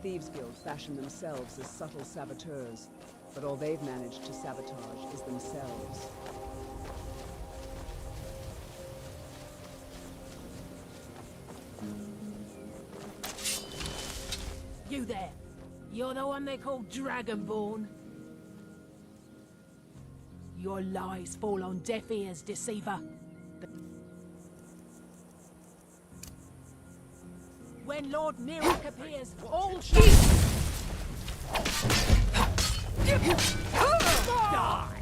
Thieves' Guild fashion themselves as subtle saboteurs, but all they've managed to sabotage is themselves. You there! You're the one they call Dragonborn? Your lies fall on deaf ears, deceiver. When Lord Mirak appears, all sheep die!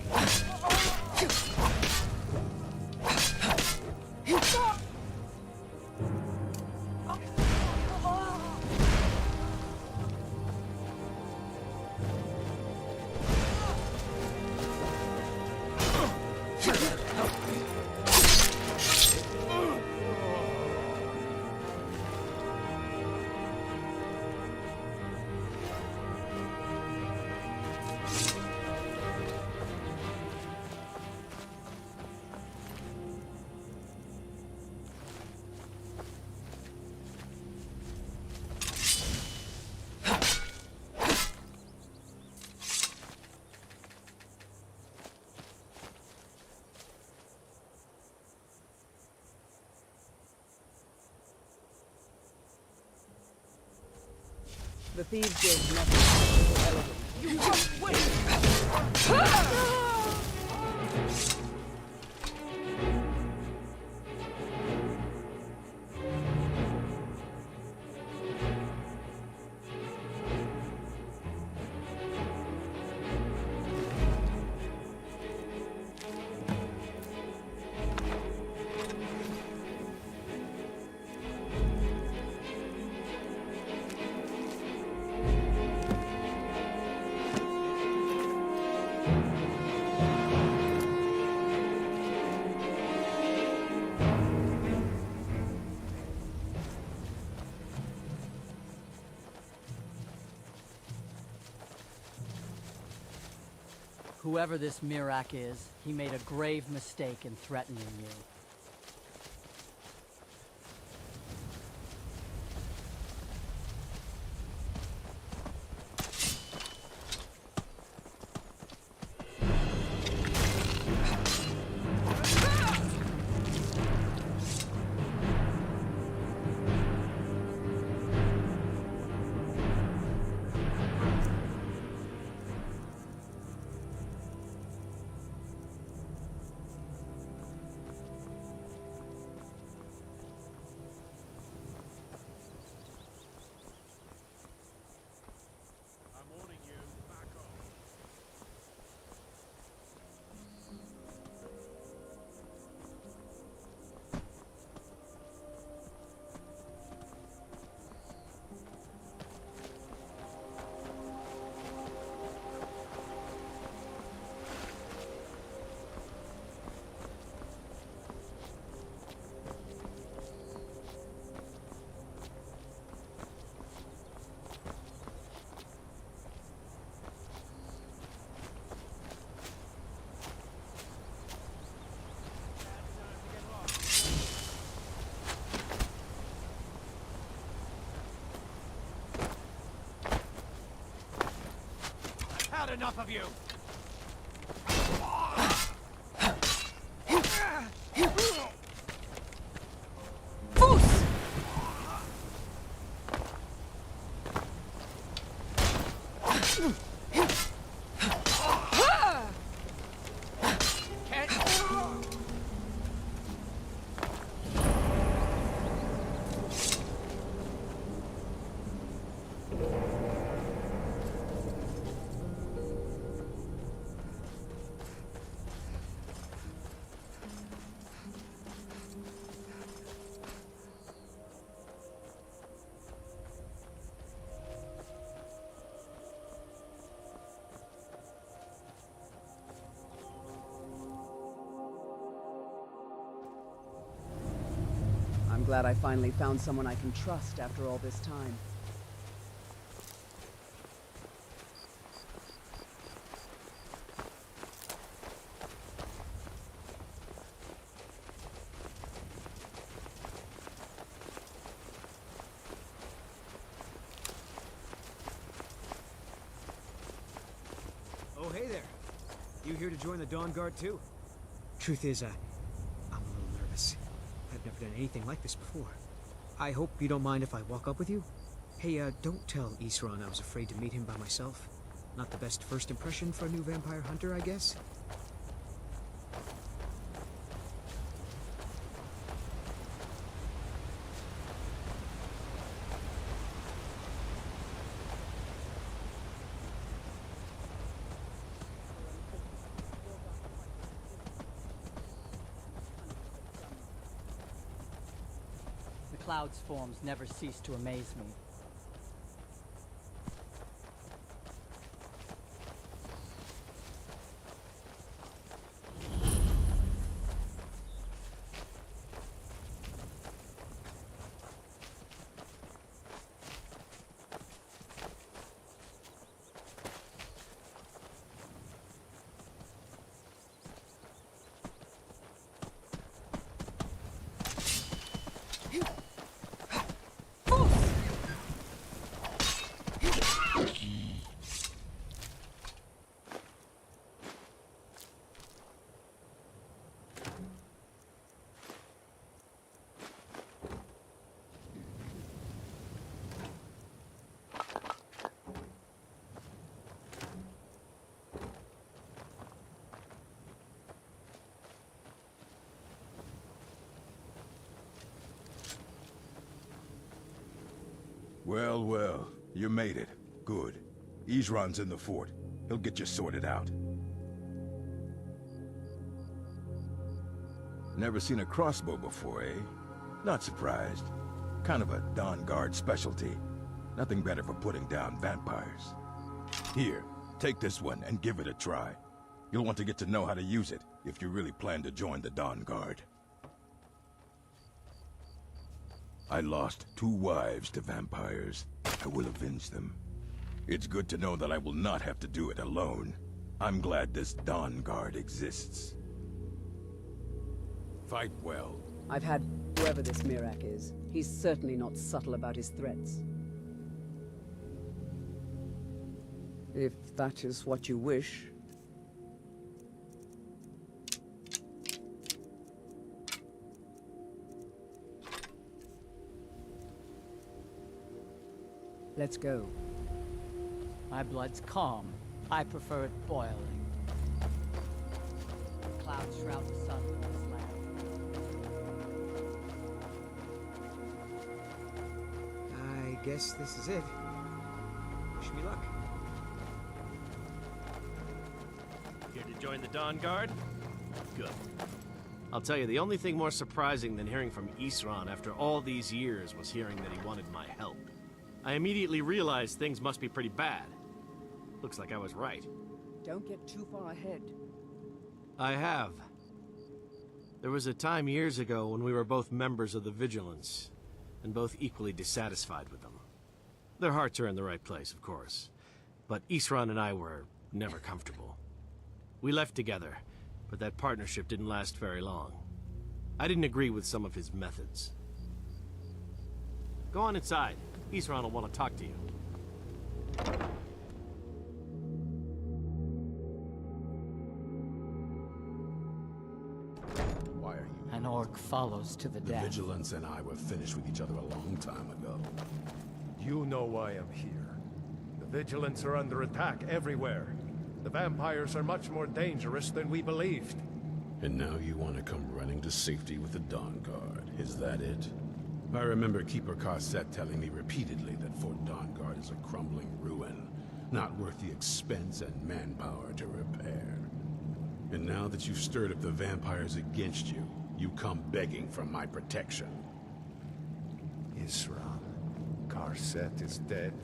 The Thieves' Guild's method is so elegant. You won't win! Whoever this Mirak is, he made a grave mistake in threatening you. Had enough of you! I'm glad I finally found someone I can trust after all this time. hey there. You here to join the Dawn Guard too? Truth is, I'm a little nervous. I've never done anything like this before. I hope you don't mind if I walk up with you? Hey, don't tell Isran I was afraid to meet him by myself. Not the best first impression for a new vampire hunter, I guess? The cloud's forms never cease to amaze me. Well, well, you made it. Good. Isran's in the fort. He'll get you sorted out. Never seen a crossbow before, eh? Not surprised. Kind of a Dawn Guard specialty. Nothing better for putting down vampires. Here, take this one and give it a try. You'll want to get to know how to use it if you really plan to join the Dawn Guard. I lost 2 wives to vampires. I will avenge them. It's good to know that I will not have to do it alone. I'm glad this Dawn Guard exists. Fight well. I've had whoever this Mirak is. He's certainly not subtle about his threats. If that is what you wish. Let's go. My blood's calm. I prefer it boiling. Clouds shroud the sun from this land. I guess this is it. Wish me luck. Here to join the Dawn Guard? Good. I'll tell you, the only thing more surprising than hearing from Isran after all these years was hearing that he wanted my help. I immediately realized things must be pretty bad. Looks like I was right. Don't get too far ahead. I have. There was a time years ago when we were both members of the Vigilance, and both equally dissatisfied with them. Their hearts are in the right place, of course, but Isran and I were never comfortable. We left together, but that partnership didn't last very long. I didn't agree with some of his methods. Go on inside. Isran will want to talk to you. Why are you? An orc follows to the The death. Vigilance and I were finished with each other a long time ago. You know why I'm here. The Vigilants are under attack everywhere. The vampires are much more dangerous than we believed. And now you want to come running to safety with the Dawn Guard. Is that it? I remember Keeper Carset telling me repeatedly that Fort Dawn Guard is a crumbling ruin, not worth the expense and manpower to repair. And now that you've stirred up the vampires against you, you come begging for my protection. Isran, Carset is dead.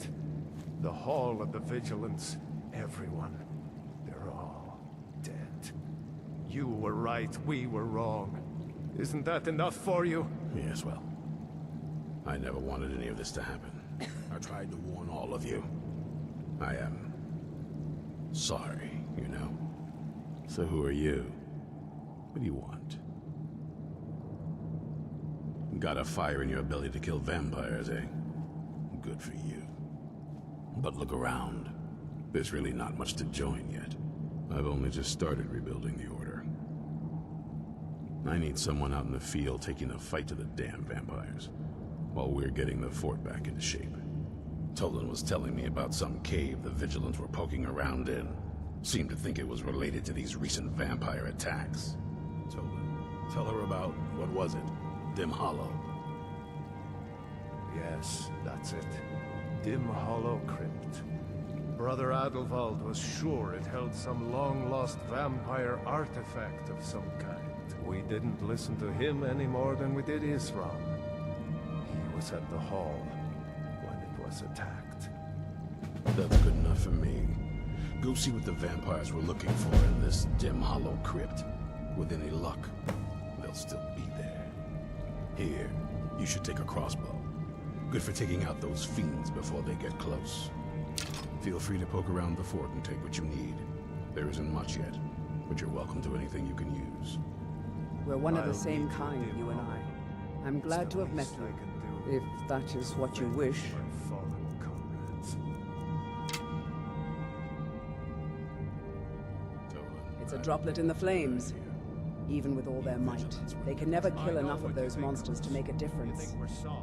The Hall of the Vigilance, everyone, they're all dead. You were right, we were wrong. Isn't that enough for you? Yes, well, I never wanted any of this to happen. I tried to warn all of you. I am sorry, you know. So who are you? What do you want? Got a fire in your belly to kill vampires, eh? Good for you. But look around. There's really not much to join yet. I've only just started rebuilding the Order. I need someone out in the field taking the fight to the damn vampires, while we're getting the fort back into shape. Tolan was telling me about some cave the Vigilants were poking around in. Seemed to think it was related to these recent vampire attacks. Tolan, tell her about, what was it? Dim Hollow. Yes, that's it. Dim Hollow Crypt. Brother Adelwald was sure it held some long-lost vampire artifact of some kind. We didn't listen to him any more than we did Isram. He was at the hall when it was attacked. That's good enough for me. Go see what the vampires were looking for in this Dim Hollow Crypt. With any luck, they'll still be there. Here, you should take a crossbow. Good for taking out those fiends before they get close. Feel free to poke around the fort and take what you need. There isn't much yet, but you're welcome to anything you can use. We're one of the I'll same meet kind, Dim you and Hollow. I. I'm glad to have met Least I you, can do. if that is what you wish. My fallen comrades. It's a droplet in the flames. Even with all their might, they can never kill enough of those monsters to make a difference.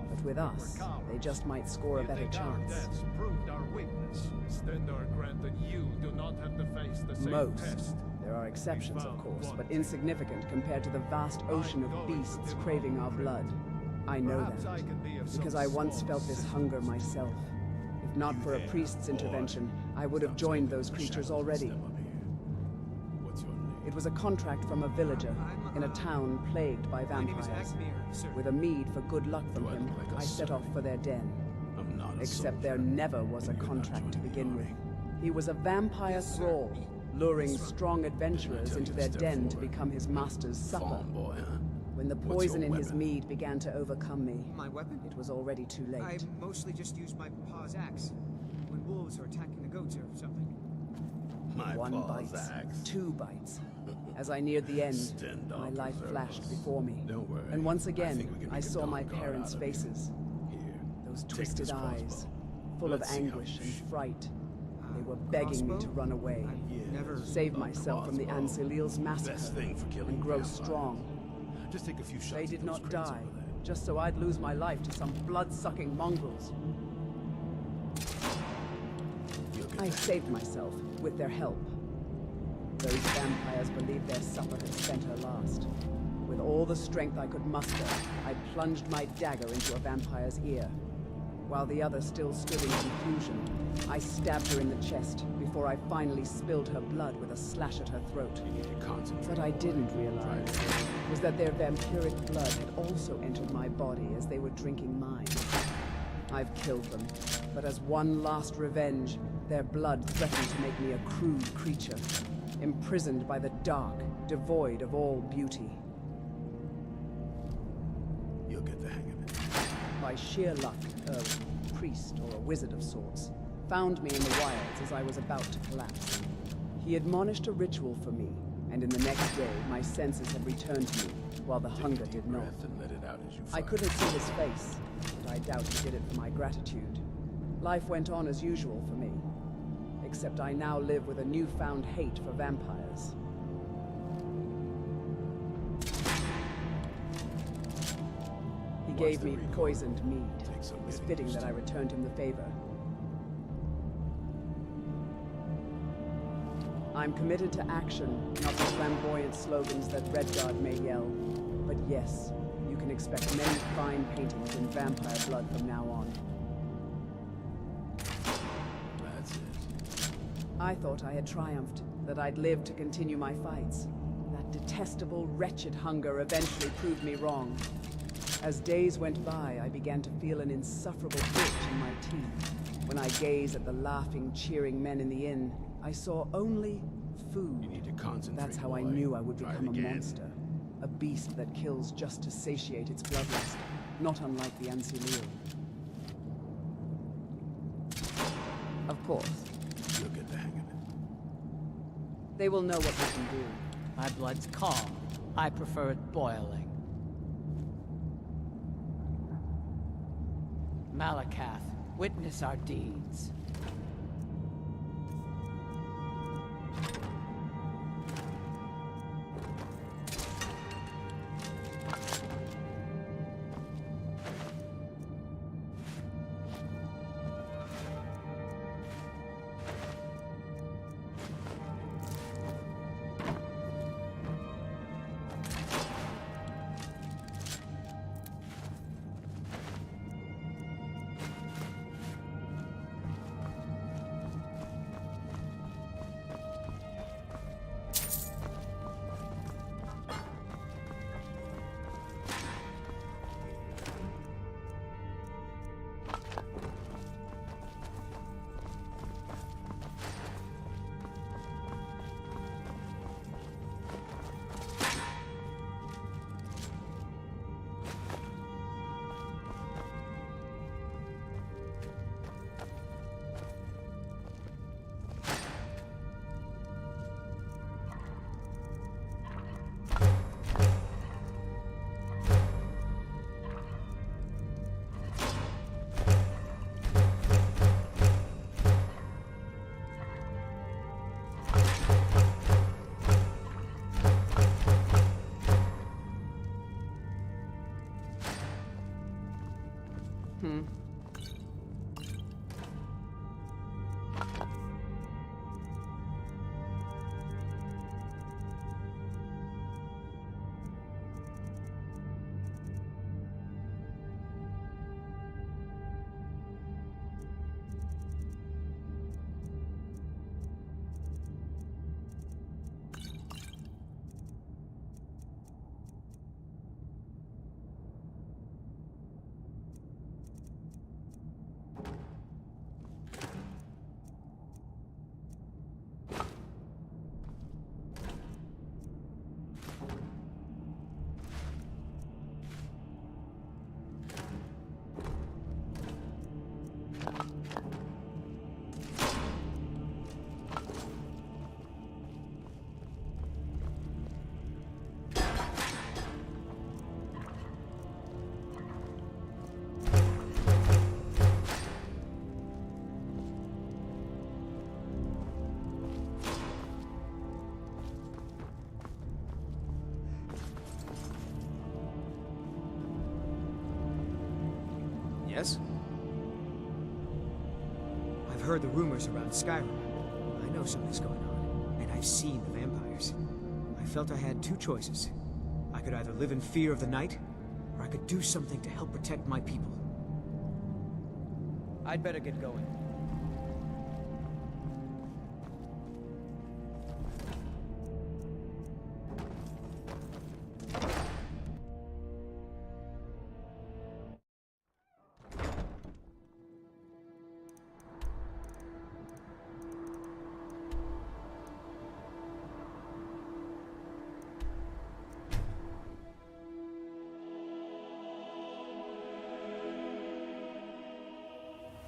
But with us, they just might score a better chance. Proved our weakness. Stendarr granted you do not have to face the same Most. test. There are exceptions, of course, but insignificant compared to the vast ocean of beasts craving our blood. I know that, because I once felt this hunger myself. If not for a priest's intervention, I would have joined those creatures already. It was a contract from a villager in a town plagued by vampires. With a meed for good luck from him, I set off for their den. Except there never was a contract to begin with. He was a vampire thrall, luring strong adventurers into their den to become his master's supper. When the poison in his mead began to overcome me, My weapon? it was already too late. I mostly just use my paw's axe. When wolves are attacking the goats or something. One bite, two bites. As I neared the end, my life flashed before me. Don't worry. And once I think we again, can I make a saw my Dawn Guard parents' out of you. faces. Here, Those take twisted this eyes, crossbow. full Let's of see how anguish you and shoot. fright. They were begging me to Crossbow? run away, I've never... save myself from the crossbow. Ansilil's Best massacre, thing for killing and grow vampires. strong. Just take a few shots. They at did those not crates die, over there. just so I'd lose my life to some blood-sucking mongrels. You'll get I that. saved myself with their help. Those vampires believed their supper had spent her last. With all the strength I could muster, I plunged my dagger into a vampire's ear. While the other still stood in confusion, I stabbed her in the chest before I finally spilled her blood with a slash at her throat. You need to concentrate. What I didn't realize was that their vampiric blood had also entered my body as they were drinking mine. I've killed them, but as one last revenge, their blood threatened to make me a crude creature, imprisoned by the dark, devoid of all beauty. You'll get the hang of it. By sheer luck, a priest or a wizard of sorts found me in the wilds as I was about to collapse. He admonished a ritual for me, and in the next day, my senses had returned to me, while the hunger did not. Breath and let it out as you I fire. couldn't see his face, but I doubt he did it for my gratitude. Life went on as usual for me, except I now live with a newfound hate for vampires. He gave me poisoned mead. It was fitting that I returned him the favor. I'm committed to action, not the flamboyant slogans that Redguard may yell. But yes, you can expect many fine paintings in vampire blood from now on. That's it. I thought I had triumphed, that I'd live to continue my fights. That detestable, wretched hunger eventually proved me wrong. As days went by, I began to feel an insufferable itch in my teeth. When I gazed at the laughing, cheering men in the inn, I saw only food. You need to concentrate. That's how I boy. knew I would Try it become a again. monster. A beast that kills just to satiate its bloodlust, not unlike the Ansilil. Of course, You'll get the hang of it. they will know what we can do. My blood's calm. I prefer it boiling. Malakath, witness our deeds. Yes? I've heard the rumors around Skyrim. I know something's going on, and I've seen the vampires. I felt I had two choices. I could either live in fear of the night, or I could do something to help protect my people. I'd better get going.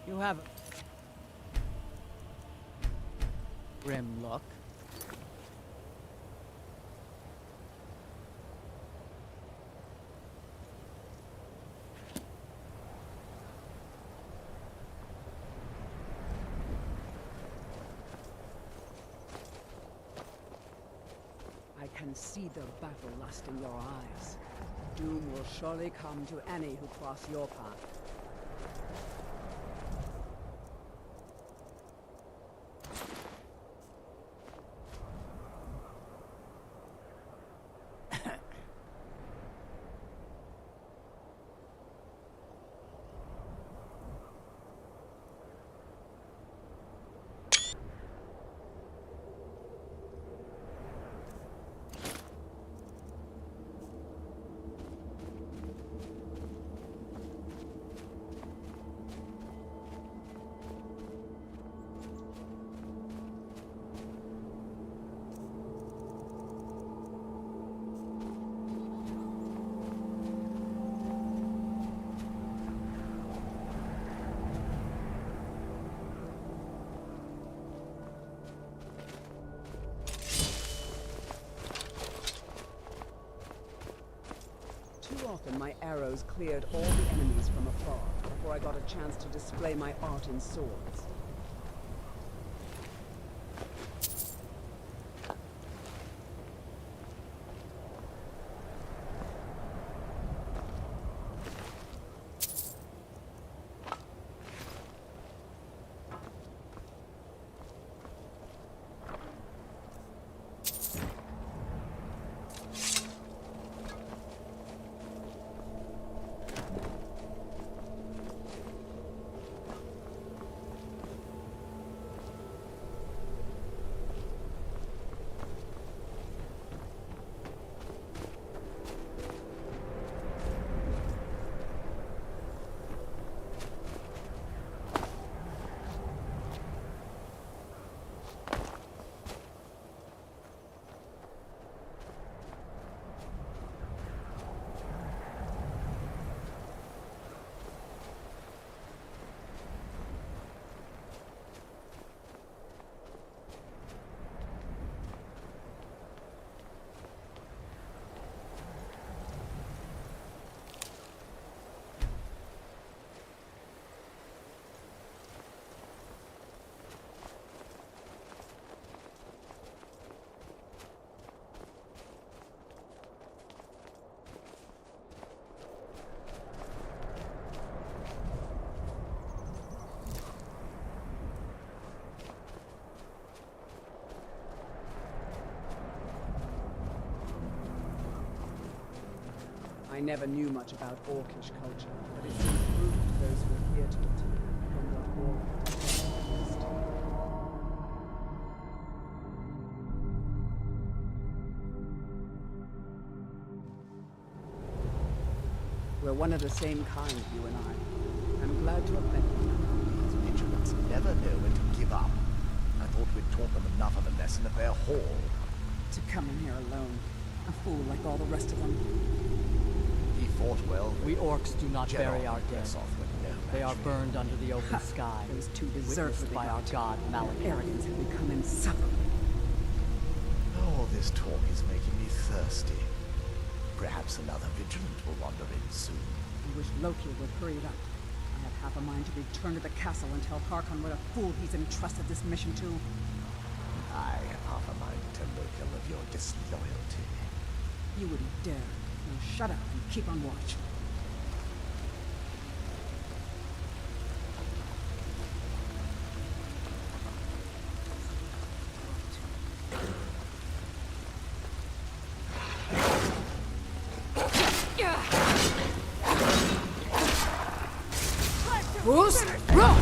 You have a grim look. I can see the battle lust in your eyes. Doom will surely come to any who cross your path. Too often my arrows cleared all the enemies from afar before I got a chance to display my art in swords. I never knew much about Orcish culture, but it seems proof to those who adhere to it from what war has witnessed. We're one of the same kind, you and I. I'm glad to have met you. These vigilants never know when to give up. I thought we'd taught them enough of a lesson at their hall. To come in here alone. A fool like all the rest of them. He fought well. We orcs do not bury our dead. Off with no They are match. burned under the open sky, Those two deserve witnessed what by they our got. god Malekith. Arrogance had become insufferable. All this talk is making me thirsty. Perhaps another vigilant will wander in soon. I wish Loki would hurry it up. I have half a mind to return to the castle and tell Harkon what a fool he's entrusted this mission to. I have half a mind to tell Loki of your disloyalty. You wouldn't dare. Now shut up and keep on watch. Bruce, run!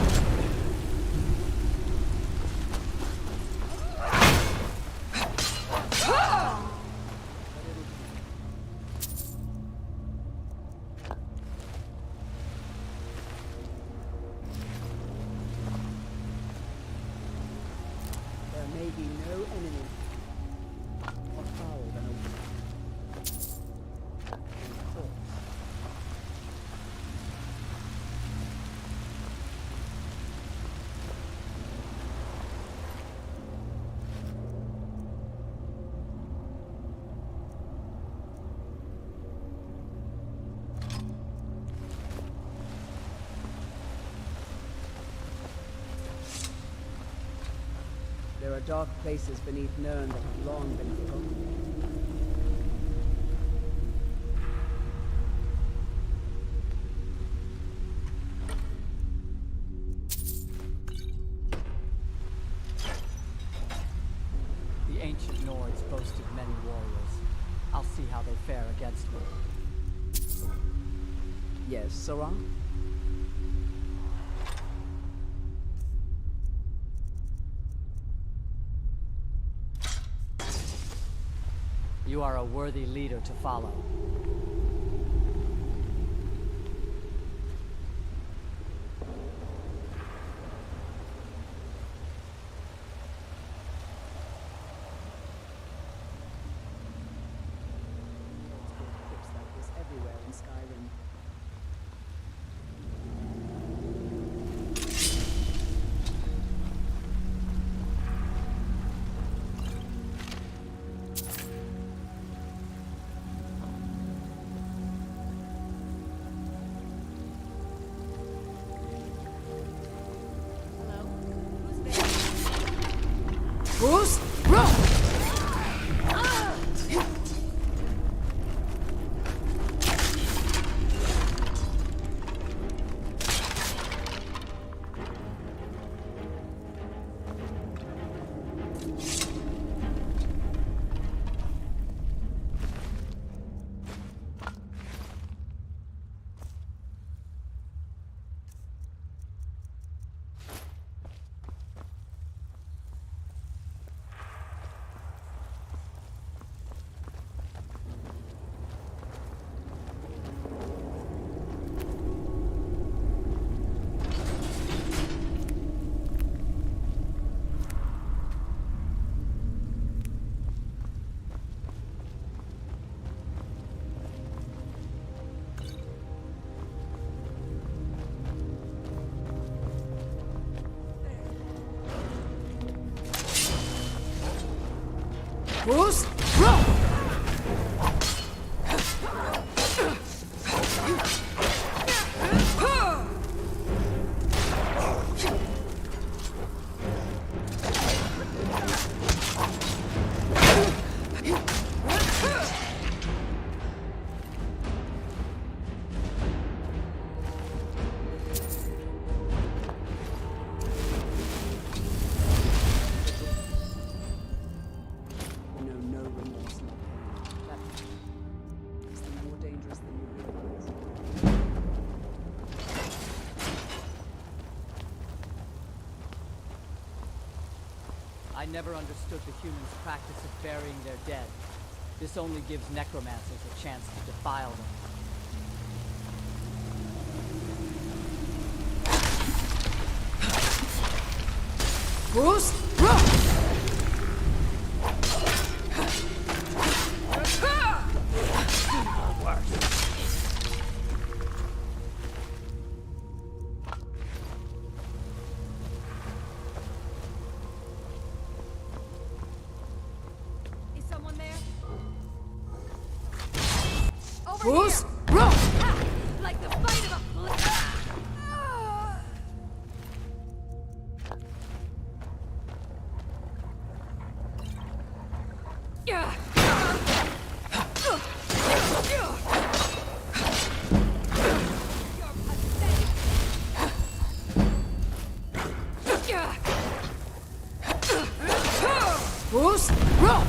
There may be no enemy more foul than a corpse. There are dark places beneath Nirn that have long been forgotten. The ancient Nords boasted many warriors. I'll see how they fare against me. Yes, Sora? You are a worthy leader to follow. Clips like this everywhere in Skyrim. Bruce, run! Bruce, run! You know no I never understood the humans' practice of burying their dead. This only gives necromancers a chance to defile them. Bruce, run! Is someone there? Over Bruce, here! run! Ah, like the bite of a Bruce, run!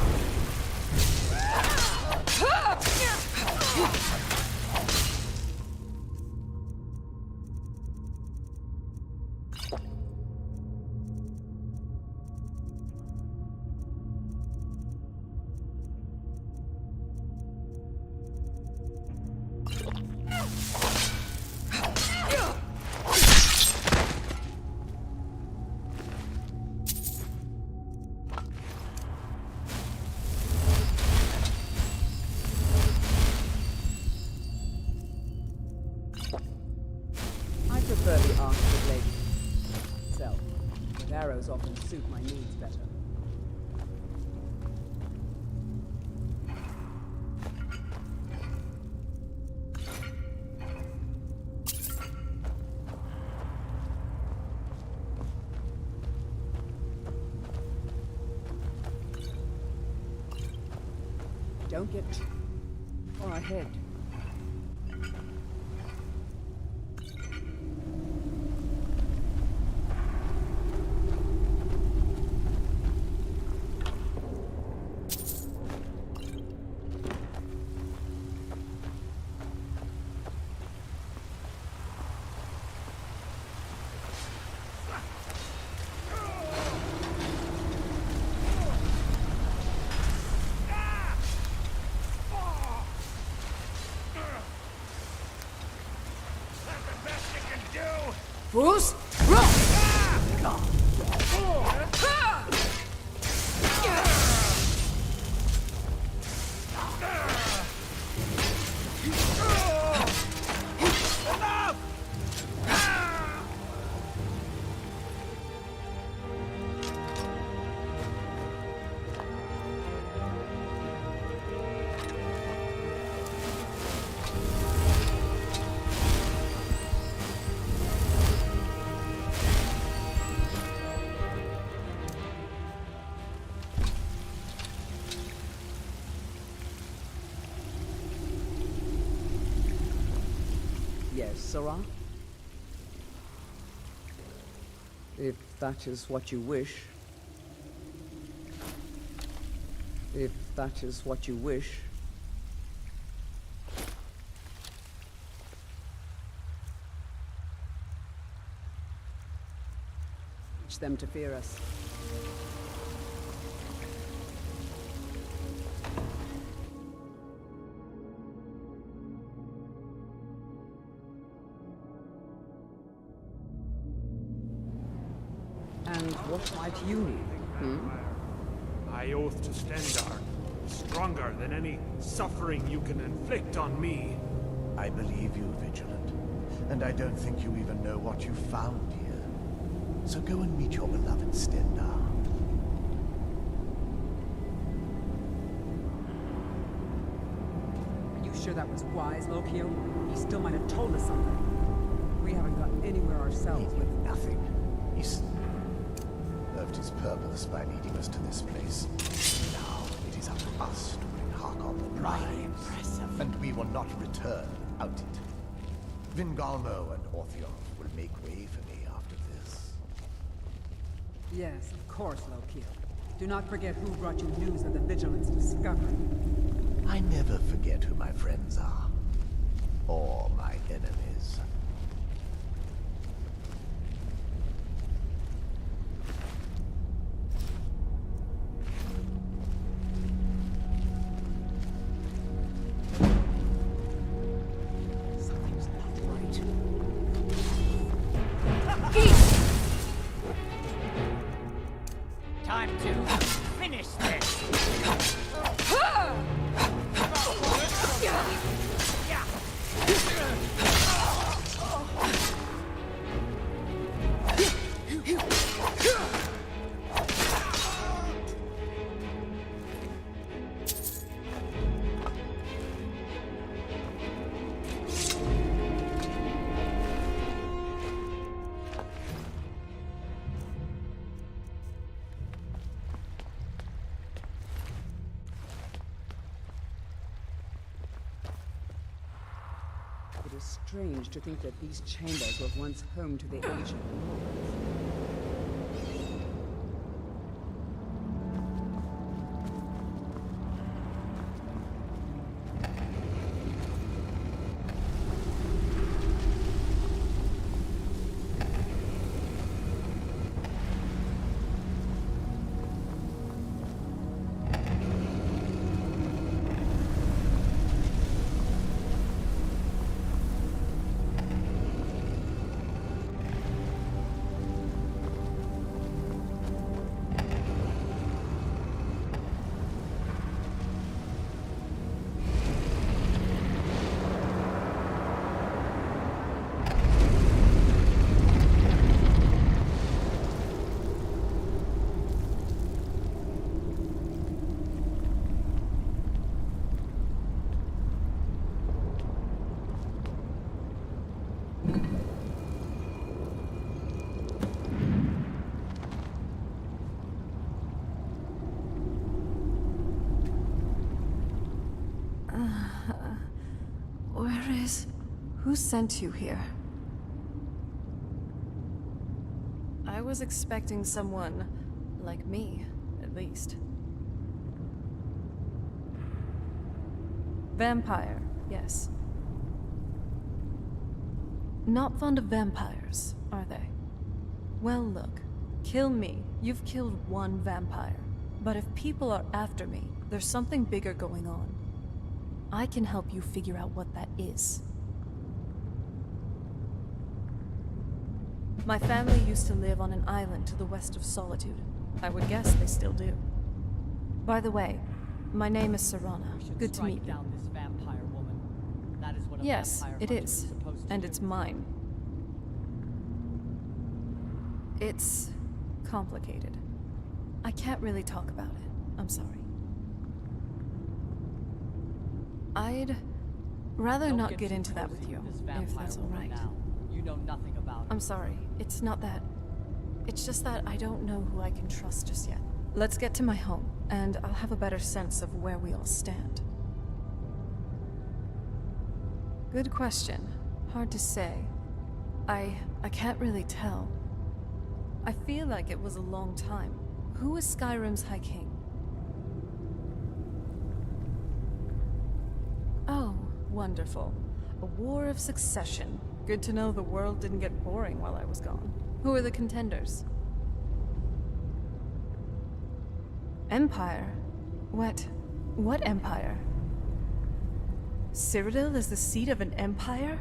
I prefer the arc of the blade itself, but arrows often suit my needs better. Don't get far ahead. Bruce, run! Yes, Sarah? If that is what you wish. If that is what you wish. Teach them to fear us. And what might you need? I oath to Stendar, stronger than any suffering you can inflict on me. I believe you, Vigilant. And I don't think you even know what you found here. So go and meet your beloved Stendar. Are you sure that was wise, Lokio? He still might have told us something. We haven't gotten anywhere ourselves with Nothing. He served his purpose by leading us to this place. Now it is up to us to bring Harkon the Prime. And we will not return without it. Vingalmo and Orthiof will make way for me after this. Yes, of course, Lokio. Do not forget who brought you news of the Vigilance discovery. I never forget who my friends are. Or my enemies. is strange to think that these chambers were once home to the ancient lords. Who sent you here? I was expecting someone like me, at least. Vampire, yes. Not fond of vampires, are they? Well, look. Kill me. You've killed one vampire. But if people are after me, there's something bigger going on. I can help you figure out what that is. My family used to live on an island to the west of Solitude. I would guess they still do. By the way, my name is Serana. Good to meet you. Down this vampire woman. That is what a Yes, vampire it hunter is. supposed to And do. it's mine. It's complicated. I can't really talk about it. I'm sorry. I'd rather Don't not get too into that cozy with you, this if vampire that's all woman right. now. You know nothing about it. I'm sorry. It's not that. It's just that I don't know who I can trust just yet. Let's get to my home, and I'll have a better sense of where we all stand. Good question. Hard to say. I can't really tell. I feel like it was a long time. Who is Skyrim's High King? Oh, wonderful. A war of succession. Good to know the world didn't get boring while I was gone. Who are the contenders? Empire? What empire? Cyrodiil is the seat of an empire?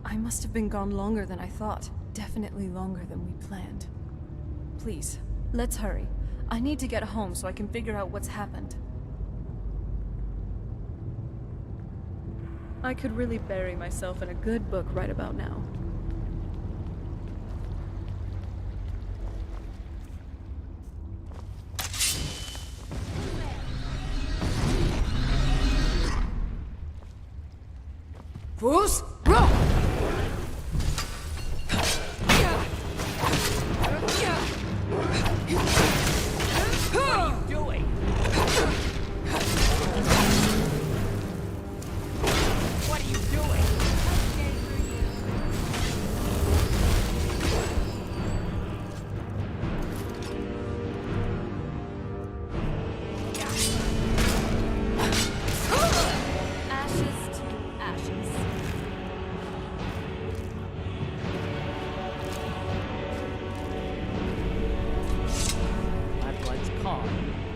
I must have been gone longer than I thought. Definitely longer than we planned. Please, let's hurry. I need to get home so I can figure out what's happened. I could really bury myself in a good book right about now. Fools, roll!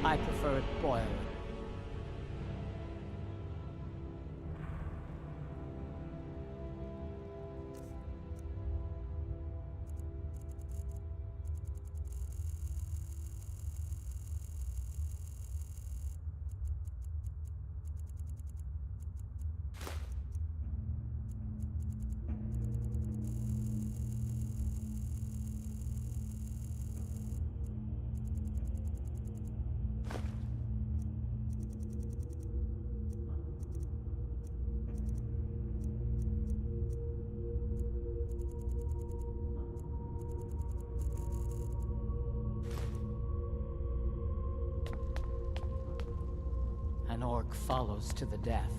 I prefer it boiled. An orc follows to the death.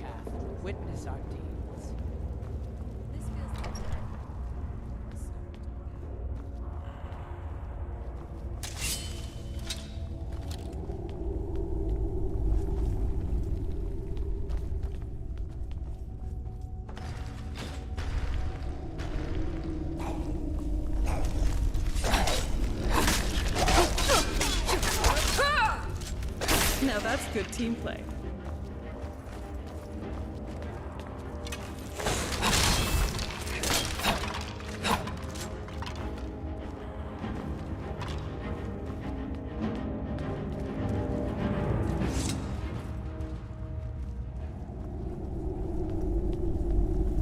outcast, witness our deeds. This feels like now that's good team play.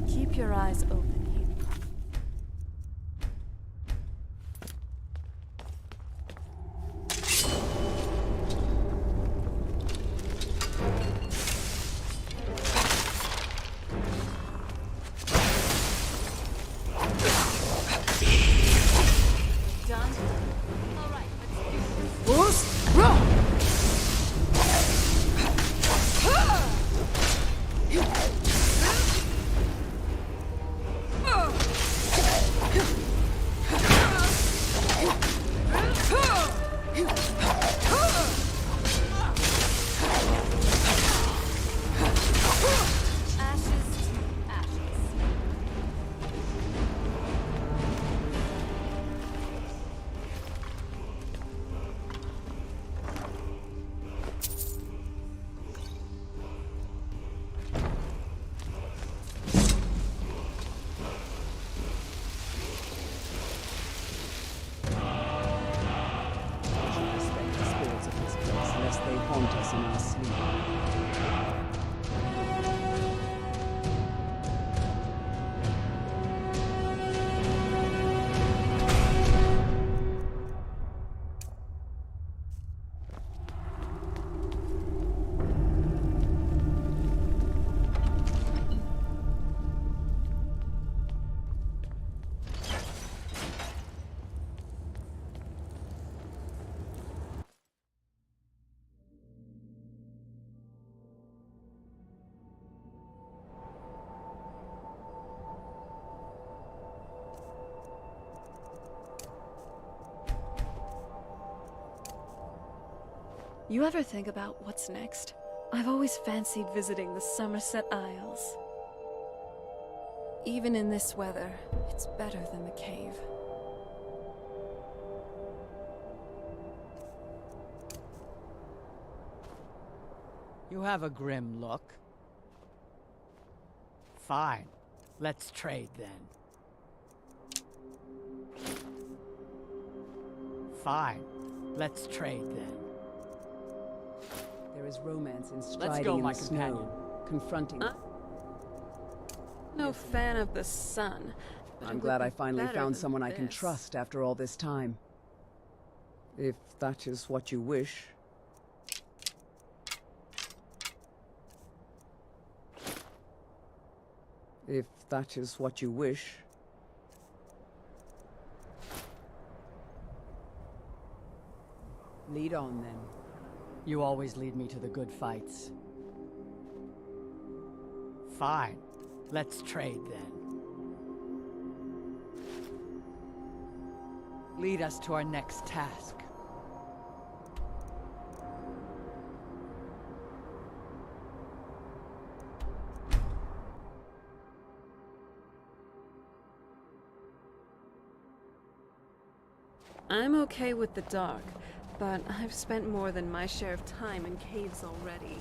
Keep your eyes open here. Done? All right, let's do this. Ashes to ashes. We should respect the spirits of this place, lest they haunt us in our sleep. You ever think about what's next? I've always fancied visiting the Somerset Isles. Even in this weather, it's better than the cave. You have a grim look. Fine. Let's trade then. Fine. Let's trade then. There is romance in Let's striding go, in my the companion. snow, confronting. No fan of the sun. but I'm it glad would I be finally better found than someone I can this. trust after all this time. If that is what you wish. If that is what you wish. Lead on, then. You always lead me to the good fights. Fine. Let's trade then. Lead us to our next task. I'm okay with the dark, but I've spent more than my share of time in caves already.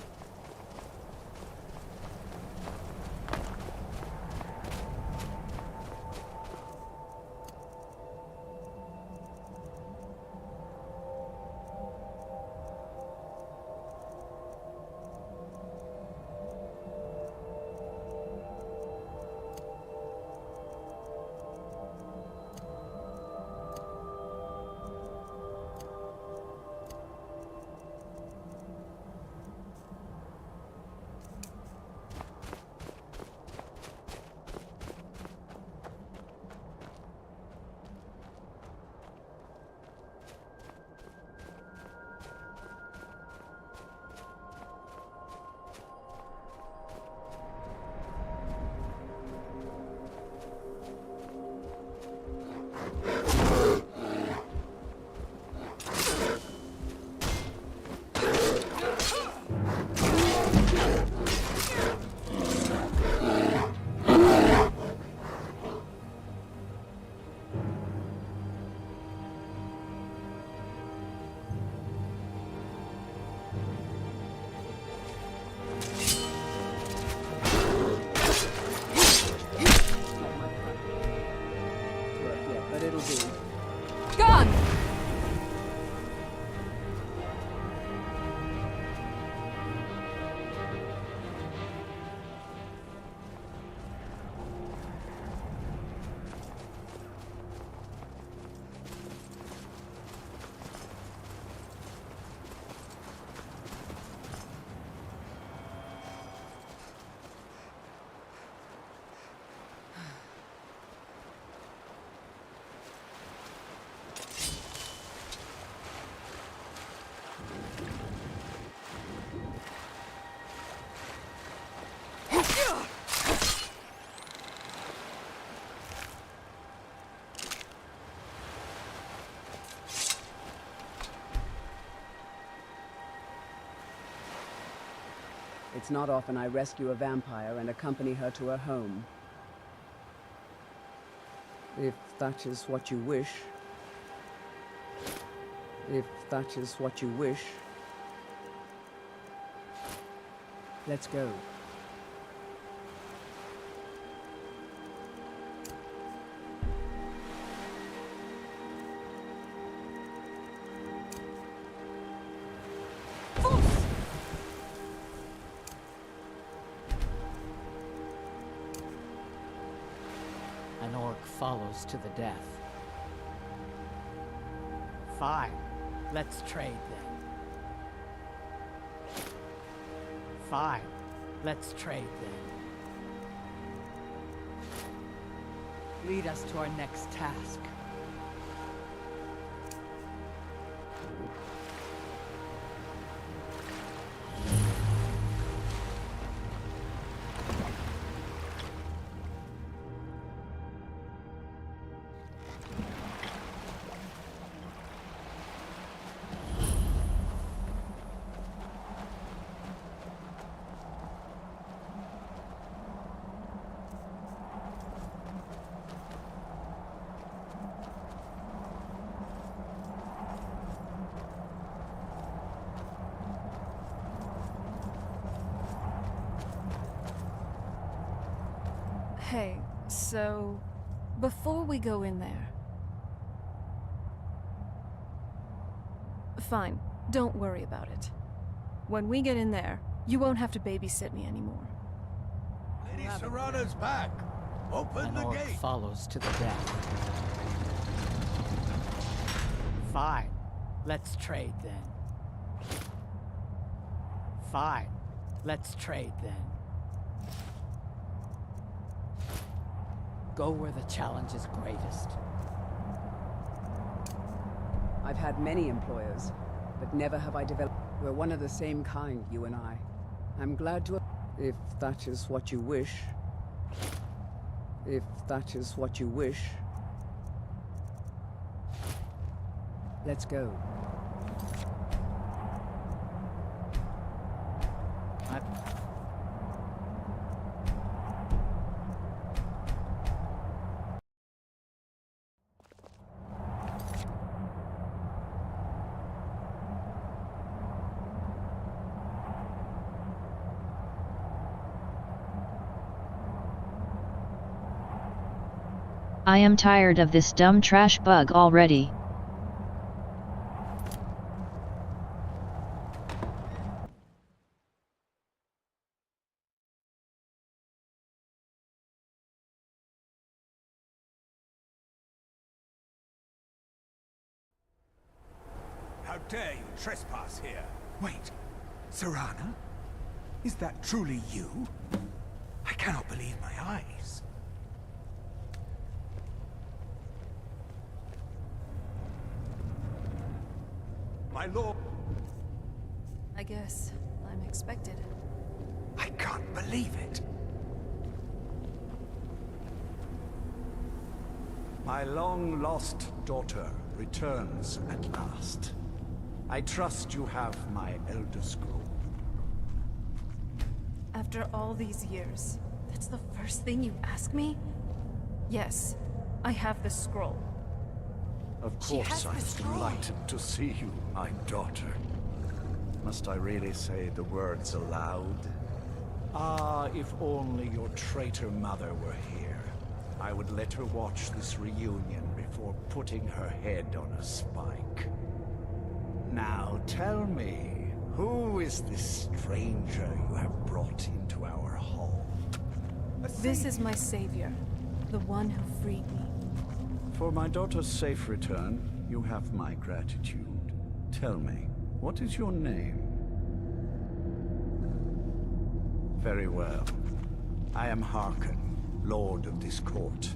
It's not often I rescue a vampire and accompany her to her home. If that is what you wish. If that is what you wish. Let's go. An orc follows to the death. Fine. Let's trade then. Fine. Let's trade then. Lead us to our next task. Hey, so before we go in there... Fine, don't worry about it. When we get in there, you won't have to babysit me anymore. Lady Serrana's back! Open the orc gate! Follows to the death. Fine. Let's trade then. Fine. Let's trade then. Go where the challenge is greatest. I've had many employers, but never have I developed... We're one of the same kind, you and I. I'm glad to... If that is what you wish. If that is what you wish. Let's go. I am tired of this dumb trash bug already. How dare you trespass here? Wait, Serrana? Is that truly you? I cannot believe my eyes. My lord... I guess I'm expected. I can't believe it. My long-lost daughter returns at last. I trust you have my Elder Scroll. After all these years, that's the first thing you ask me? Yes, I have the scroll. Of course I'm delighted to see you, my daughter. Must I really say the words aloud? Ah, if only your traitor mother were here. I would let her watch this reunion before putting her head on a spike. Now tell me, who is this stranger you have brought into our hall? This is my savior, the one who freed me. For my daughter's safe return, you have my gratitude. Tell me, what is your name? Very well. I am Harkon, Lord of this court.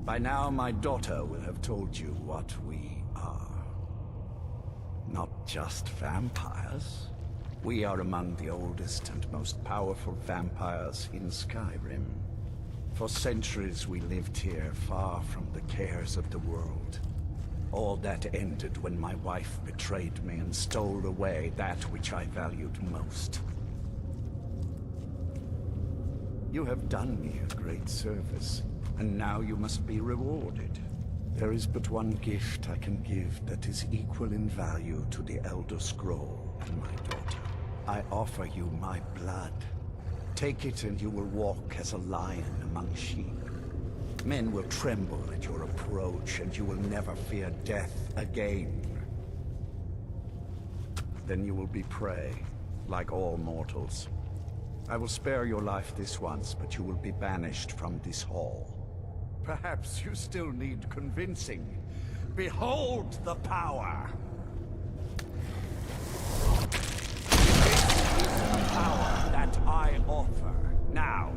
By now, my daughter will have told you what we are. Not just vampires. We are among the oldest and most powerful vampires in Skyrim. For centuries we lived here, far from the cares of the world. All that ended when my wife betrayed me and stole away that which I valued most. You have done me a great service, and now you must be rewarded. There is but one gift I can give that is equal in value to the Elder Scroll and my daughter. I offer you my blood. Take it and you will walk as a lion among sheep. Men will tremble at your approach, and you will never fear death again. Then you will be prey, like all mortals. I will spare your life this once, but you will be banished from this hall. Perhaps you still need convincing. Behold the power! This is the power that I offer. Now,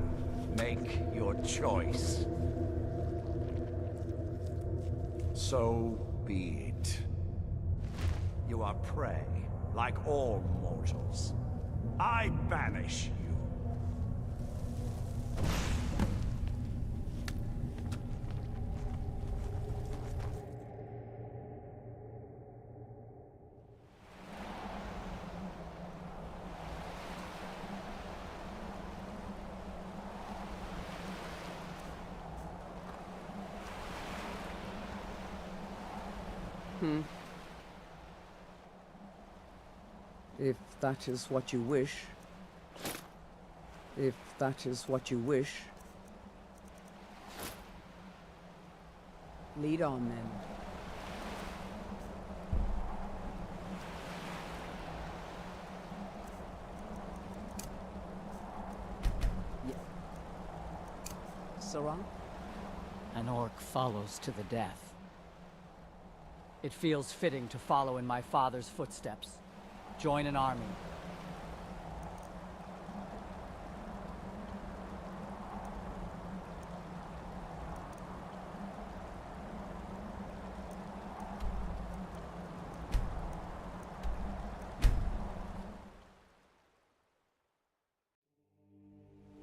make your choice. So be it. You are prey, like all mortals. I banish you. If that is what you wish. If that is what you wish. Lead on, then. Yeah. Sarah? An orc follows to the death. It feels fitting to follow in my father's footsteps. Join an army.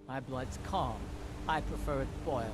My blood's calm. I prefer it boiling.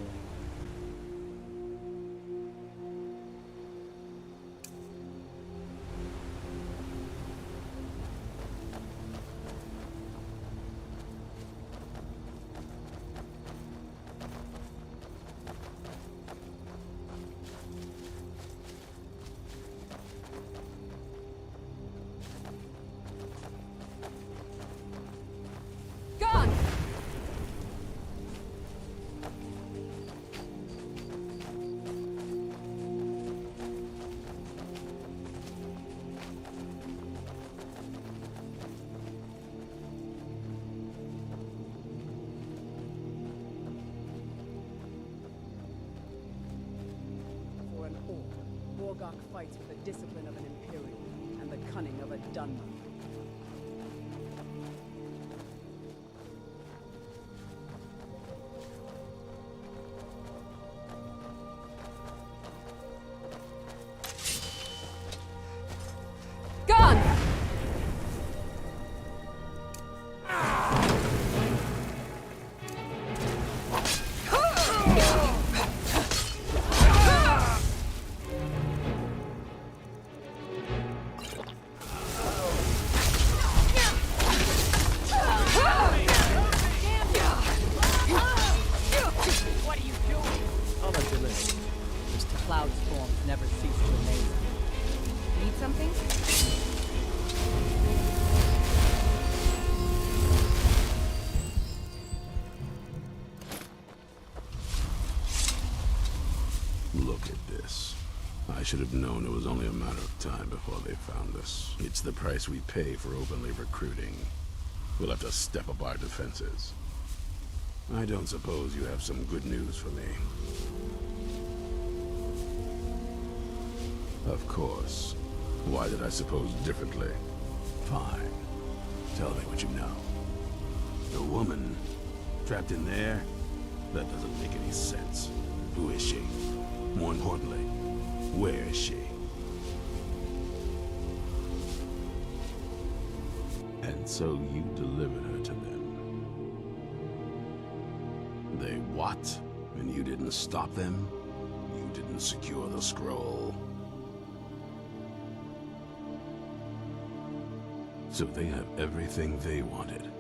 Morgok fights with the discipline of an Imperial and the cunning of a Dunmer. Look at this. I should have known it was only a matter of time before they found us. It's the price we pay for openly recruiting. We'll have to step up our defenses. I don't suppose you have some good news for me. Of course. Why did I suppose differently? Fine. Tell me what you know. The woman trapped in there? That doesn't make any sense. Who is she? More importantly, where is she? And so you delivered her to them. They what? And you didn't stop them? You didn't secure the scroll? So they have everything they wanted,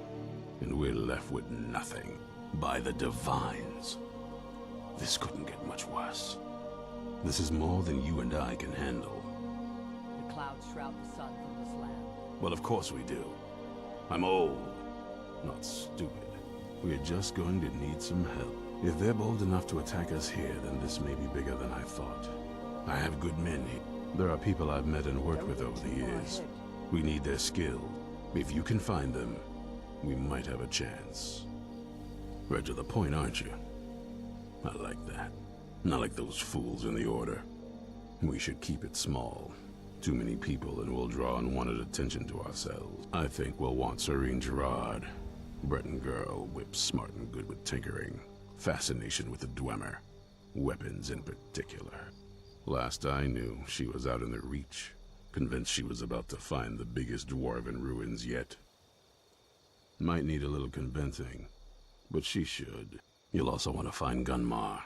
and we're left with nothing. By the Divines. This couldn't get much worse. This is more than you and I can handle. The clouds shroud the sun from this land. Well, of course we do. I'm old, not stupid. We're just going to need some help. If they're bold enough to attack us here, then this may be bigger than I thought. I have good men here. There are people I've met and worked with over the years. We need their skill. If you can find them, we might have a chance. Right to the point, aren't you? I like that. Not like those fools in the Order. We should keep it small. Too many people and we'll draw unwanted attention to ourselves. I think we'll want Serene Gerard. Breton girl, whip smart and good with tinkering. Fascination with the Dwemer. Weapons in particular. Last I knew, she was out in the Reach. Convinced she was about to find the biggest dwarven ruins yet. Might need a little convincing, but she should. You'll also want to find Gunmar.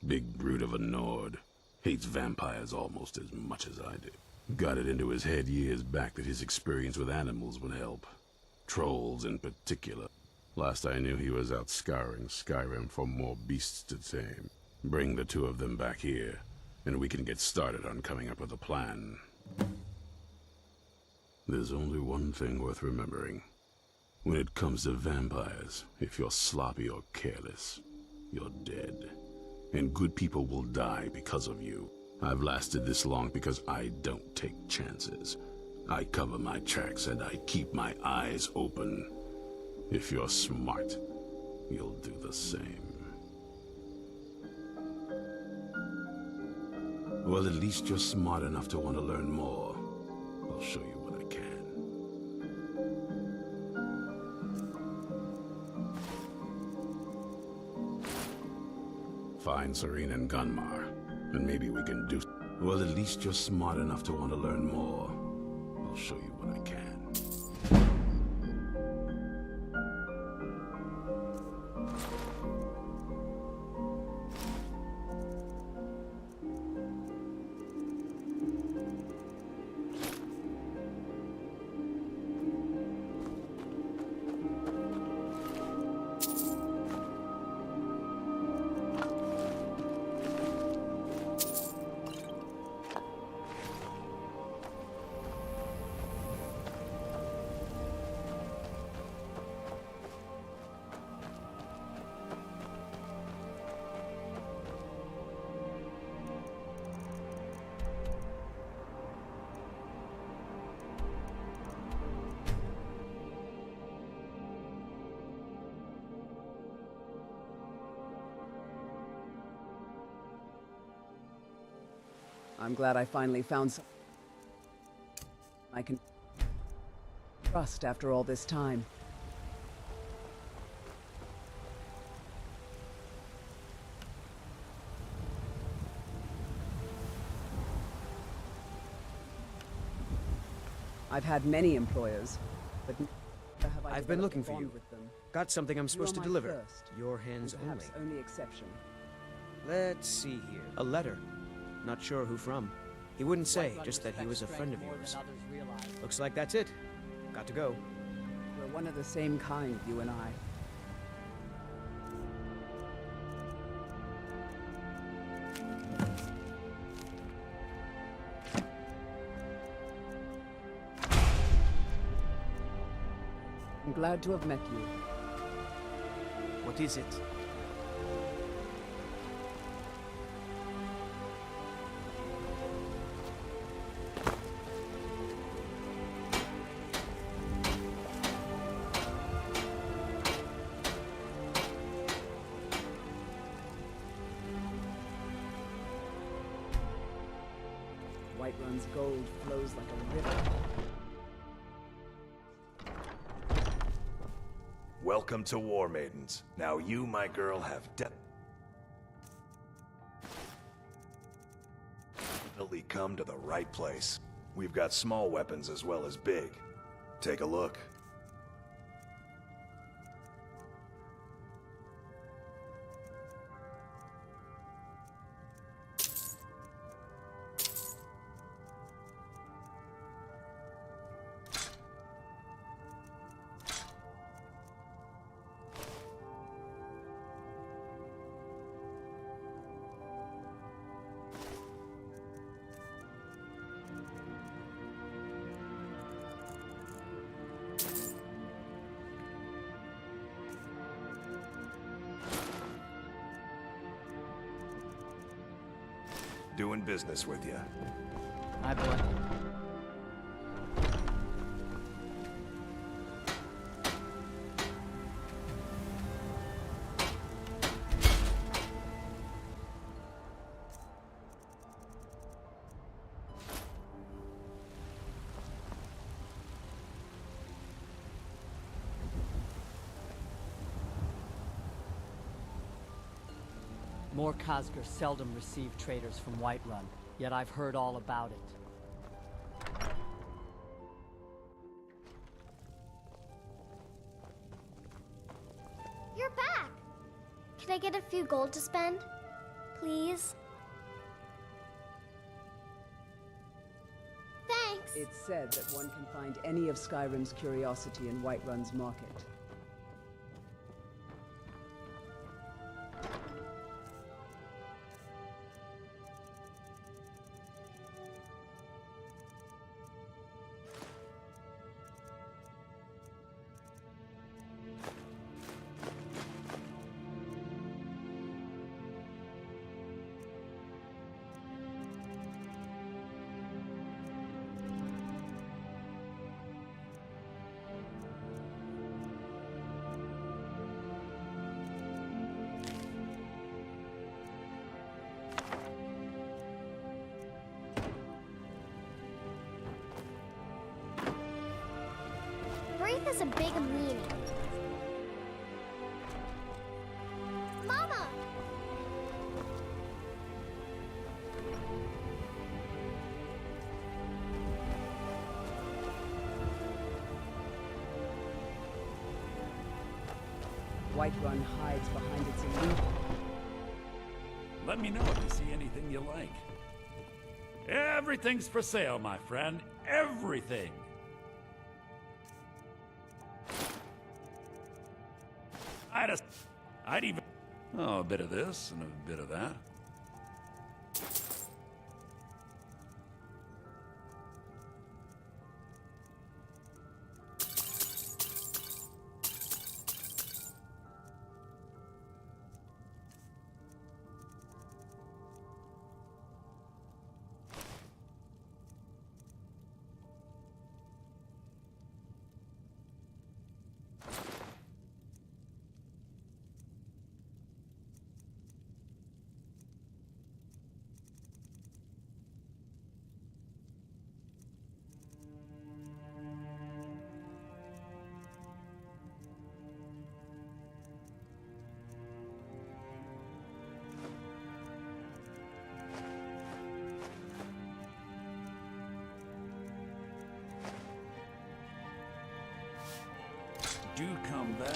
Big brute of a Nord. Hates vampires almost as much as I do. Got it into his head years back that his experience with animals would help. Trolls in particular. Last I knew he was out scouring Skyrim for more beasts to tame. Bring the two of them back here, and we can get started on coming up with a plan. There's only one thing worth remembering. When it comes to vampires, if you're sloppy or careless, you're dead. And good people will die because of you. I've lasted this long because I don't take chances. I cover my tracks and I keep my eyes open. If you're smart, you'll do the same. Well, at least you're smart enough to want to learn more. I'll show you what I can. Find Serene and Gunmar, and maybe we can do... Well, at least you're smart enough to want to learn more. I'll show you what I can. I'm glad I finally found some I can trust after all this time. I've had many employers, but never have I've been looking for you. with them. Got something I'm supposed to my deliver. first, Your hands and perhaps only. only exception. Let's see here. A letter. Not sure who from. He wouldn't say, just that he was a friend of yours. Looks like that's it. Got to go. We're one of the same kind, you and I. I'm glad to have met you. What is it? Whiterun's gold flows like a river. Welcome to War Maidens. Now you, my girl, have definitely come to the right place. We've got small weapons as well as big. Take a look. Doing business with you. I believe. More Khazgar seldom receive traders from Whiterun, yet I've heard all about it. You're back! Can I get a few gold to spend? Please? Thanks! It's said that one can find any of Skyrim's curiosity in Whiterun's market. Wraith has a big meaning. Mama! Whiterun hides behind its illusion. Let me know if you see anything you like. Everything's for sale, my friend. Everything. I'd even... Oh, a bit of this and a bit of that. Do come back.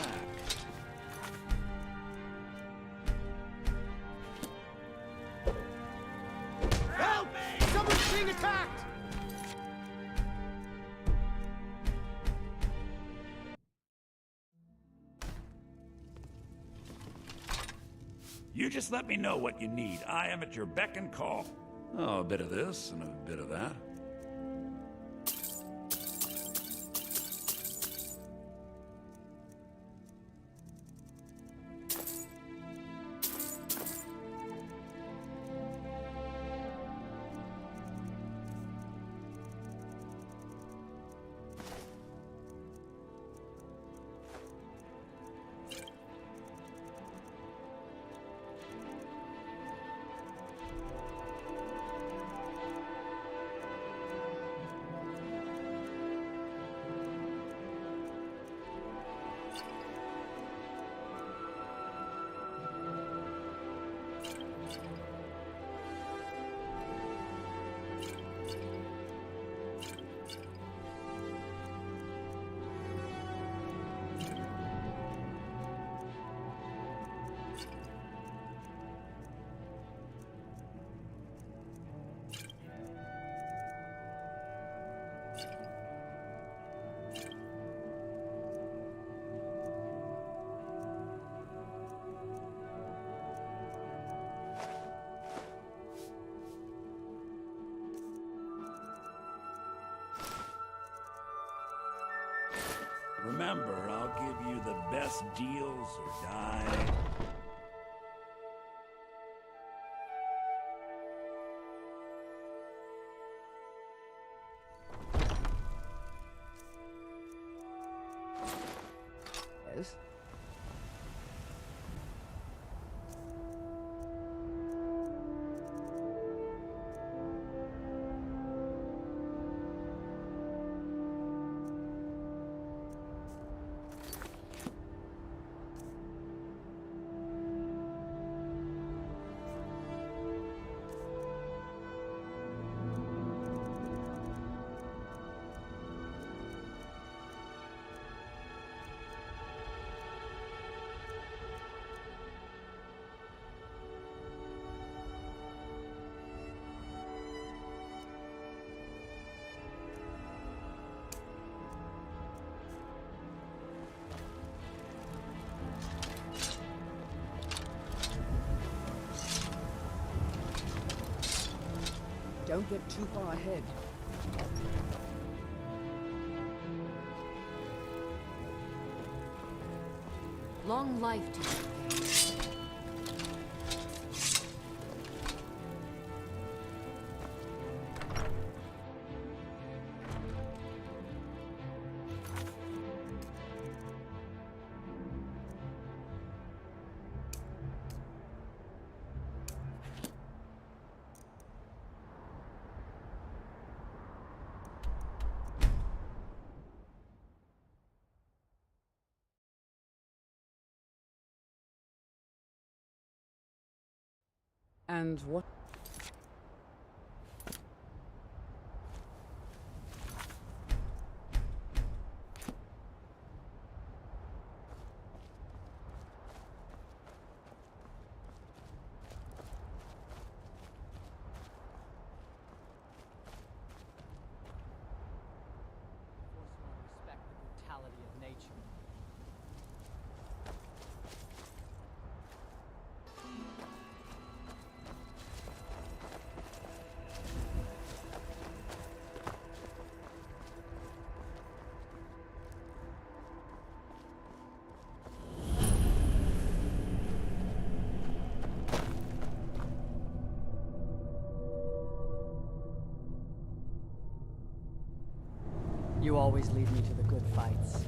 Help! Someone's being attacked! You just let me know what you need. I am at your beck and call. Oh, a bit of this and a bit of that. Remember, I'll give you the best deals or die. is. Don't get too far ahead. Long life to you. And what? Respect the brutality of nature. You always lead me to the good fights.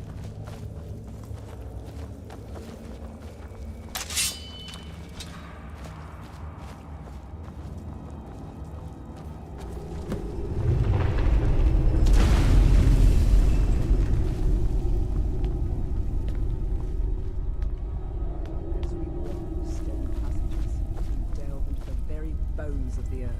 As we walk, steady passages, we delve into the very bones of the earth.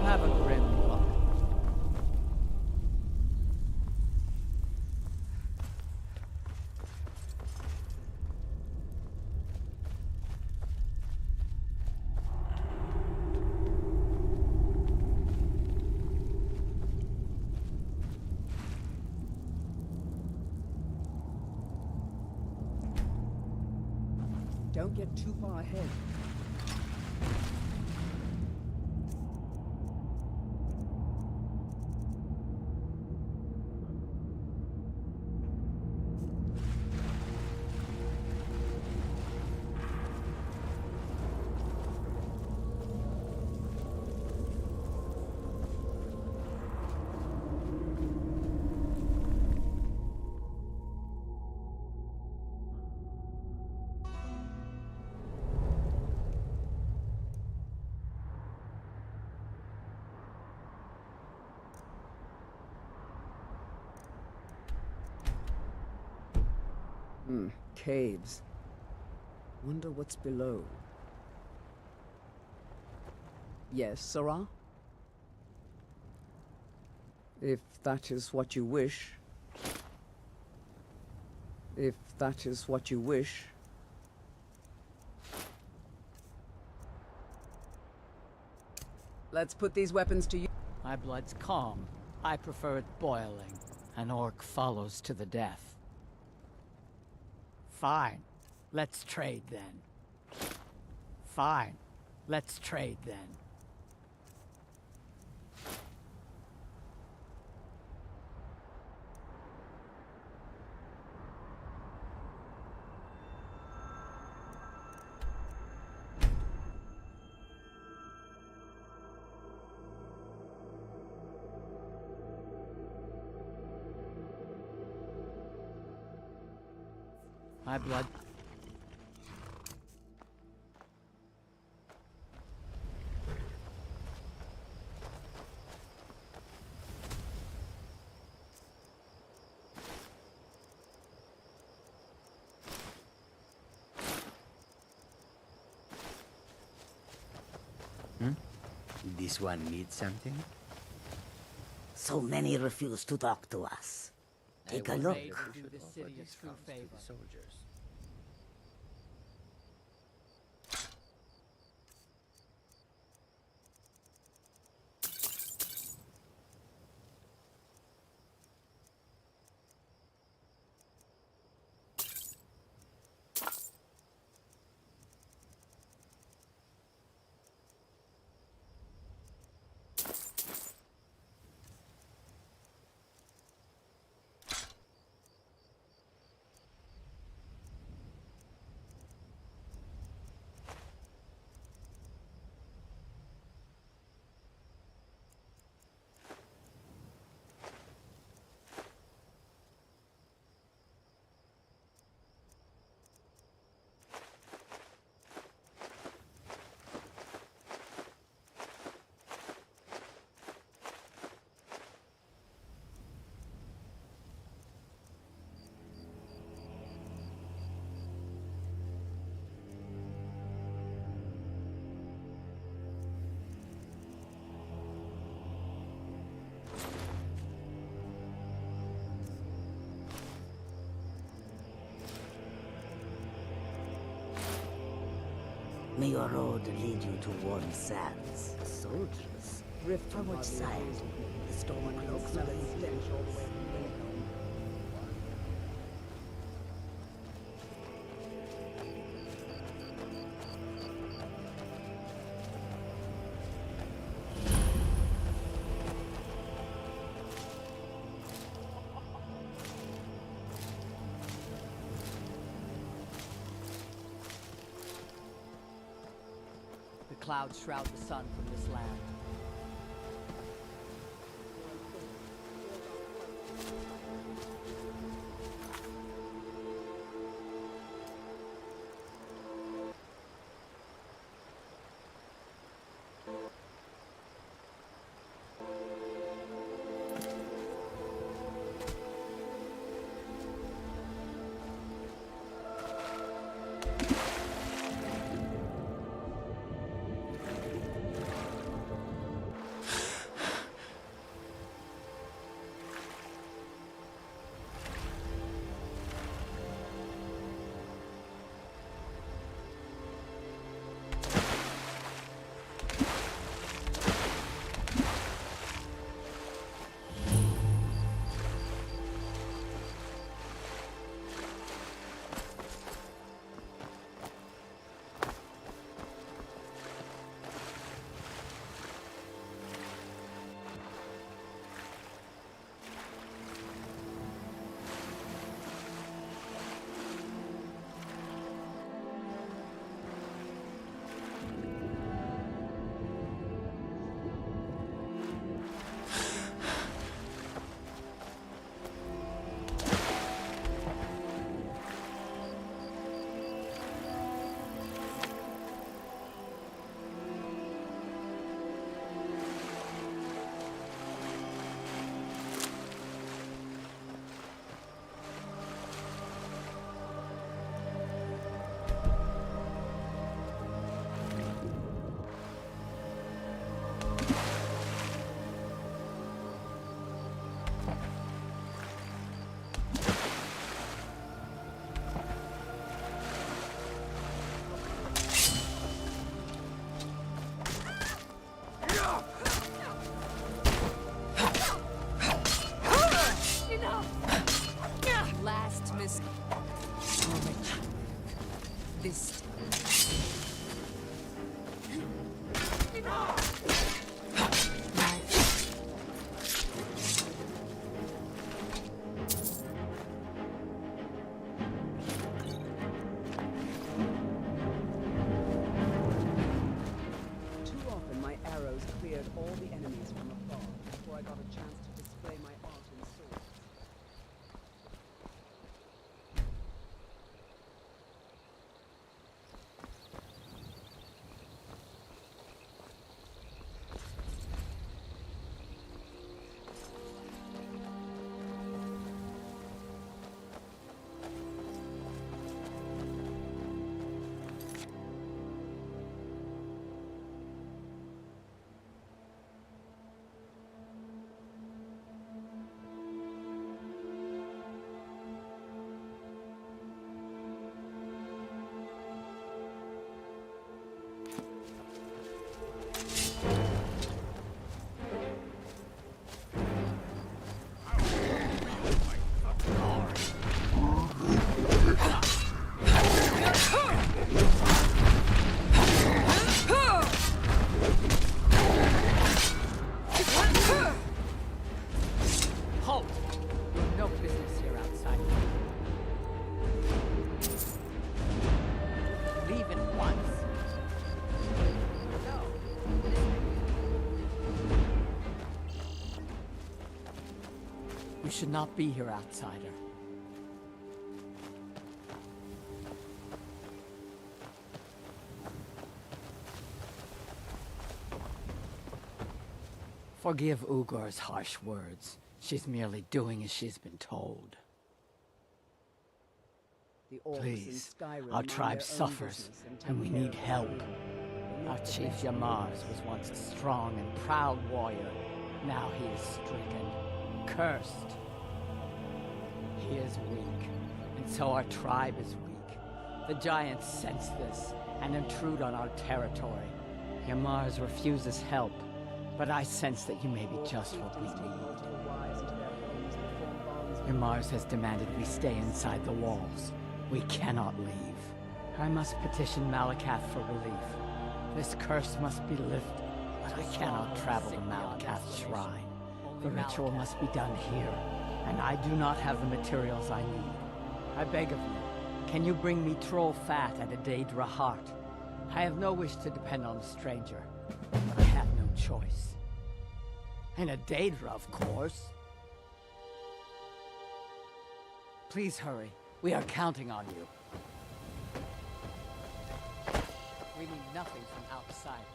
Have a grim look. Don't get too far ahead. Caves. Wonder what's below. Yes, Sarah? If that is what you wish. If that is what you wish. Let's put these weapons to use. My blood's calm. I prefer it boiling. An orc follows to the death. Fine. Let's trade then. Fine. Let's trade then. My blood. This one needs something? So many refuse to talk to us. Take a look. Do this city a true favor. Soldiers. May your road lead you to warm sands. Soldiers. Rift From which side? The storm cloaks or the stench all the way from Wilhelm. The clouds shroud the sun from this land. all the enemies from afar before I got a chance to display my art in swords. Halt! You've no business here outside. Leave at once. No. You should not be here, outsider. Forgive Ugor's harsh words. She's merely doing as she's been told. The orcs in Please, Skyrim our mind tribe their own suffers, business and and we take care need of help. their own. Our chief Yamars was once a strong and proud warrior. Now he is stricken, cursed. He is weak, and so our tribe is weak. The giants sense this and intrude on our territory. Yamars refuses help, but I sense that you may be just what we need. Yamars has demanded we stay inside the walls. We cannot leave. I must petition Malakath for relief. This curse must be lifted, but I cannot travel to Malakath's shrine. The ritual must be done here, and I do not have the materials I need. I beg of you, can you bring me troll fat and a Daedra heart? I have no wish to depend on a stranger, but I have no choice. And a Daedra, of course. Please hurry. We are counting on you. We need nothing from outsiders.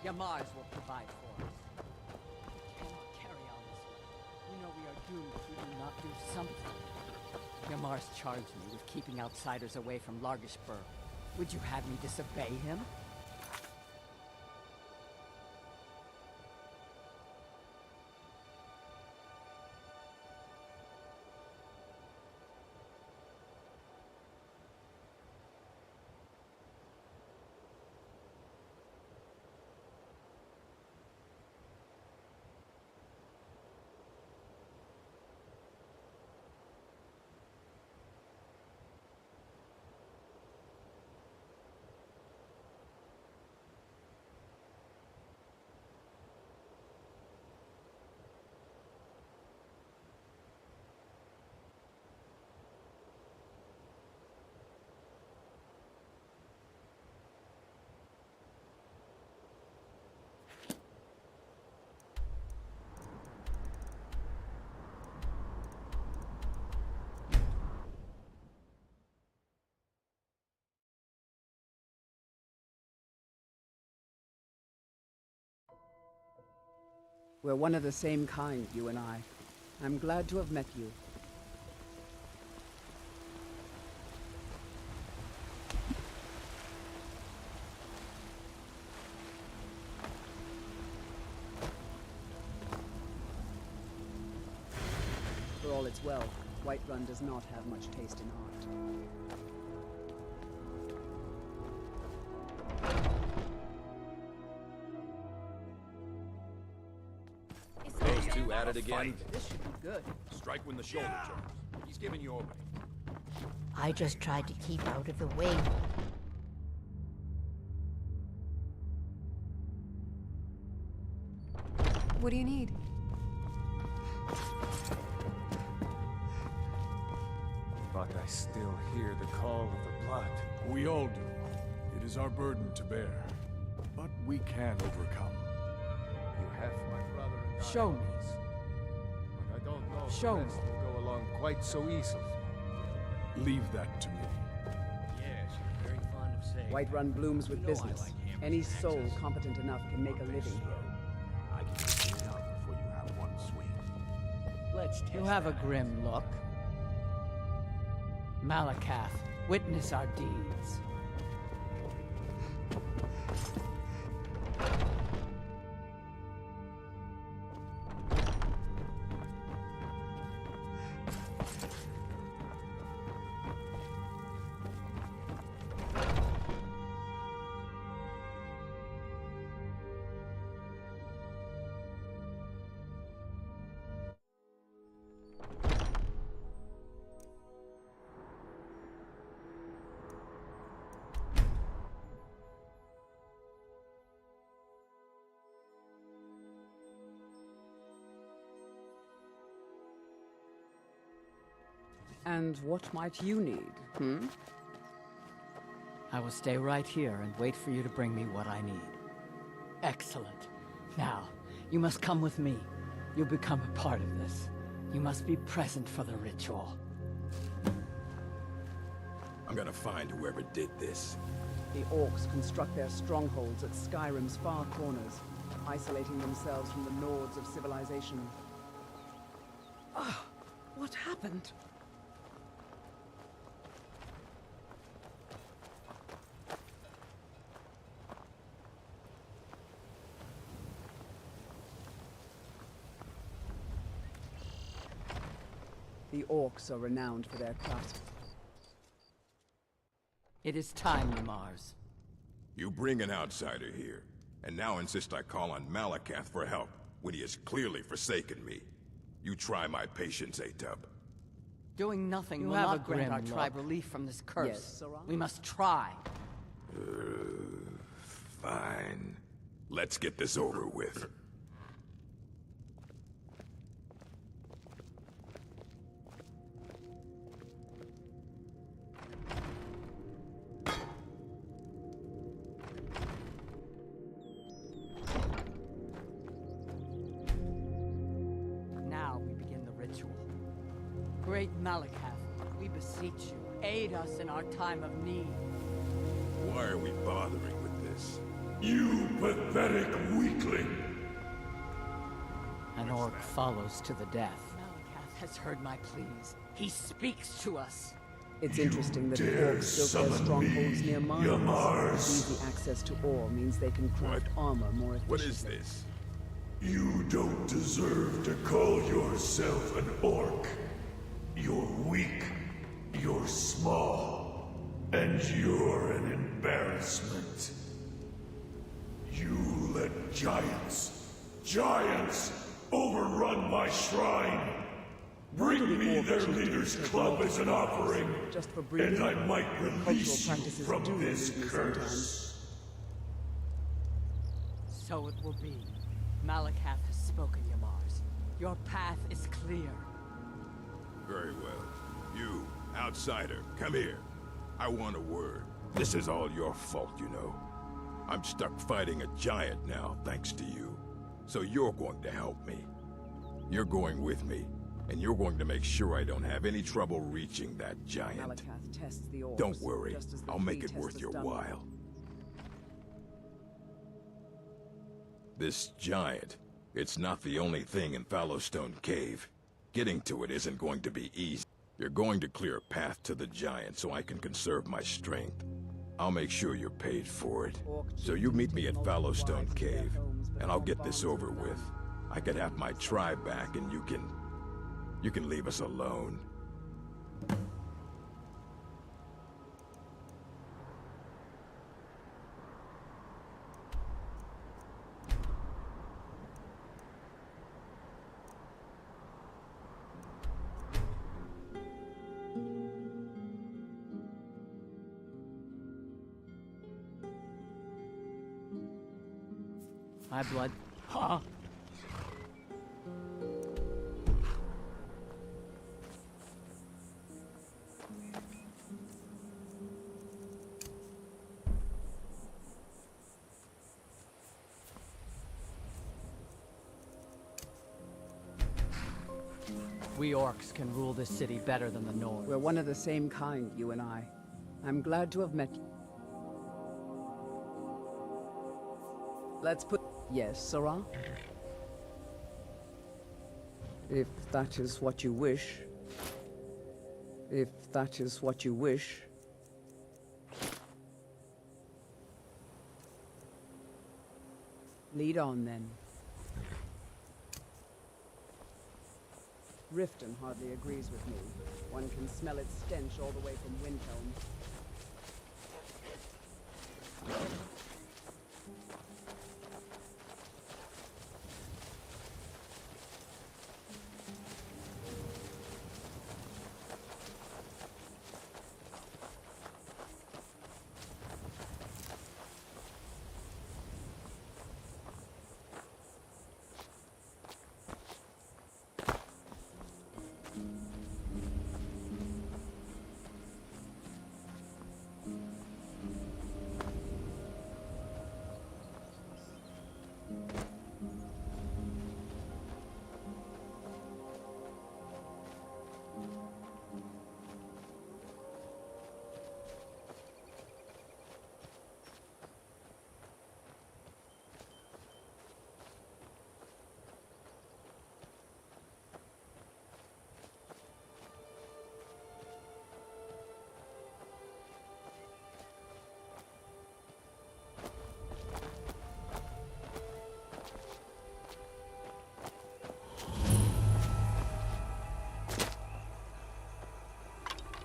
Yamars will provide for us. We cannot carry on this way. We know we are doomed if we do not do something. Yamars charged me with keeping outsiders away from Largishburg. Would you have me disobey him? We're one of the same kind, you and I. I'm glad to have met you. For all its wealth, Whiterun does not have much taste in art. Those two at it again. This should be good. Strike when the shoulder turns. He's giving you opening. I just tried to keep out of the way. What do you need? But I still hear the call of the blood. We all do. It is our burden to bear. But we can overcome. You Show me. But I don't know if Show the rest me. will go along quite so easily. Leave that to me. Yes, you're very fond of saying. Whiterun blooms with You know I business. like Amber's Any soul access. competent enough can make a living here. I can get it out before you have one swing. Let's test You have a that. grim look. Malakath, witness our deeds. And what might you need, hmm? I will stay right here and wait for you to bring me what I need. Excellent. Now, you must come with me. You'll become a part of this. You must be present for the ritual. I'm gonna find whoever did this. The orcs construct their strongholds at Skyrim's far corners, isolating themselves from the lords of civilization. Ah, what happened? The orcs are renowned for their craft. It is time, Mars. You bring an outsider here, and now insist I call on Malakath for help, when he has clearly forsaken me. You try my patience, Atub. Doing nothing You will have not a grant our grim tribe look. relief from this curse. Yes, Sirrah? We must try. Fine. Let's get this over with. Now we begin the ritual. Great Malakath, we beseech you, aid us in our time of need. Why are we bothering with this? You pathetic weakling! An orc follows to the death. Malakath has heard my pleas. He speaks to us. It's interesting that the dare orcs built their summon strongholds me, near mines. Yamars. Easy access to ore means they can craft armor more efficiently. What is this? You don't deserve to call yourself an orc. You're weak, you're small, and you're an embarrassment. You let giants overrun my shrine. Bring me their leader's club as an offering, Just for breeding, and I might release cultural you practices from do this elude me curse. So it will be. Malakath has spoken, Yamars. Your path is clear. Very well. You, outsider, come here. I want a word. This is all your fault, you know. I'm stuck fighting a giant now, thanks to you. So you're going to help me. You're going with me, and you're going to make sure I don't have any trouble reaching that giant. Malakath tests the orcs. Don't worry, just as the I'll make flea it test worth was your done. while. This giant, it's not the only thing in Fallowstone Cave. Getting to it isn't going to be easy. You're going to clear a path to the giant so I can conserve my strength. I'll make sure you're paid for it. So you meet me at Fallowstone Cave, and I'll get this over with. I can have my tribe back, and you can leave us alone. My blood. Huh? We orcs can rule this city better than the Nords. We're one of the same kind, you and I. I'm glad to have met you. Let's put... Yes, Sarah? If that is what you wish. If that is what you wish. Lead on, then. Riften hardly agrees with me. One can smell its stench all the way from Windhelm.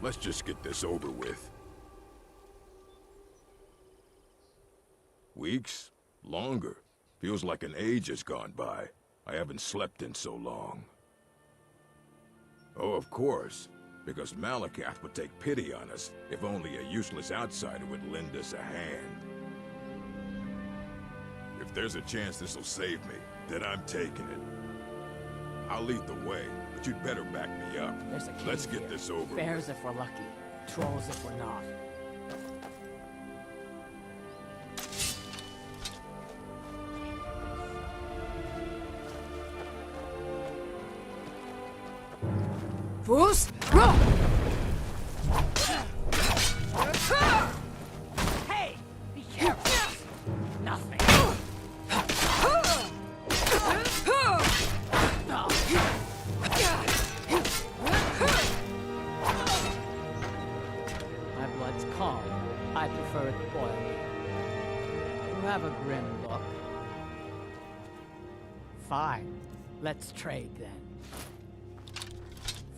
Let's just get this over with. Weeks? Longer. Feels like an age has gone by. I haven't slept in so long. Oh, of course. Because Malakath would take pity on us if only a useless outsider would lend us a hand. If there's a chance this'll save me, then I'm taking it. I'll lead the way, but you'd better back me up. There's a cave Let's get here. this over Bears with. if we're lucky. Trolls if we're not. Fools! Hey! Be careful! Nothing. My blood's calm. I prefer it boiled. You have a grim look. Fine. Let's trade then.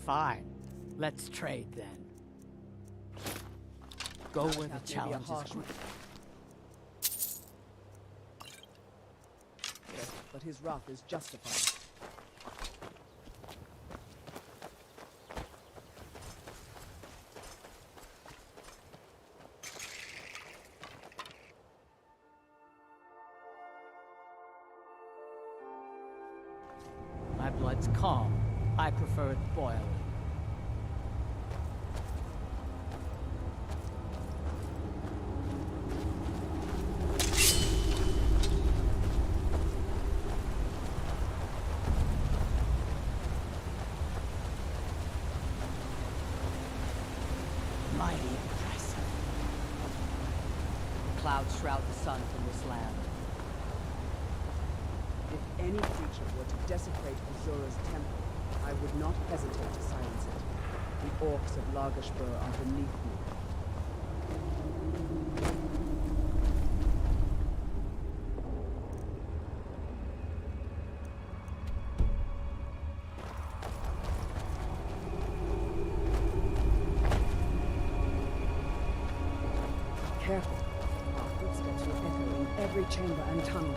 Fine. Let's trade then. Go where the challenge is great. But his wrath is justified. My blood's calm. I prefer it boiled. Mighty impressive. Clouds shroud the sun from this land. If any creature were to desecrate Azura's temple, I would not hesitate to silence it. The orcs of Largashbur are beneath me. Careful. Our footsteps will echo in every chamber and tunnel.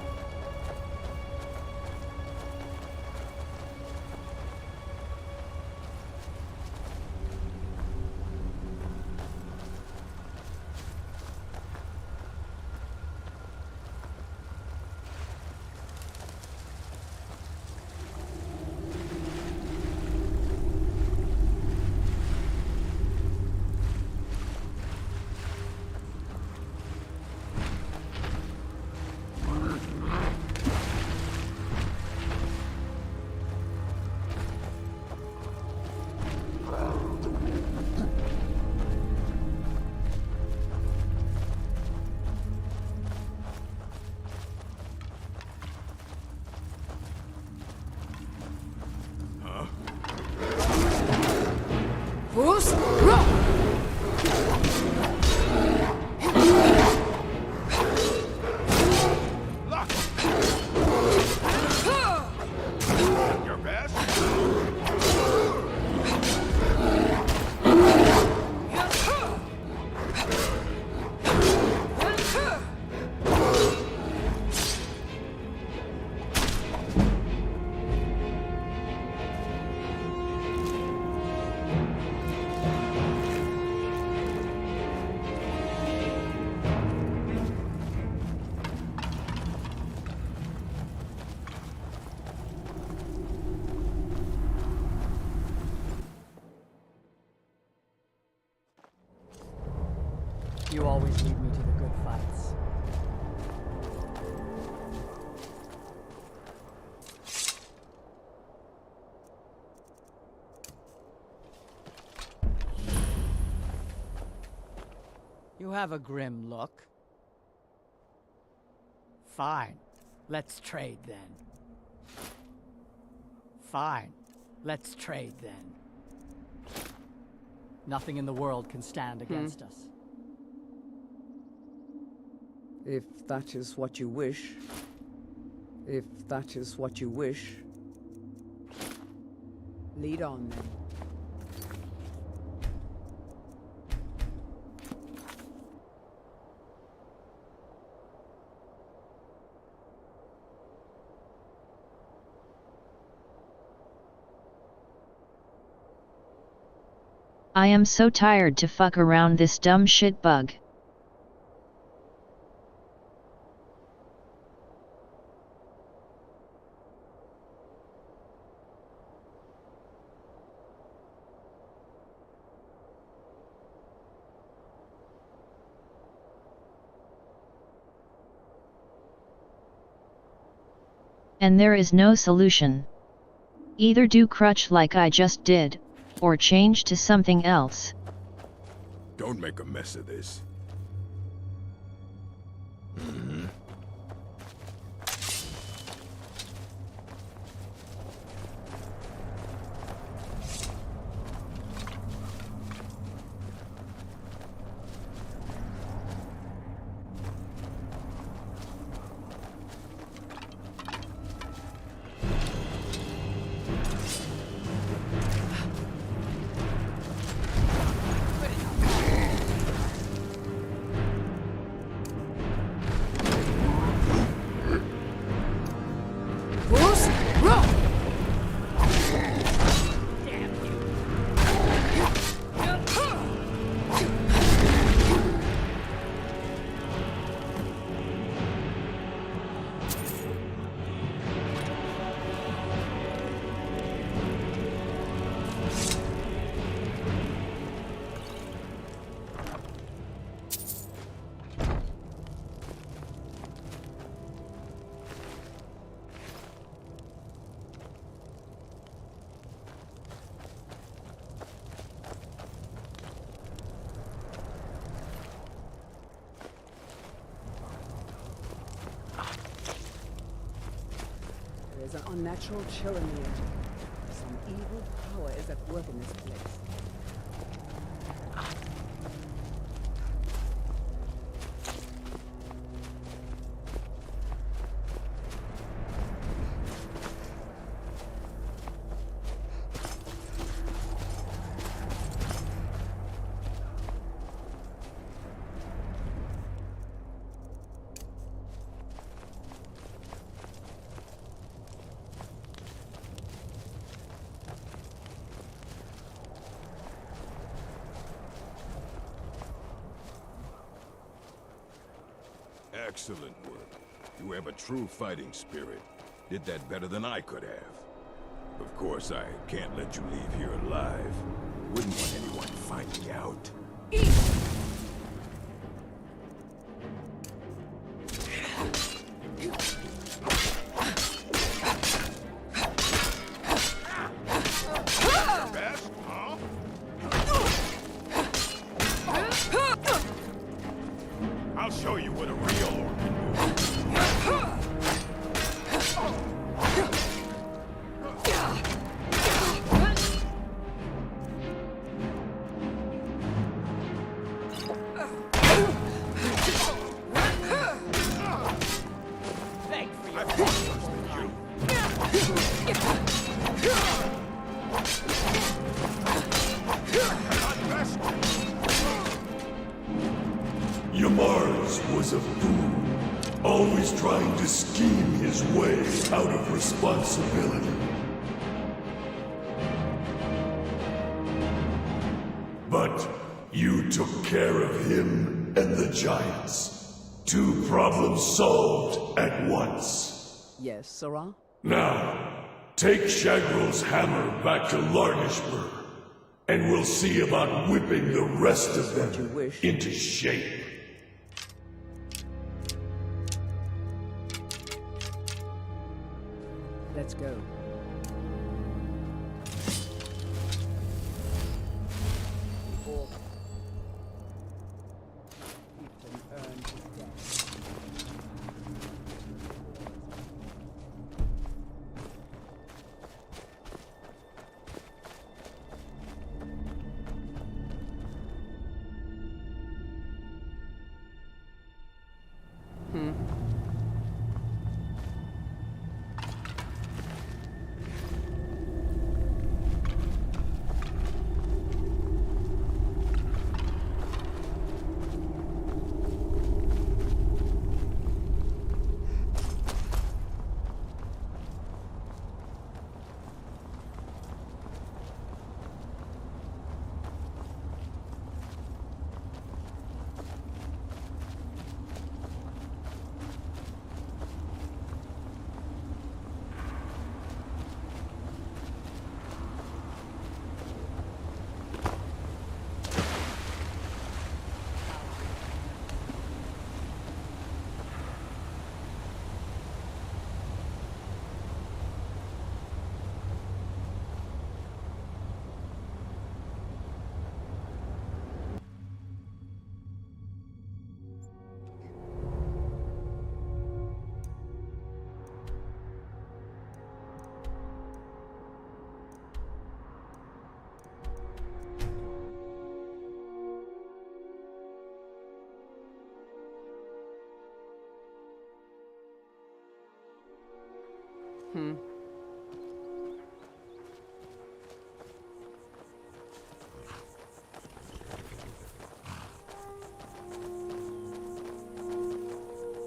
You always lead me to the good fights. You have a grim look. Fine. Let's trade then. Fine. Let's trade then. Nothing in the world can stand against us. If that is what you wish. If that is what you wish. Lead on then. I am so tired to fuck around this dumb shit bug. And there is no solution. Either do crutch like I just did, or change to something else. Don't make a mess of this. There's an unnatural chill in the air. Some evil power is at work in this place. Excellent work. You have a true fighting spirit. Did that better than I could have. Of course, I can't let you leave here alive. Wouldn't want anyone finding out. I'll show you what a real orc can Mars was a fool, always trying to scheme his way out of responsibility. But you took care of him and the giants. 2 problems solved at once. Yes, Sirrah? Now, take Shagrel's hammer back to Largishburg, and we'll see about whipping the rest of them into shape. Let's go. The orc chieftain earned his death.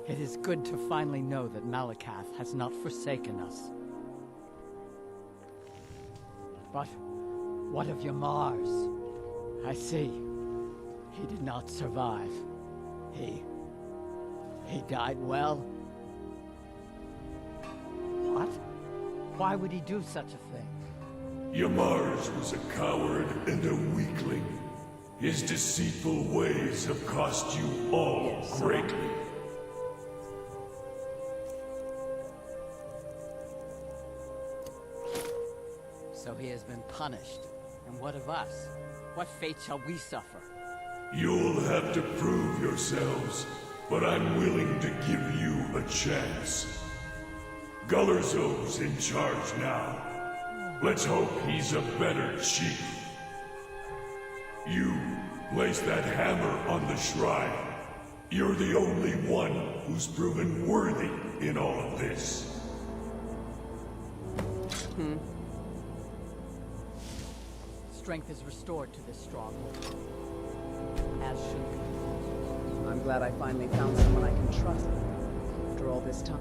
It is good to finally know that Malakath has not forsaken us. But what of Yamar's? I see. He did not survive. He died well. What? Why would he do such a thing? Yamars was a coward and a weakling. His deceitful ways have cost you all greatly. So he has been punished. And what of us? What fate shall we suffer? You'll have to prove yourselves, but I'm willing to give you a chance. Gullerzo's in charge now. Let's hope he's a better chief. You place that hammer on the shrine. You're the only one who's proven worthy in all of this. Strength is restored to this stronghold. As should be. I'm glad I finally found someone I can trust after all this time.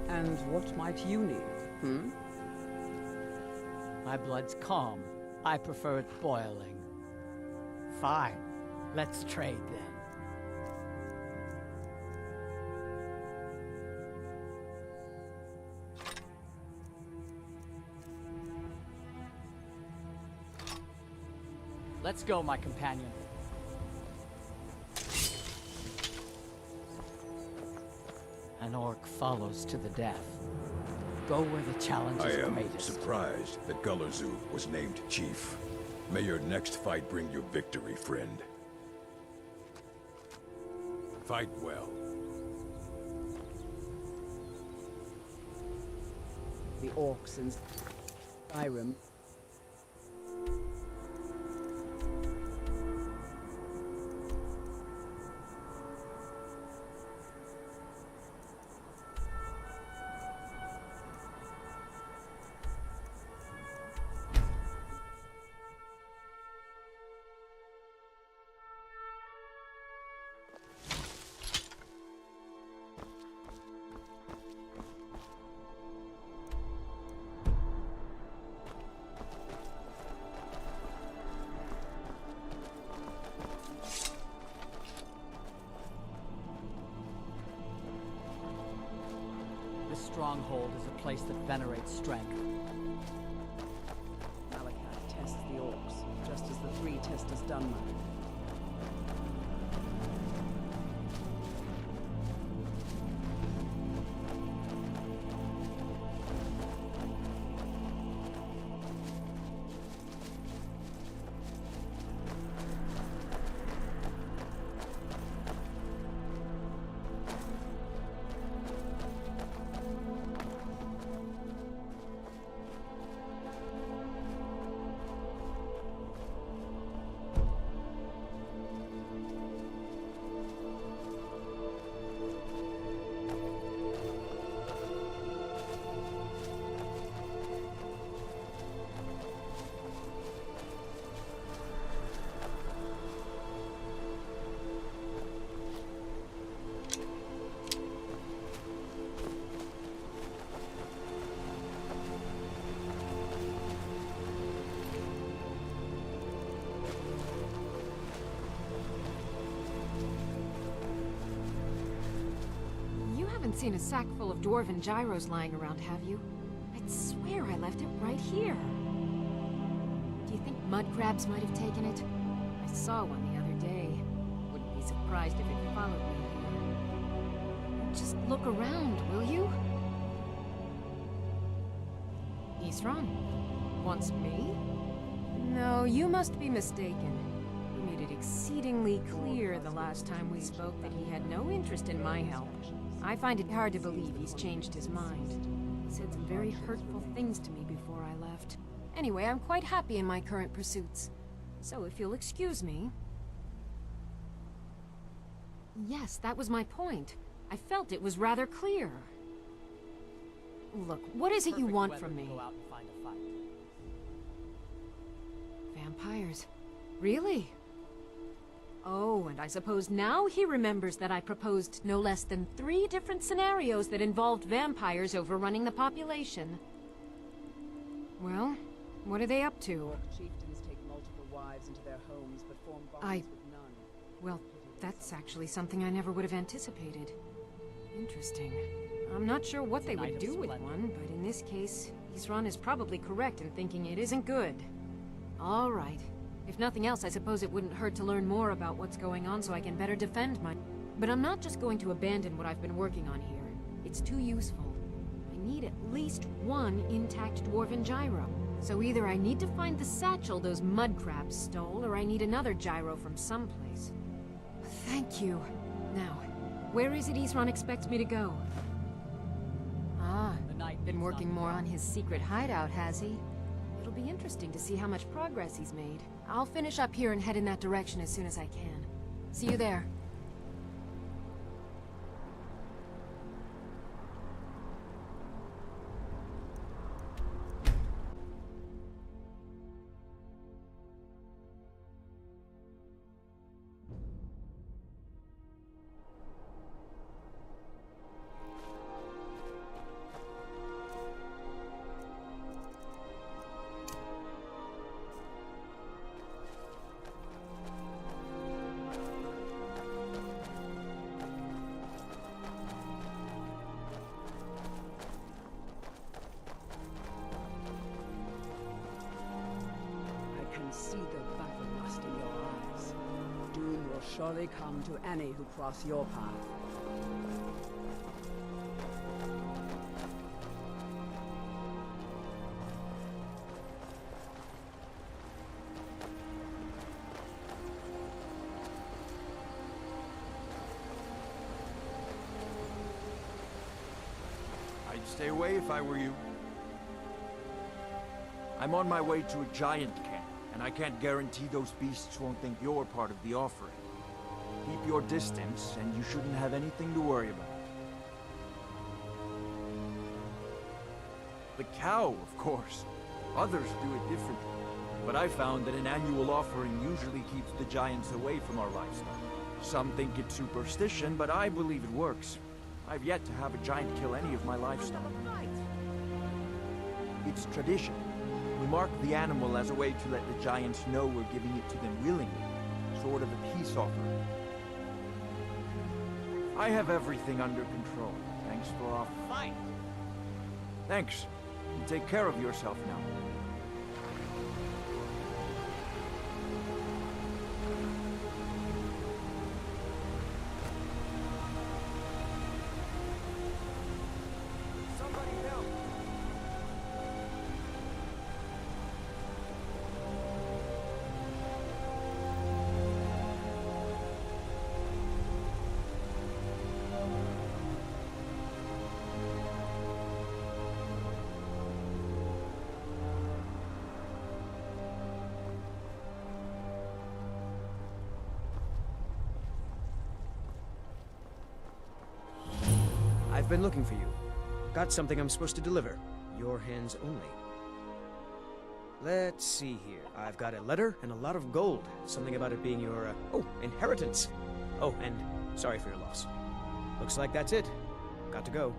And what might you need, My blood's calm. I prefer it boiling. Fine. Let's trade then. Let's go, my companion. An orc follows to the death. Go where the challenge is I am greatest. surprised that Gullerzu was named chief. May your next fight bring you victory, friend. Fight well. the orcs in Skyrim? This stronghold is a place that venerates strength. Malakath tests the orcs, just as the three testers done. haven't seen a sack full of dwarven gyros lying around, have you? I'd swear I left it right here. Do you think mud crabs might have taken it? I saw one the other day. Wouldn't be surprised if it followed me here. Just look around, will you? Isran? Wants me? No, you must be mistaken. He made it exceedingly clear the last time we spoke that he had no interest in my help. I find it hard to believe he's changed his mind. He said some very hurtful things to me before I left. Anyway, I'm quite happy in my current pursuits. So if you'll excuse me... Yes, that was my point. I felt it was rather clear. Look, what is it you want from me? Vampires. Really? Oh, and I suppose now he remembers that I proposed no less than 3 different scenarios that involved vampires overrunning the population. Well, what are they up to? Chieftains take multiple wives into their homes, but form bonds with none. Well, that's actually something I never would have anticipated. Interesting. I'm not sure what they would do with one, but in this case, Isran is probably correct in thinking it isn't good. All right. If nothing else, I suppose it wouldn't hurt to learn more about what's going on so I can better defend my... But I'm not just going to abandon what I've been working on here. It's too useful. I need at least 1 intact dwarven gyro. So either I need to find the satchel those mud crabs stole, or I need another gyro from someplace. Thank you. Now, where is it Isran expects me to go? Ah, been working more on his secret hideout, has he? It'll be interesting to see how much progress he's made. I'll finish up here and head in that direction as soon as I can. See you there. See the battle lust in your eyes. Doom will surely come to any who cross your path. I'd stay away if I were you. I'm on my way to a giant camp. And I can't guarantee those beasts won't think you're part of the offering. Keep your distance, and you shouldn't have anything to worry about. The cow, of course. Others do it differently. But I found that an annual offering usually keeps the giants away from our livestock. Some think it's superstition, but I believe it works. I've yet to have a giant kill any of my livestock. It's tradition. We mark the animal as a way to let the giants know we're giving it to them willingly. Sort of a peace offering. I have everything under control. Thanks for offering. Fine. Thanks. You take care of yourself now. I've been looking for you. Got something I'm supposed to deliver. Your hands only. Let's see here. I've got a letter and a lot of gold. Something about it being your, inheritance. Oh, and sorry for your loss. Looks like that's it. Got to go.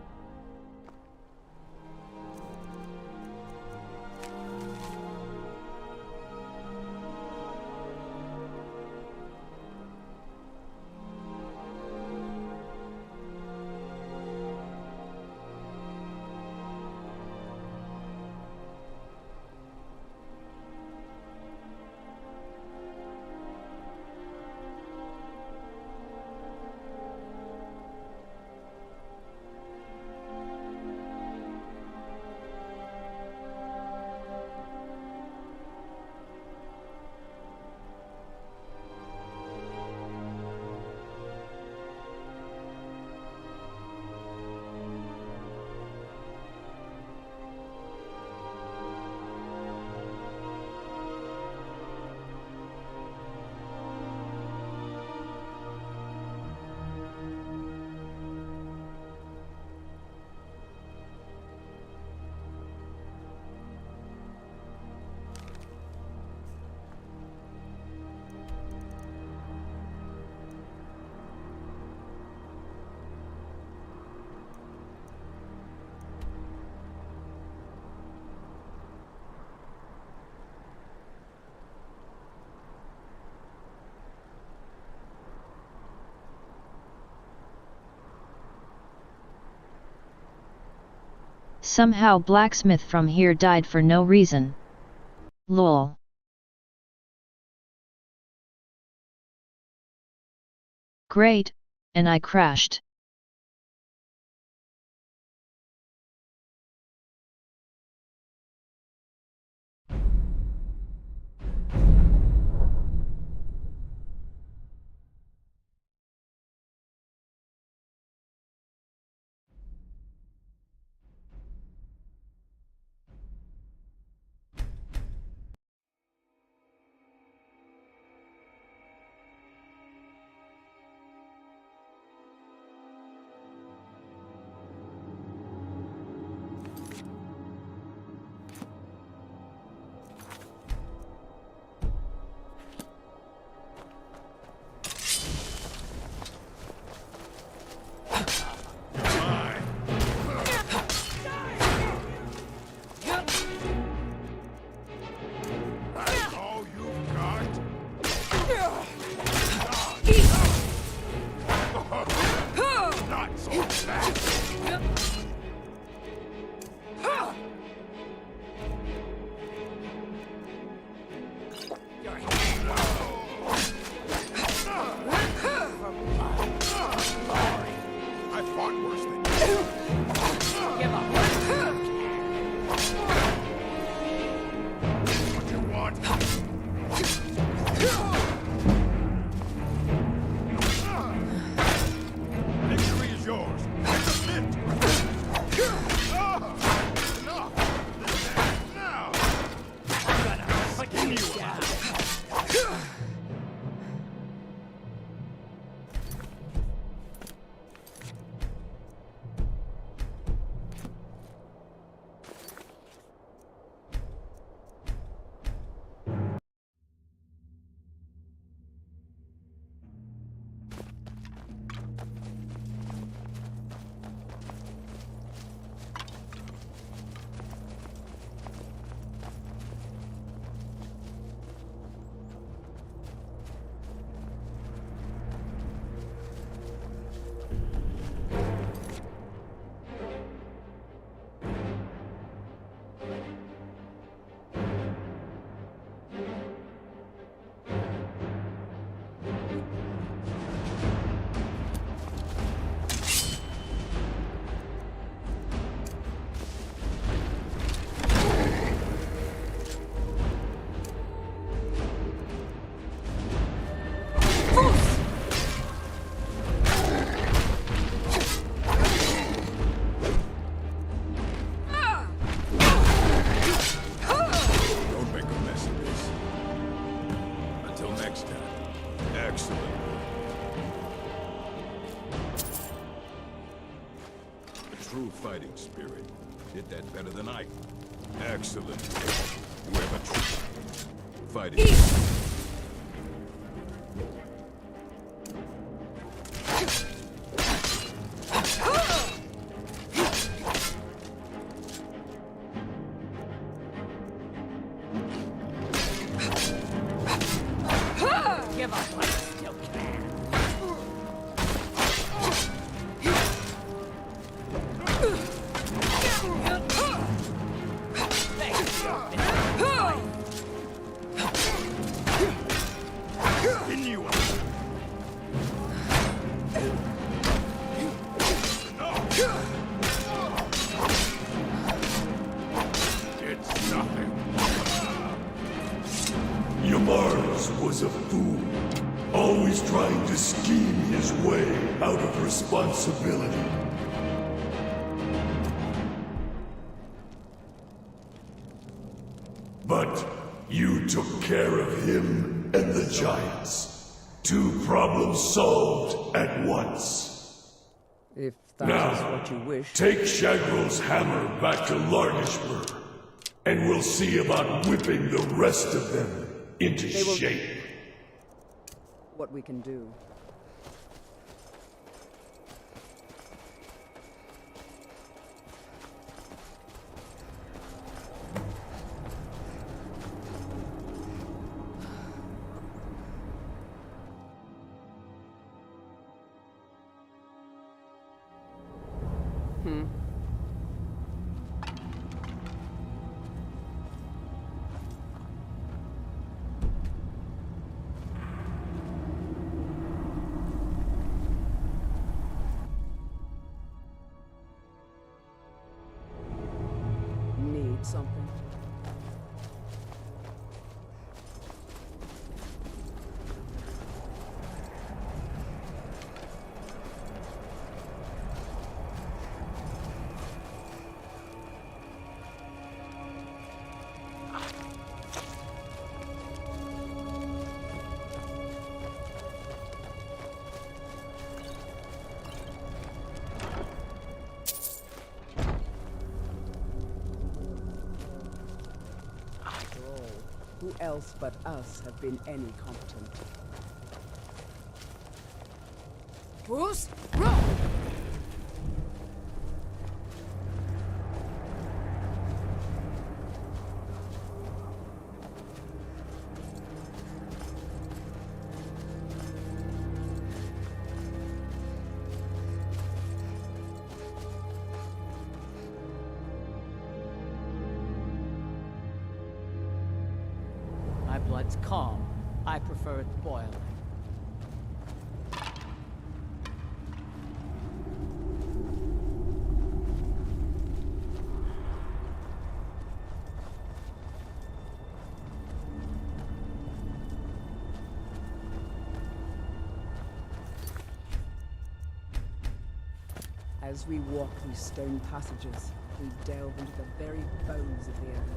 Somehow blacksmith from here died for no reason. Lol. Great, and I crashed. Fighting spirit. Did that better than I. Excellent. You have a true fighting. Give up like you still can. Was a fool, always trying to scheme his way out of responsibility. But you took care of him and the giants. 2 problems solved at once. If that now, is what you wish. Take Shagrel's hammer back to Largishburg, and we'll see about whipping the rest of them into shape. What we can do. got something. Who else but us have been any competent? Bruce, roll! My blood's calm. I prefer it boiling. As we walk these stone passages, we delve into the very bones of the earth.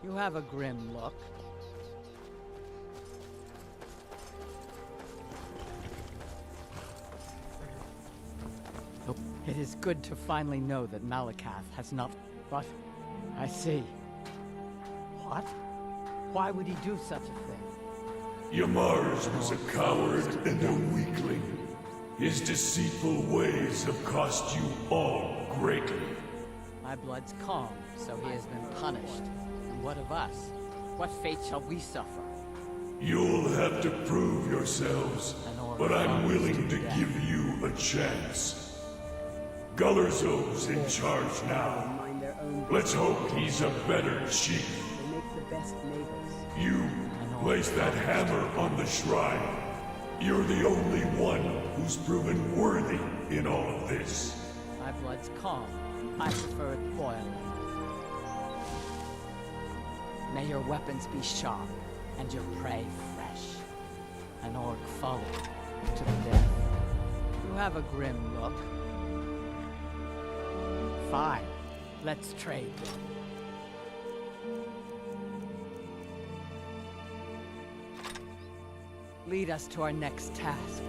You have a grim look. It is good to finally know that Malakath has not... But... I see. What? Why would he do such a thing? Yamars was a coward and a weakling. His deceitful ways have cost you all greatly. My blood's calm, so he has been punished. And what of us? What fate shall we suffer? You'll have to prove yourselves, but I'm willing to give you a chance. Gullerzo's in charge now. Let's hope he's a better chief. They make the best neighbors. You place that hammer on the shrine. You're the only one who's proven worthy in all of this. My blood's calm. I prefer it boiling. May your weapons be sharp, and your prey fresh. An orc followed to the death. You have a grim look. Fine. Let's trade then. Lead us to our next task.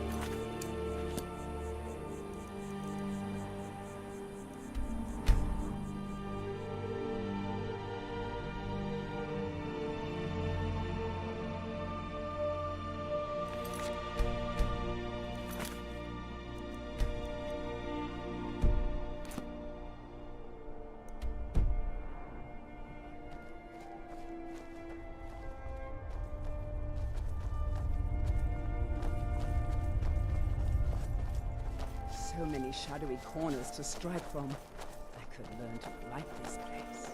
So many shadowy corners to strike from. I could learn to like this place.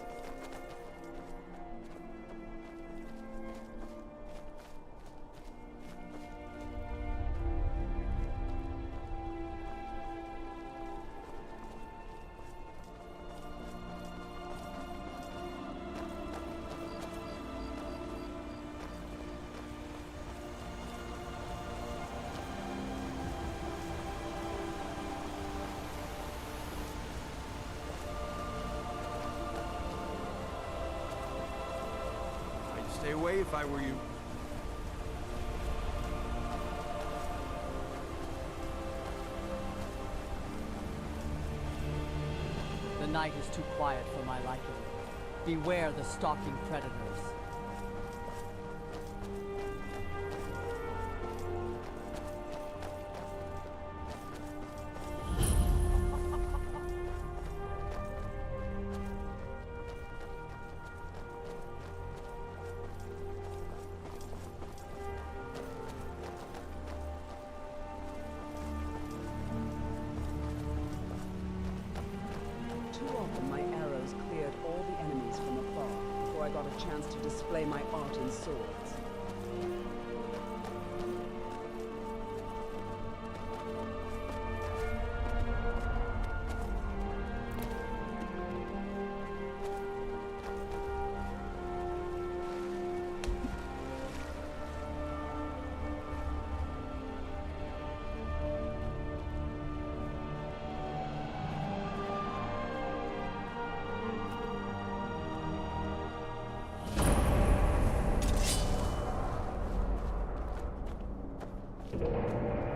Stay away if I were you. The night is too quiet for my liking. Beware the stalking predators. Too often my arrows cleared all the enemies from afar before I got a chance to display my art in swords.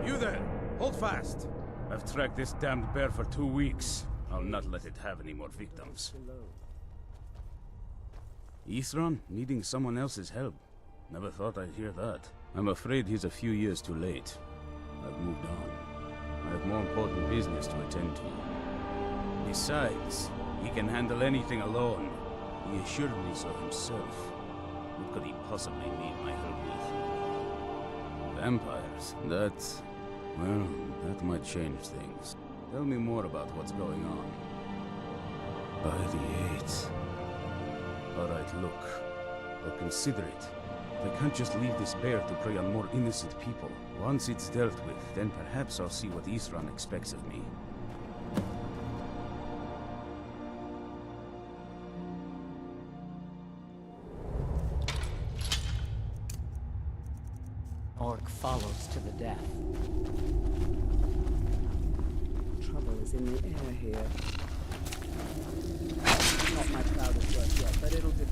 You there! Hold fast! I've tracked this damned bear for 2 weeks. I'll not let it have any more victims. Ithron needing someone else's help. Never thought I'd hear that. I'm afraid he's a few years too late. I've moved on. I have more important business to attend to. Besides, he can handle anything alone. He assured me so himself. What could he possibly need my help with? Vampires, well, that might change things. Tell me more about what's going on. By the 8th. Alright, look. I'll consider it. I can't just leave this bear to prey on more innocent people. Once it's dealt with, then perhaps I'll see what Ithron expects of me. Orc follows to the death. Trouble is in the air here. Not my proudest work yet, but it'll do.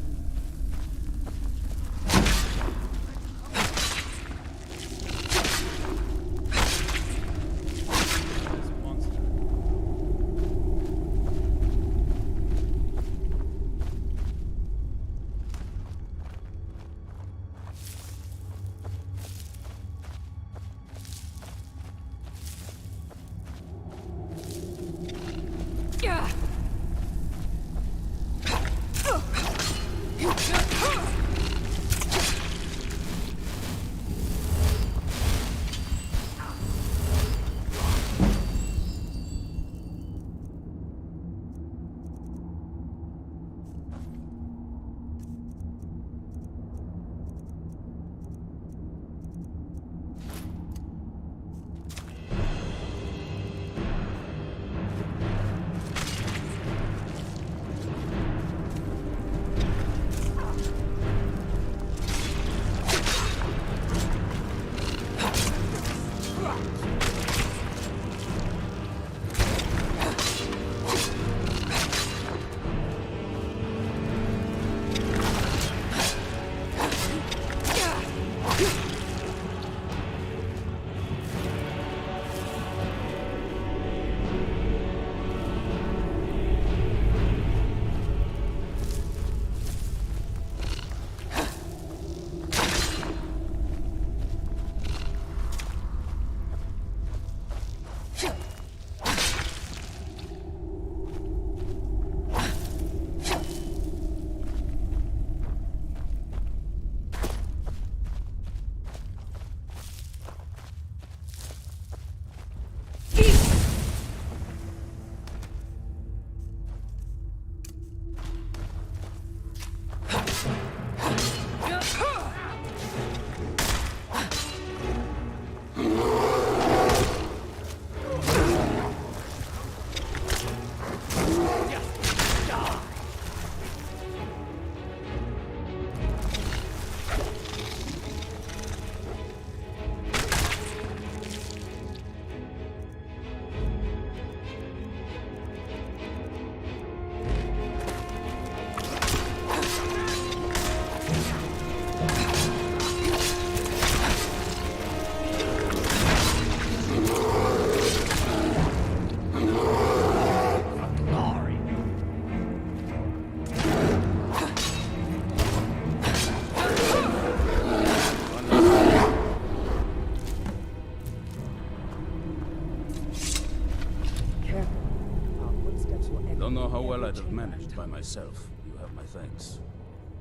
vampires will Don't know how ever well I'd have change. managed by myself. You have my thanks.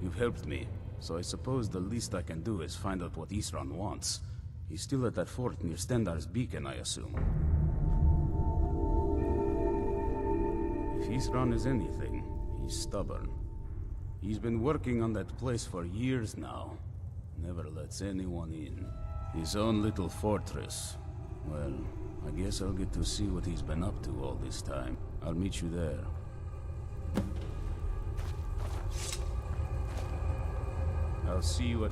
You've helped me, so I suppose the least I can do is find out what Isran wants. He's still at that fort near Stendar's beacon, I assume. If Isran is anything, he's stubborn. He's been working on that place for years now. Never lets anyone in. His own little fortress. Well, I guess I'll get to see what he's been up to all this time. I'll meet you there. I'll see you at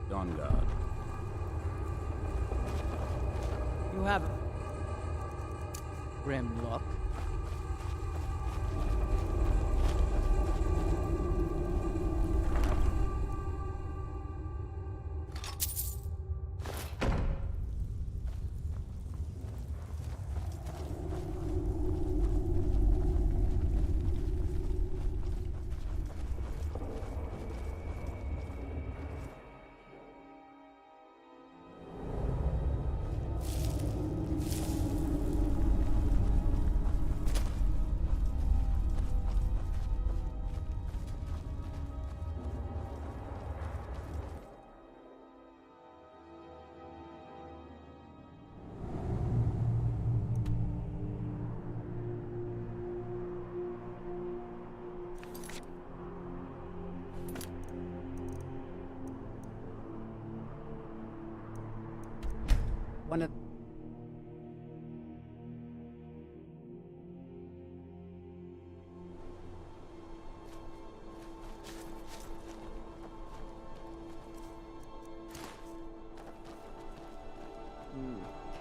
Dawn Guard. You have a grim look. One of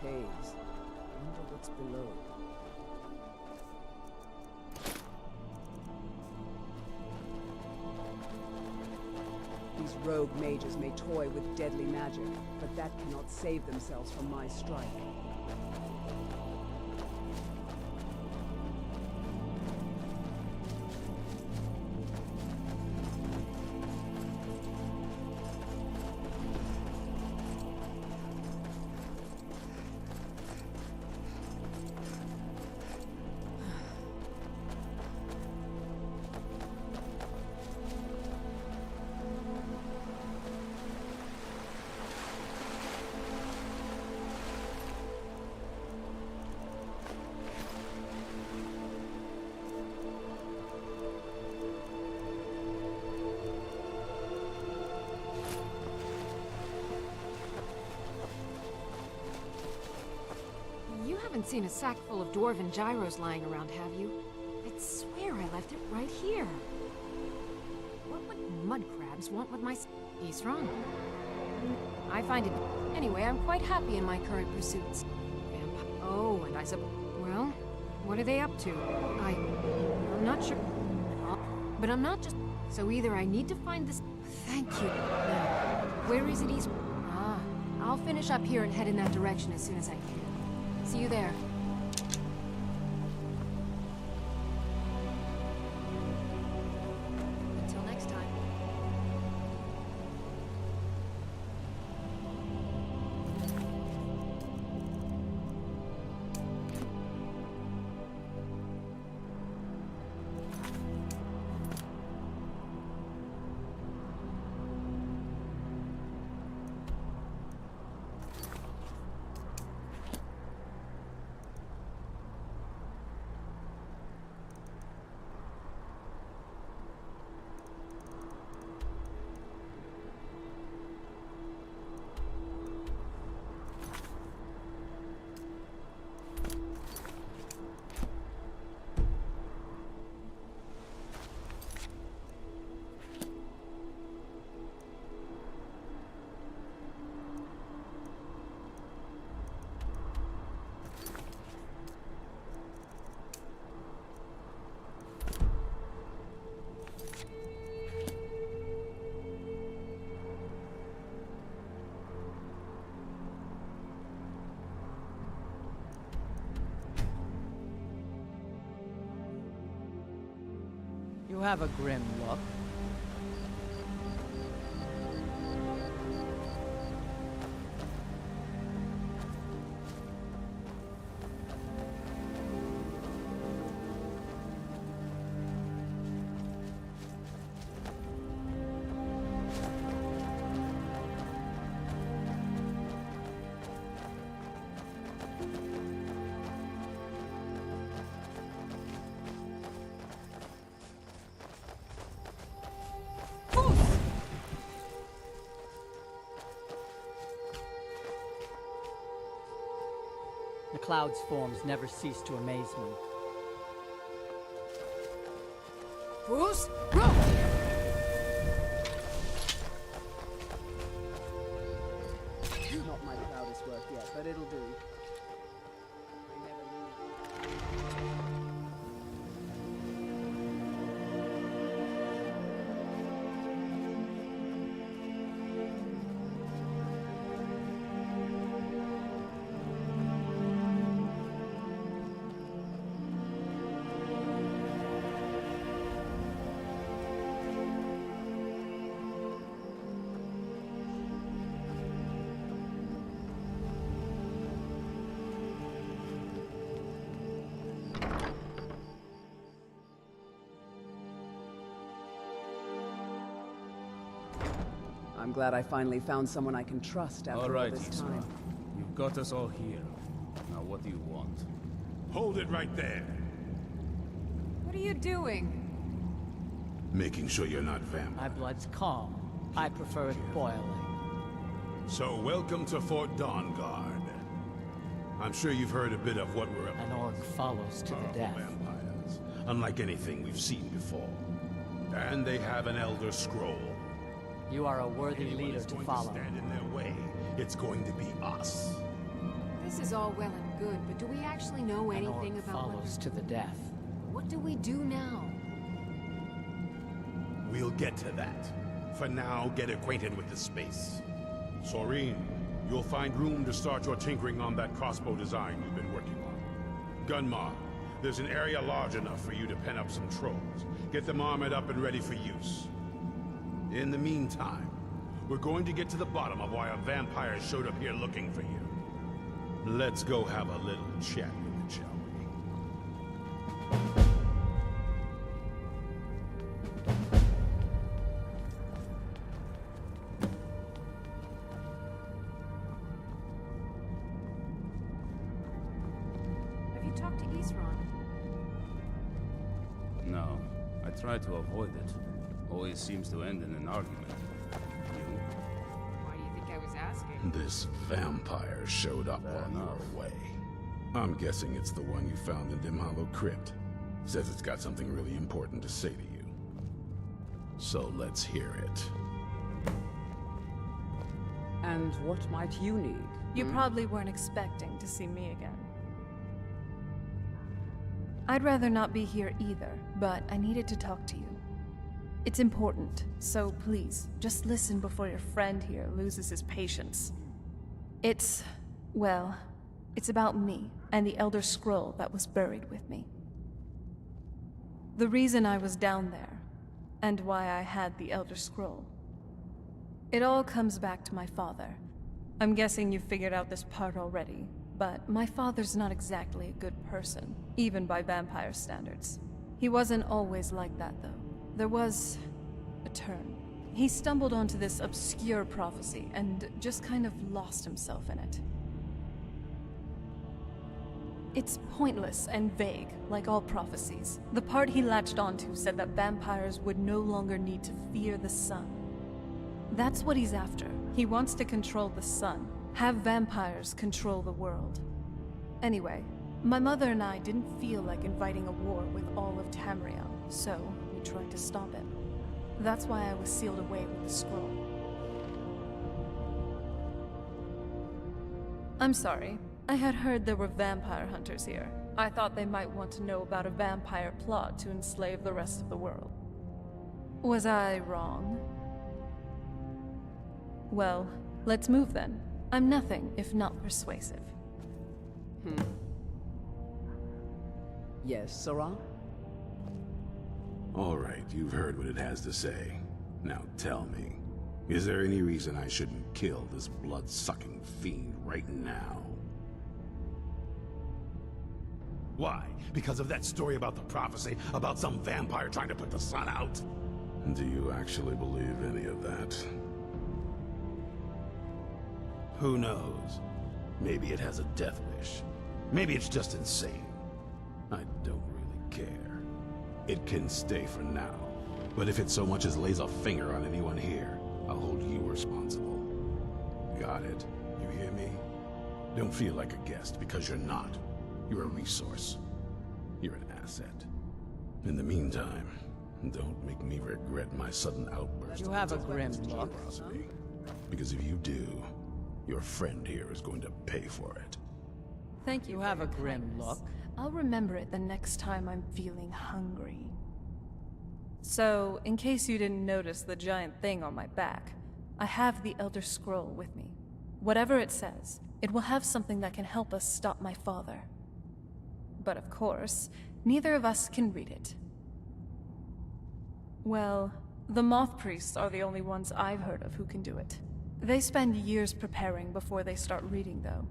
caves. Wonder what's below. These rogue mages may toy with deadly magic, but that cannot save themselves from my strike. You haven't seen a sack full of dwarven gyros lying around, have you? I swear I left it right here. What would mud crabs want with my... He's wrong. I find it... Anyway, I'm quite happy in my current pursuits. Oh, and I suppose... Well, what are they up to? I'm not sure... But I'm not just... So either I need to find this... Thank you. Now, where is it he's... Ah, I'll finish up here and head in that direction as soon as I can. See you there. Until next time. You have a grim look. Cloud's forms never cease to amaze me. Fools, roll! Not my proudest work yet, but it'll do. I'm glad I finally found someone I can trust after all Alright, this Isra. time. You've got us all here. Now what do you want? Hold it right there. What are you doing? Making sure you're not vampire. My blood's calm. I prefer it boiling. So welcome to Fort Dawnguard. I'm sure you've heard a bit of what we're up An orc follows to the death. Vampires, unlike anything we've seen before. And they have an Elder Scroll. You are a worthy leader to follow. Stand in their way. It's going to be us. This is all well and good, but do we actually know An anything orc about follows to the death. what do we do now? We'll get to that. For now, get acquainted with the space. Soreen, you'll find room to start your tinkering on that crossbow design you've been working on. Gunmar, there's an area large enough for you to pen up some trolls. Get them armored up and ready for use. In the meantime, we're going to get to the bottom of why a vampire showed up here looking for you. Let's go have a little chat with it, shall we? Have you talked to Isran? No. I try to avoid it. Always seems to end in an argument. You? Why do you think I was asking? This vampire showed up while you were away. I'm guessing it's the one you found in Dim Hollow Crypt. Says it's got something really important to say to you. So let's hear it. And what might you need? You probably weren't expecting to see me again. I'd rather not be here either, but I needed to talk to you. It's important, so please, just listen before your friend here loses his patience. Well, it's about me and the Elder Scroll that was buried with me. The reason I was down there, and why I had the Elder Scroll. It all comes back to my father. I'm guessing you figured out this part already, but my father's not exactly a good person, even by vampire standards. He wasn't always like that, though. There was a turn. He stumbled onto this obscure prophecy and just kind of lost himself in it. It's pointless and vague, like all prophecies. The part he latched onto said that vampires would no longer need to fear the sun. That's what he's after. He wants to control the sun, have vampires control the world. Anyway, my mother and I didn't feel like inviting a war with all of Tamriel, so we tried to stop it. That's why I was sealed away with the scroll. I'm sorry. I had heard there were vampire hunters here. I thought they might want to know about a vampire plot to enslave the rest of the world. Was I wrong? Well, let's move then. I'm nothing if not persuasive. Yes, Sarah? All right, you've heard what it has to say. Now tell me, is there any reason I shouldn't kill this blood-sucking fiend right now? Why? Because of that story about the prophecy? About some vampire trying to put the sun out? Do you actually believe any of that? Who knows? Maybe it has a death wish. Maybe it's just insane. I don't really care. It can stay for now. But if it so much as lays a finger on anyone here, I'll hold you responsible. Got it? You hear me? Don't feel like a guest, because you're not. You're a resource. You're an asset. In the meantime, don't make me regret my sudden outburst. You have a grim look. Because if you do, your friend here is going to pay for it. Thank you. You have a grim look. I'll remember it the next time I'm feeling hungry. So, in case you didn't notice the giant thing on my back, I have the Elder Scroll with me. Whatever it says, it will have something that can help us stop my father. But of course, neither of us can read it. Well, the Moth Priests are the only ones I've heard of who can do it. They spend years preparing before they start reading, though.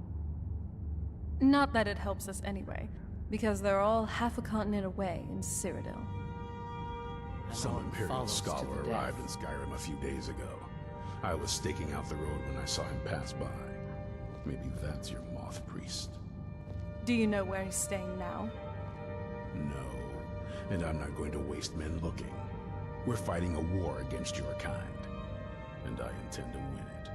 Not that it helps us anyway, because they're all half a continent away in Cyrodiil. Some Imperial scholar arrived in Skyrim a few days ago. I was staking out the road when I saw him pass by. Maybe that's your Moth Priest. Do you know where he's staying now? No, and I'm not going to waste men looking. We're fighting a war against your kind, and I intend to win it.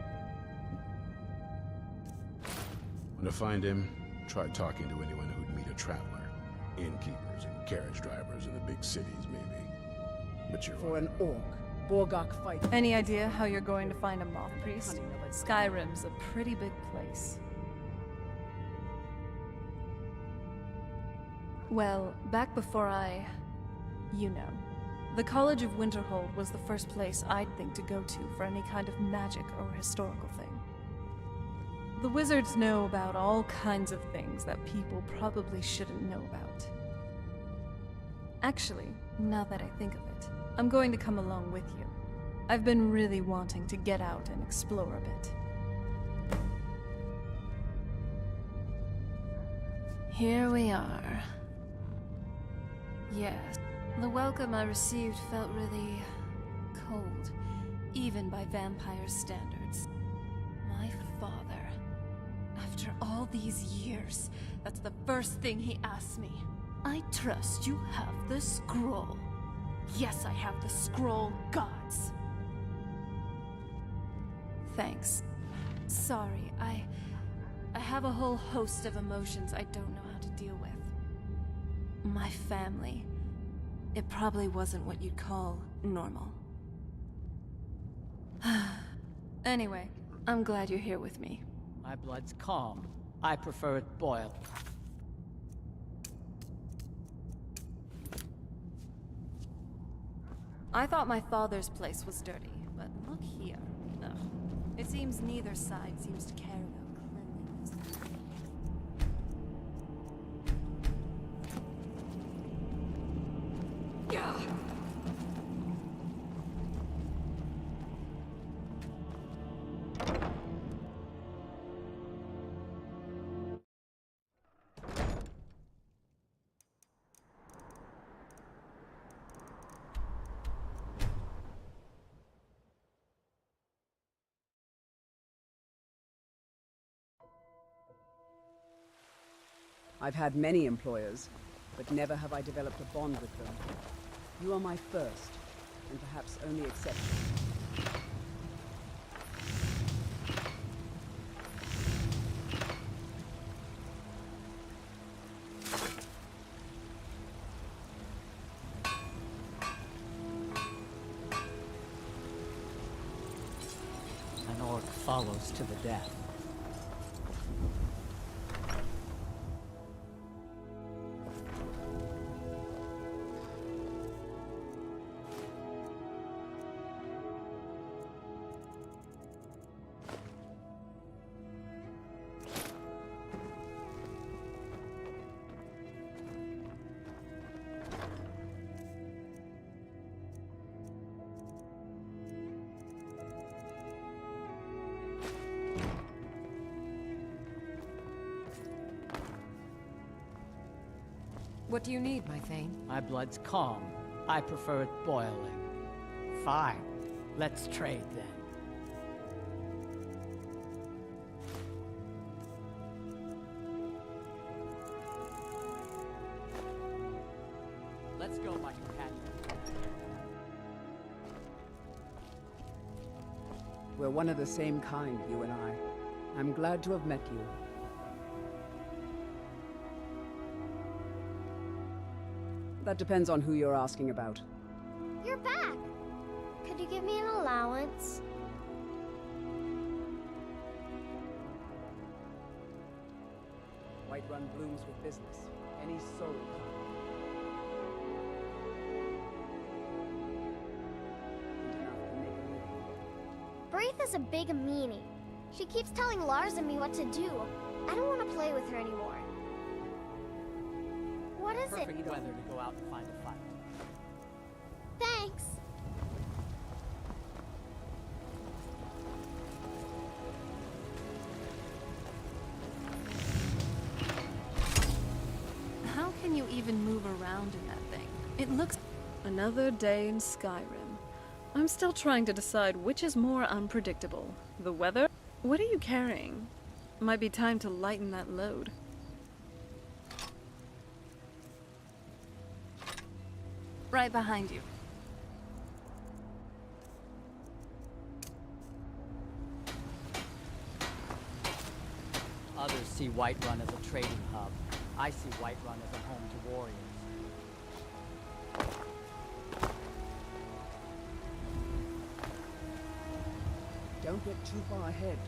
To find him, try talking to anyone who'd meet a traveler. Innkeepers and carriage drivers in the big cities, maybe. But you're For an orc, Borgak fight. Any idea how you're going to find a Moth Priest? Skyrim's a pretty big place. Well, back before you know. The College of Winterhold was the first place I'd think to go to for any kind of magic or historical thing. The wizards know about all kinds of things that people probably shouldn't know about. Actually, now that I think of it, I'm going to come along with you. I've been really wanting to get out and explore a bit. Here we are. Yes, the welcome I received felt really cold, even by vampire standards. My father. After all these years, that's the first thing he asked me. I trust you have the scroll. Yes, I have the scroll, gods. Thanks. Sorry, I have a whole host of emotions I don't know how to deal with. My family. It probably wasn't what you'd call normal. Anyway, I'm glad you're here with me. My blood's calm. I prefer it boiled. I thought my father's place was dirty, but look here. Ugh. It seems neither side seems to care about cleanliness. Yeah. I've had many employers, but never have I developed a bond with them. You are my first, and perhaps only exception. An orc follows to the death. What do you need, my Thane? My blood's calm. I prefer it boiling. Fine. Let's trade then. Let's go, my companion. We're one of the same kind, you and I. I'm glad to have met you. That depends on who you're asking about. You're back. Could you give me an allowance? Whiterun blooms with business. Any soul. Braith is a big meanie. She keeps telling Lars and me what to do. I don't want to play with her anymore. What is it? Perfect weather to go out and find a fight. Thanks. How can you even move around in that thing? It looks... Another day in Skyrim. I'm still trying to decide which is more unpredictable. The weather? What are you carrying? Might be time to lighten that load. Right behind you. Others see Whiterun as a trading hub. I see Whiterun as a home to warriors. Don't get too far ahead.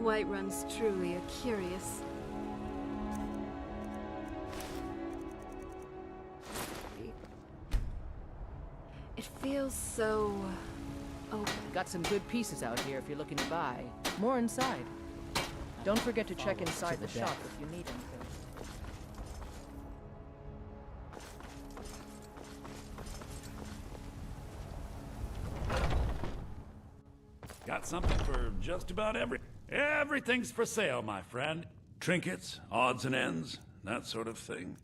Whiterun's truly a curious... It feels so... open. Got some good pieces out here if you're looking to buy. More inside. Don't forget to check inside the shop if you need anything. Got something for just about everything's for sale, my friend. Trinkets, odds and ends, that sort of thing.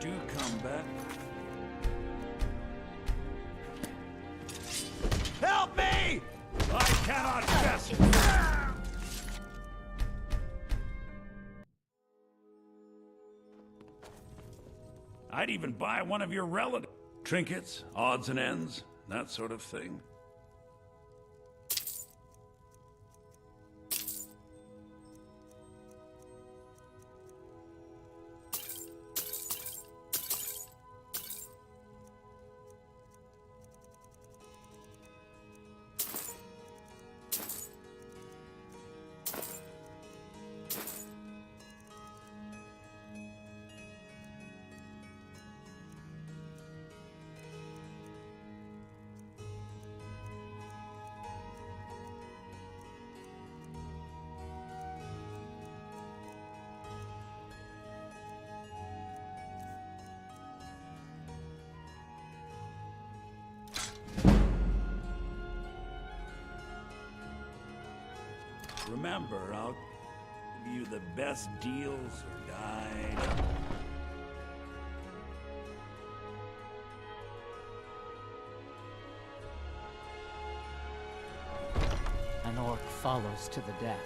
Do come back. Help me! I cannot just... I'd even buy one of your relatives. Trinkets, odds and ends, that sort of thing. Remember, I'll give you the best deals or die. An orc follows to the death.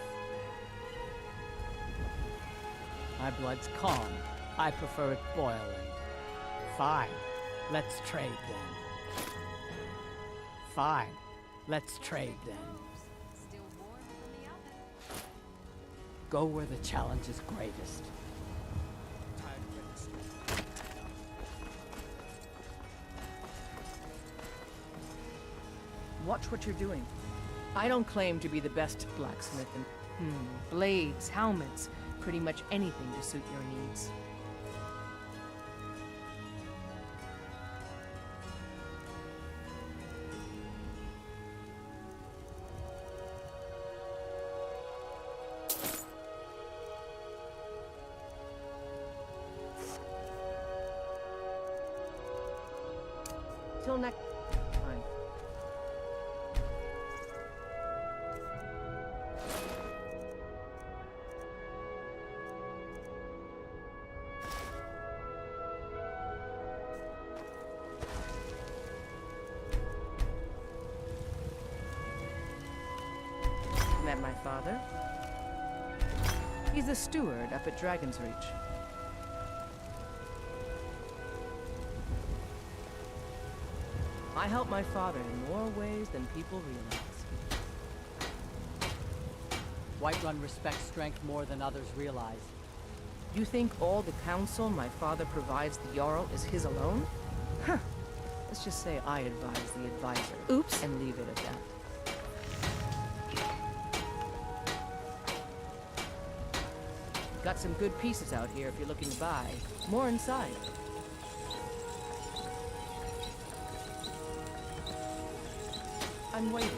My blood's calm. I prefer it boiling. Fine. Let's trade then. Fine. Let's trade then. Go where the challenge is greatest. Watch what you're doing. I don't claim to be the best blacksmith in blades, helmets, pretty much anything to suit your needs. Till next time. Met my father. He's a steward up at Dragon's Reach. I help my father in more ways than people realize. Whiterun respects strength more than others realize. You think all the counsel my father provides the Jarl is his alone? Huh. Let's just say I advise the advisor. Oops. And leave it at that. Got some good pieces out here if you're looking to buy. More inside. I'm waiting.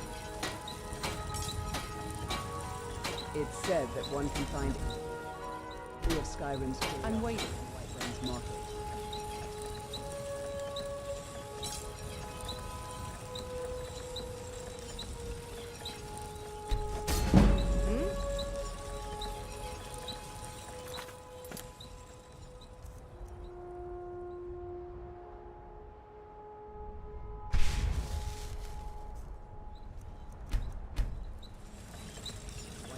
It's said that one can find three of Skyrim's I'm waiting. Whiterun's market.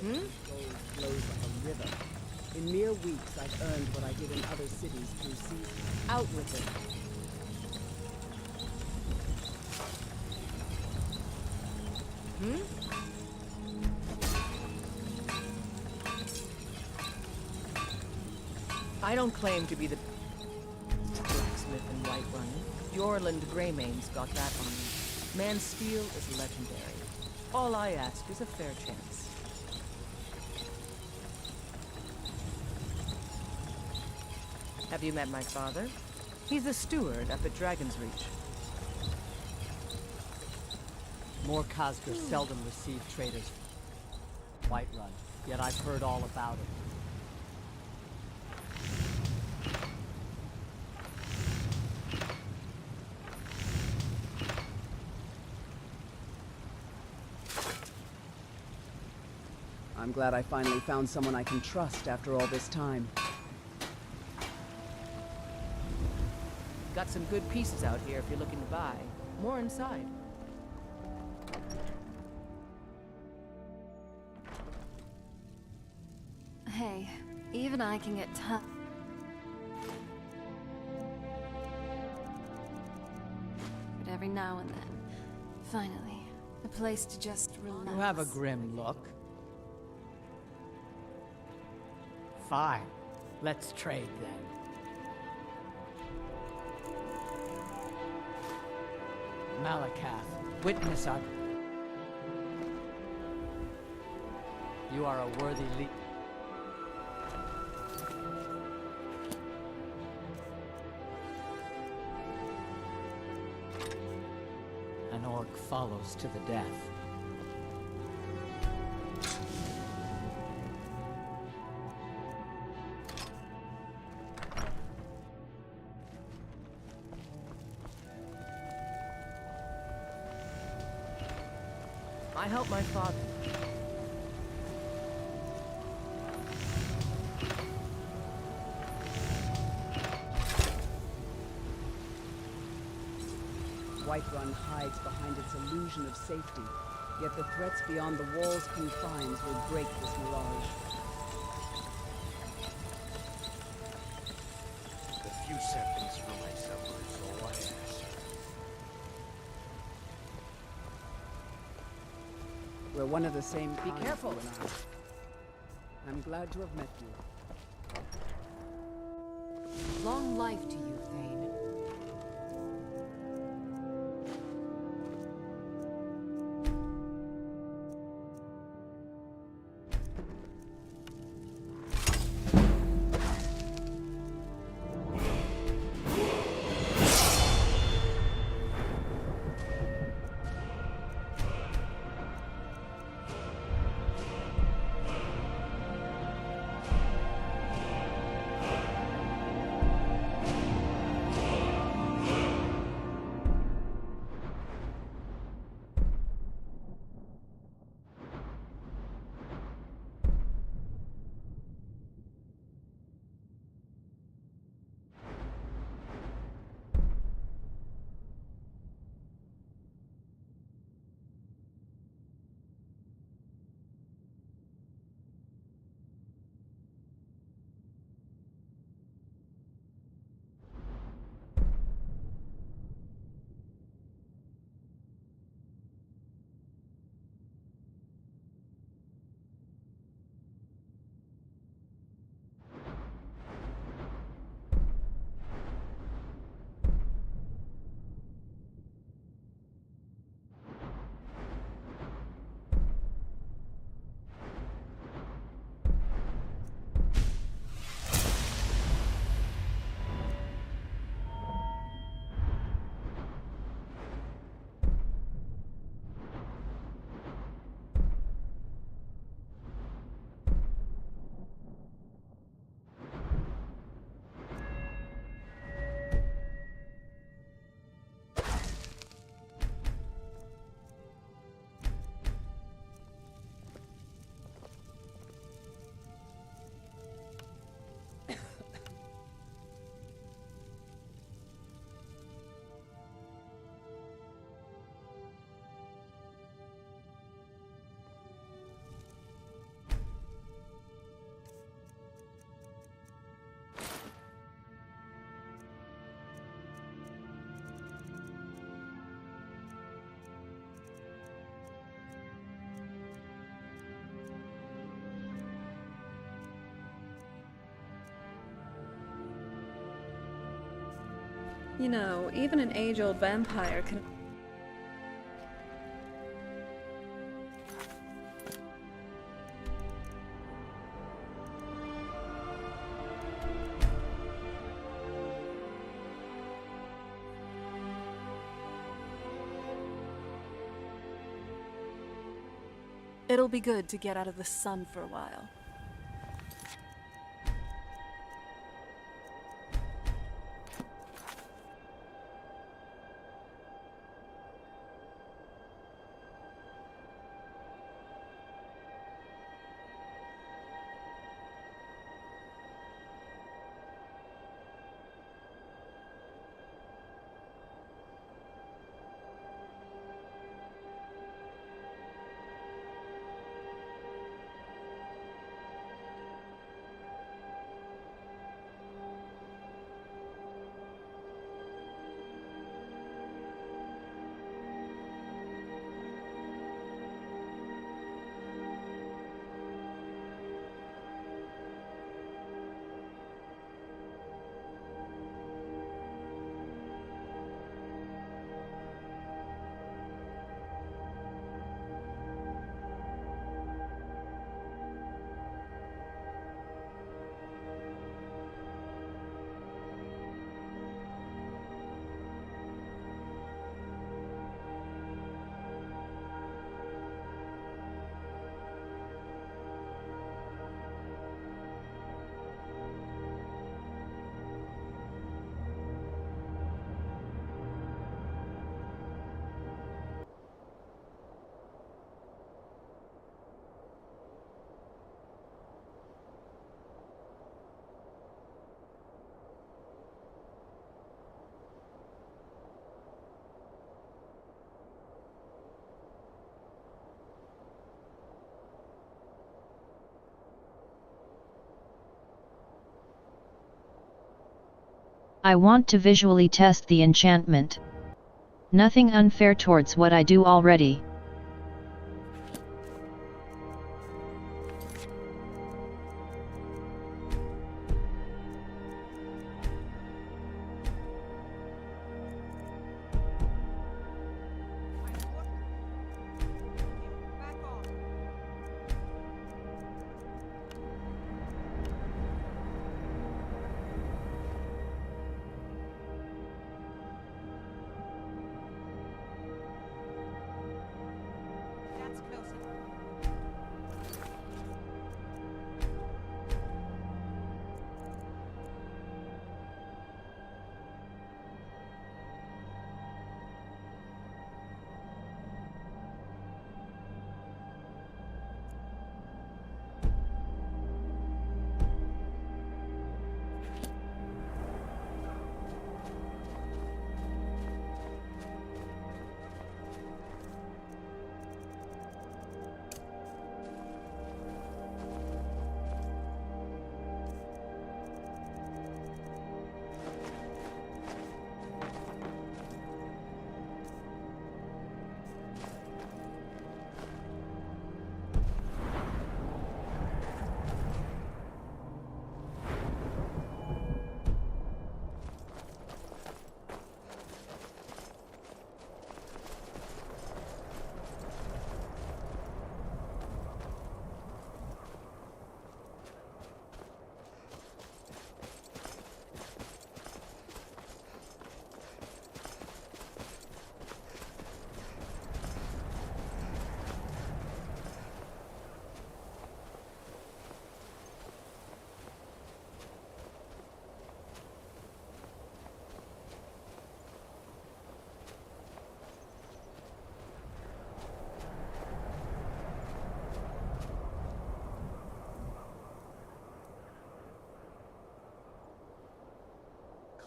Gold flows like a river. In mere weeks, I've earned what I did in other cities through seasons. Out with it. I don't claim to be the blacksmith in Whiterun. Jorland Greymane's got that on me. Man's steel is legendary. All I ask is a fair chance. Have you met my father? He's a steward up at Dragon's Reach. More Khazgar seldom receive traders. Whiterun, yet I've heard all about it. I'm glad I finally found someone I can trust after all this time. Got some good pieces out here if you're looking to buy. More inside. Hey, even I can get tough. But every now and then, finally, a place to just relax. You have a grim look. Fine. Let's trade then. Malakath, witness our... You are a worthy lead. An orc follows to the death. I help my father. Whiterun hides behind its illusion of safety, yet the threats beyond the wall's confines will break this mirage. A few seconds for myself. We're one of the same Be kind, careful. you and I. I'm glad to have met you. Long life to you, Thane. You know, even an age-old vampire can... It'll be good to get out of the sun for a while. I want to visually test the enchantment. Nothing unfair towards what I do already.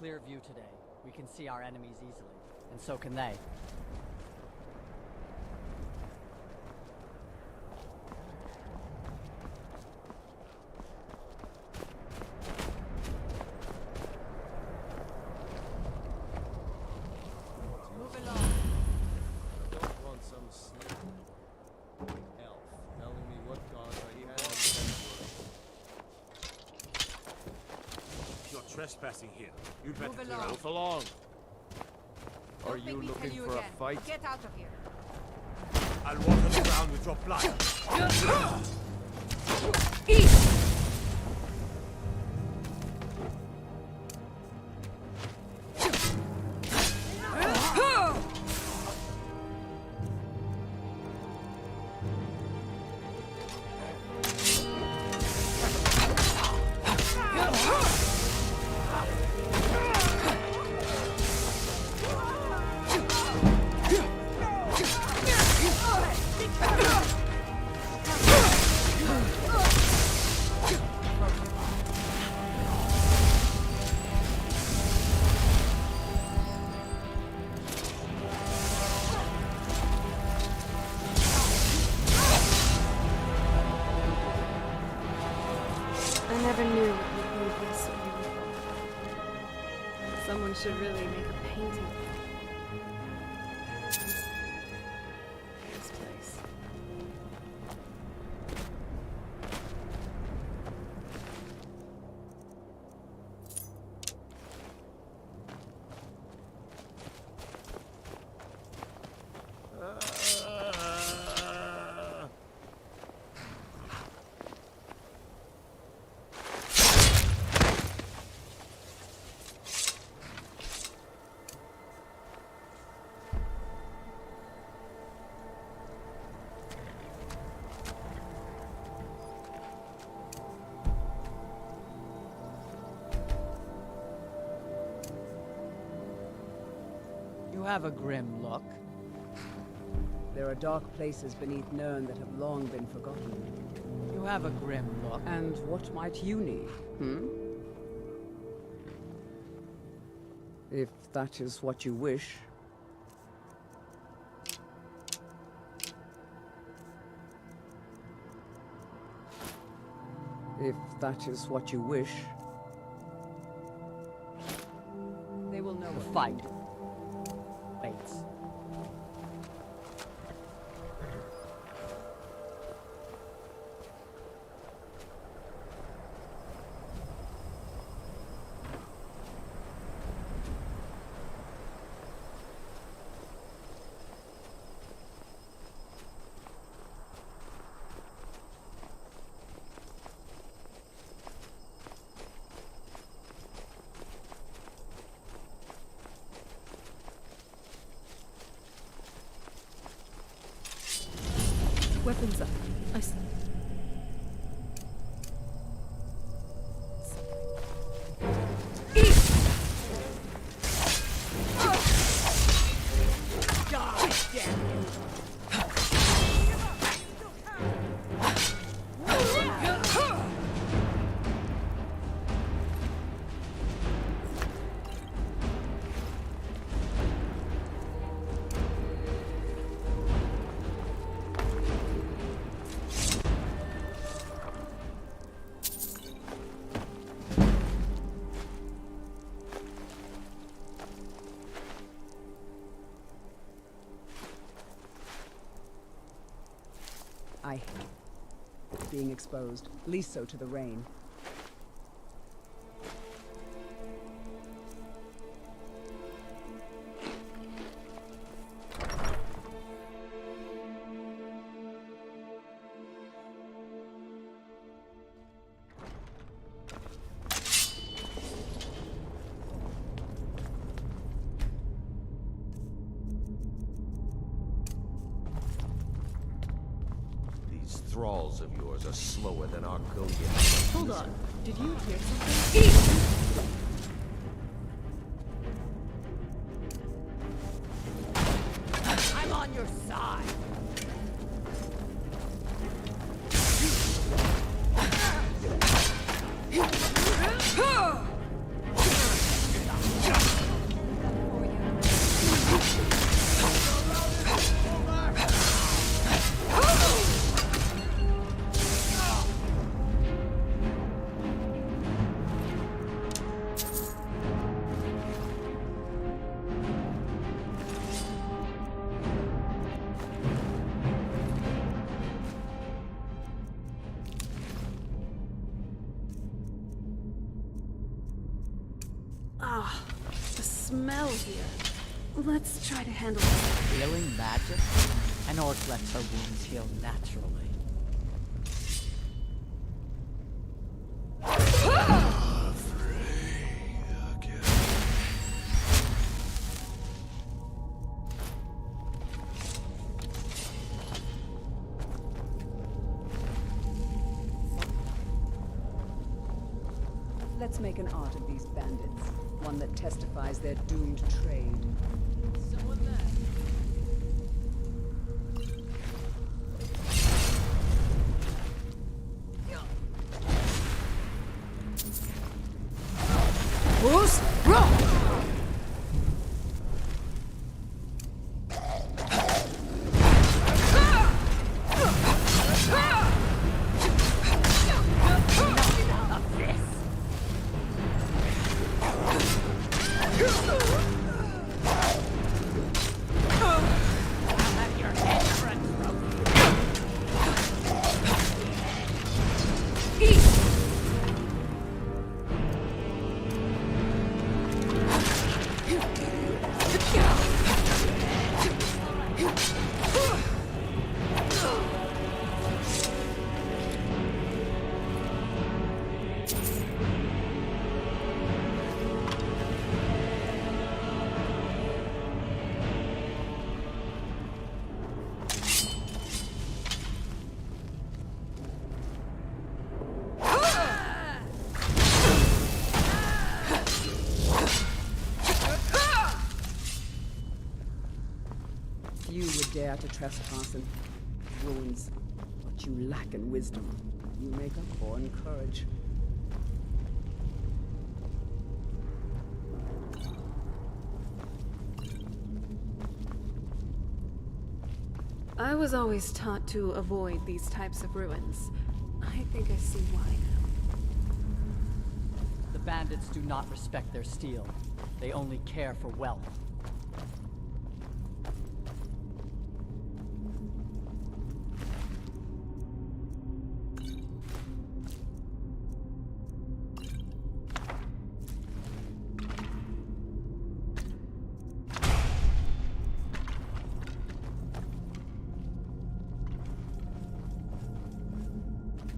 clear view today. We can see our enemies easily, and so can they. Move along. Don't want some sleepy elf telling me what gods I have. You're trespassing here. You'd better Move clear along. out. Move along. Are Don't you make me tell looking you for again. a fight? Get out of here. I'll water the ground with your blood. I never knew it would be this beautiful. Someone should really make a painting of this place. You have a grim look. There are dark places beneath Nirn that have long been forgotten. You have a grim look. And what might you need, If that is what you wish. If that is what you wish. They will know the fight. Waits. Weapons up. I hate being exposed, least so to the rain. Thralls of yours are slower than Argonian. Hold on. Did you hear something? I'm on your side. smell here. Let's try to handle it. Healing magic? An orc lets her wounds heal naturally. Let's make an art of these bandits. One that testifies their doomed trade. Someone there. Who's wrong? You would dare to trespass in ruins. What you lack in wisdom, you make up for in courage. I was always taught to avoid these types of ruins. I think I see why now. The bandits do not respect their steel. They only care for wealth.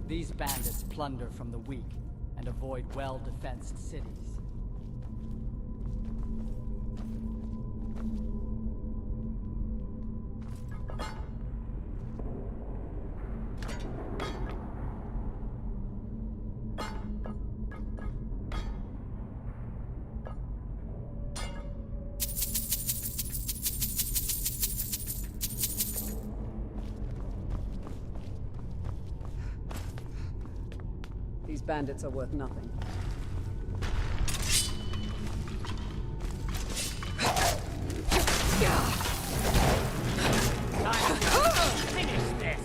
These bandits plunder from the weak and avoid well-defensed cities. These bandits are worth nothing. Finish this.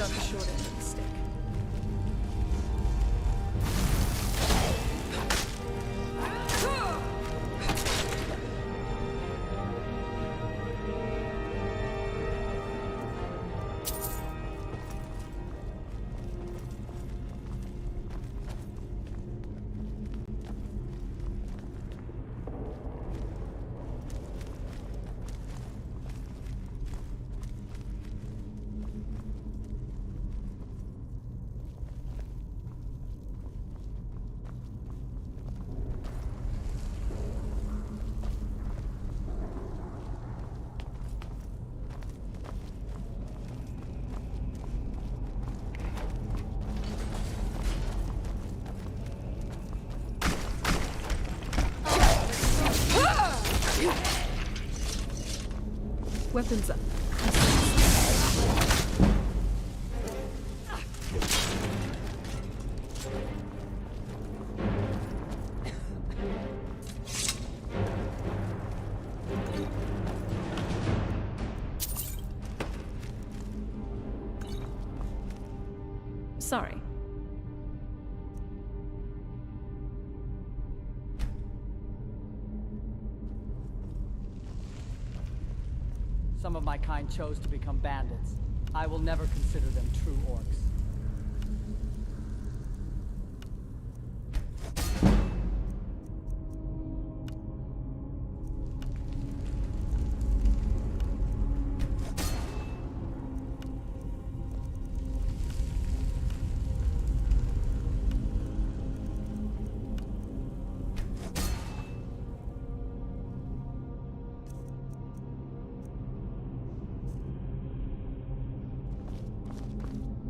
got the short end of the stick. Weapons up. Sorry. Some of my kind chose to become bandits. I will never consider them true orcs.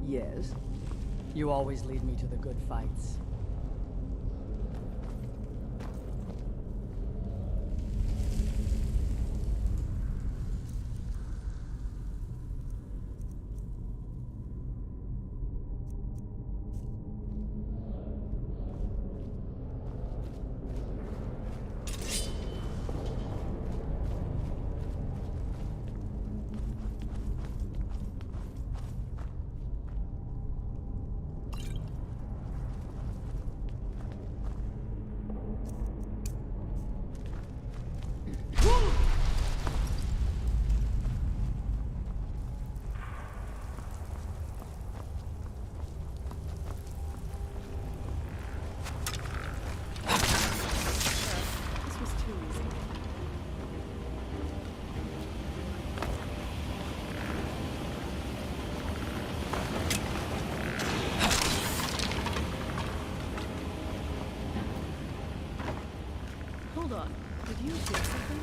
Yes? You always lead me to the good fights. Hold on. Did you hear something?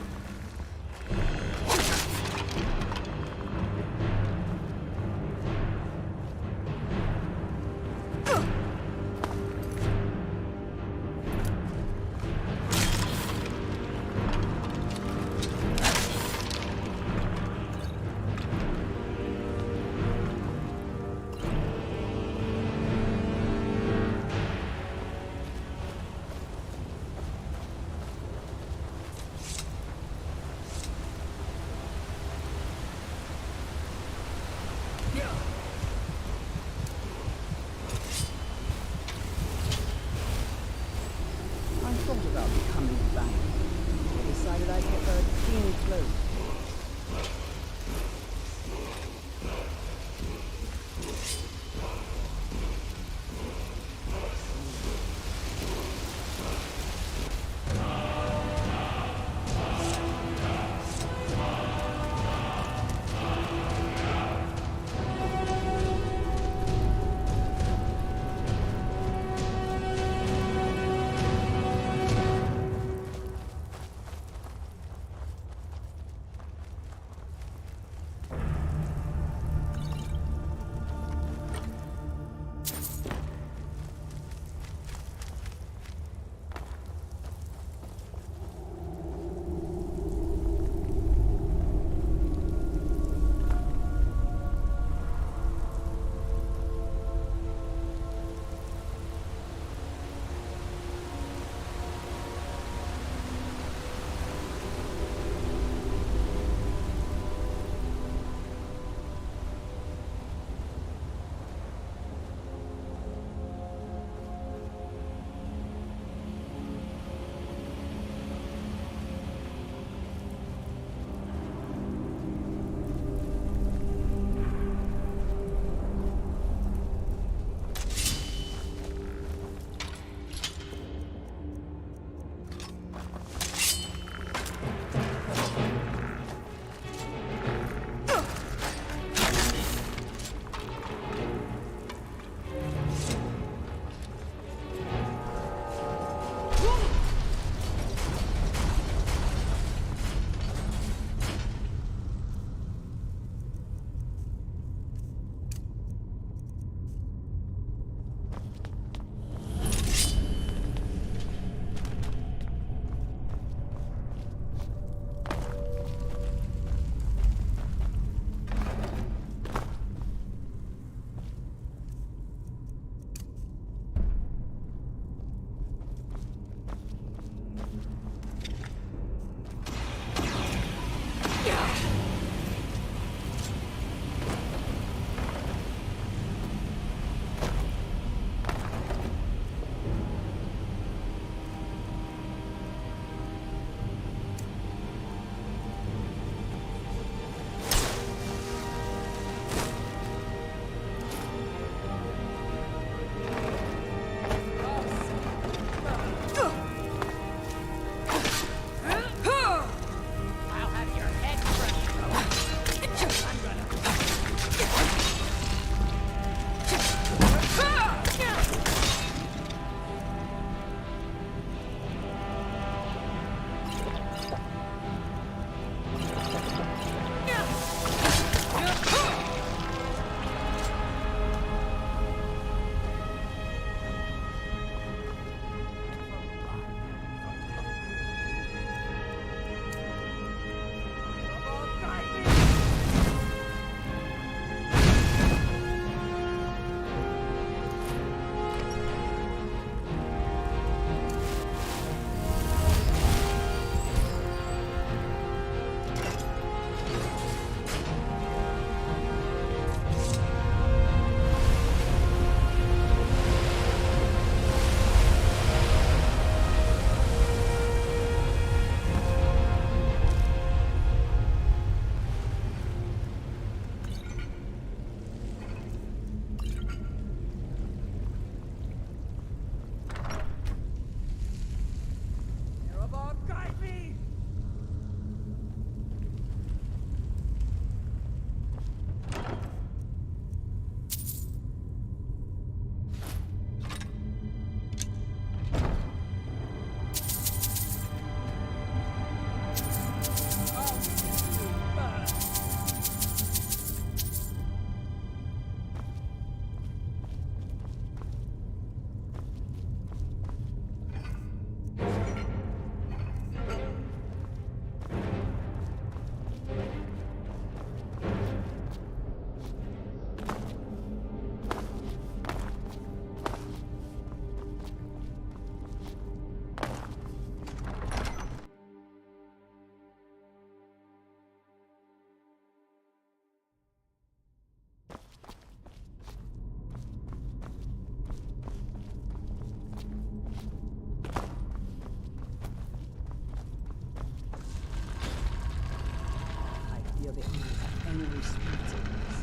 hear the eyes of angry spirits of this.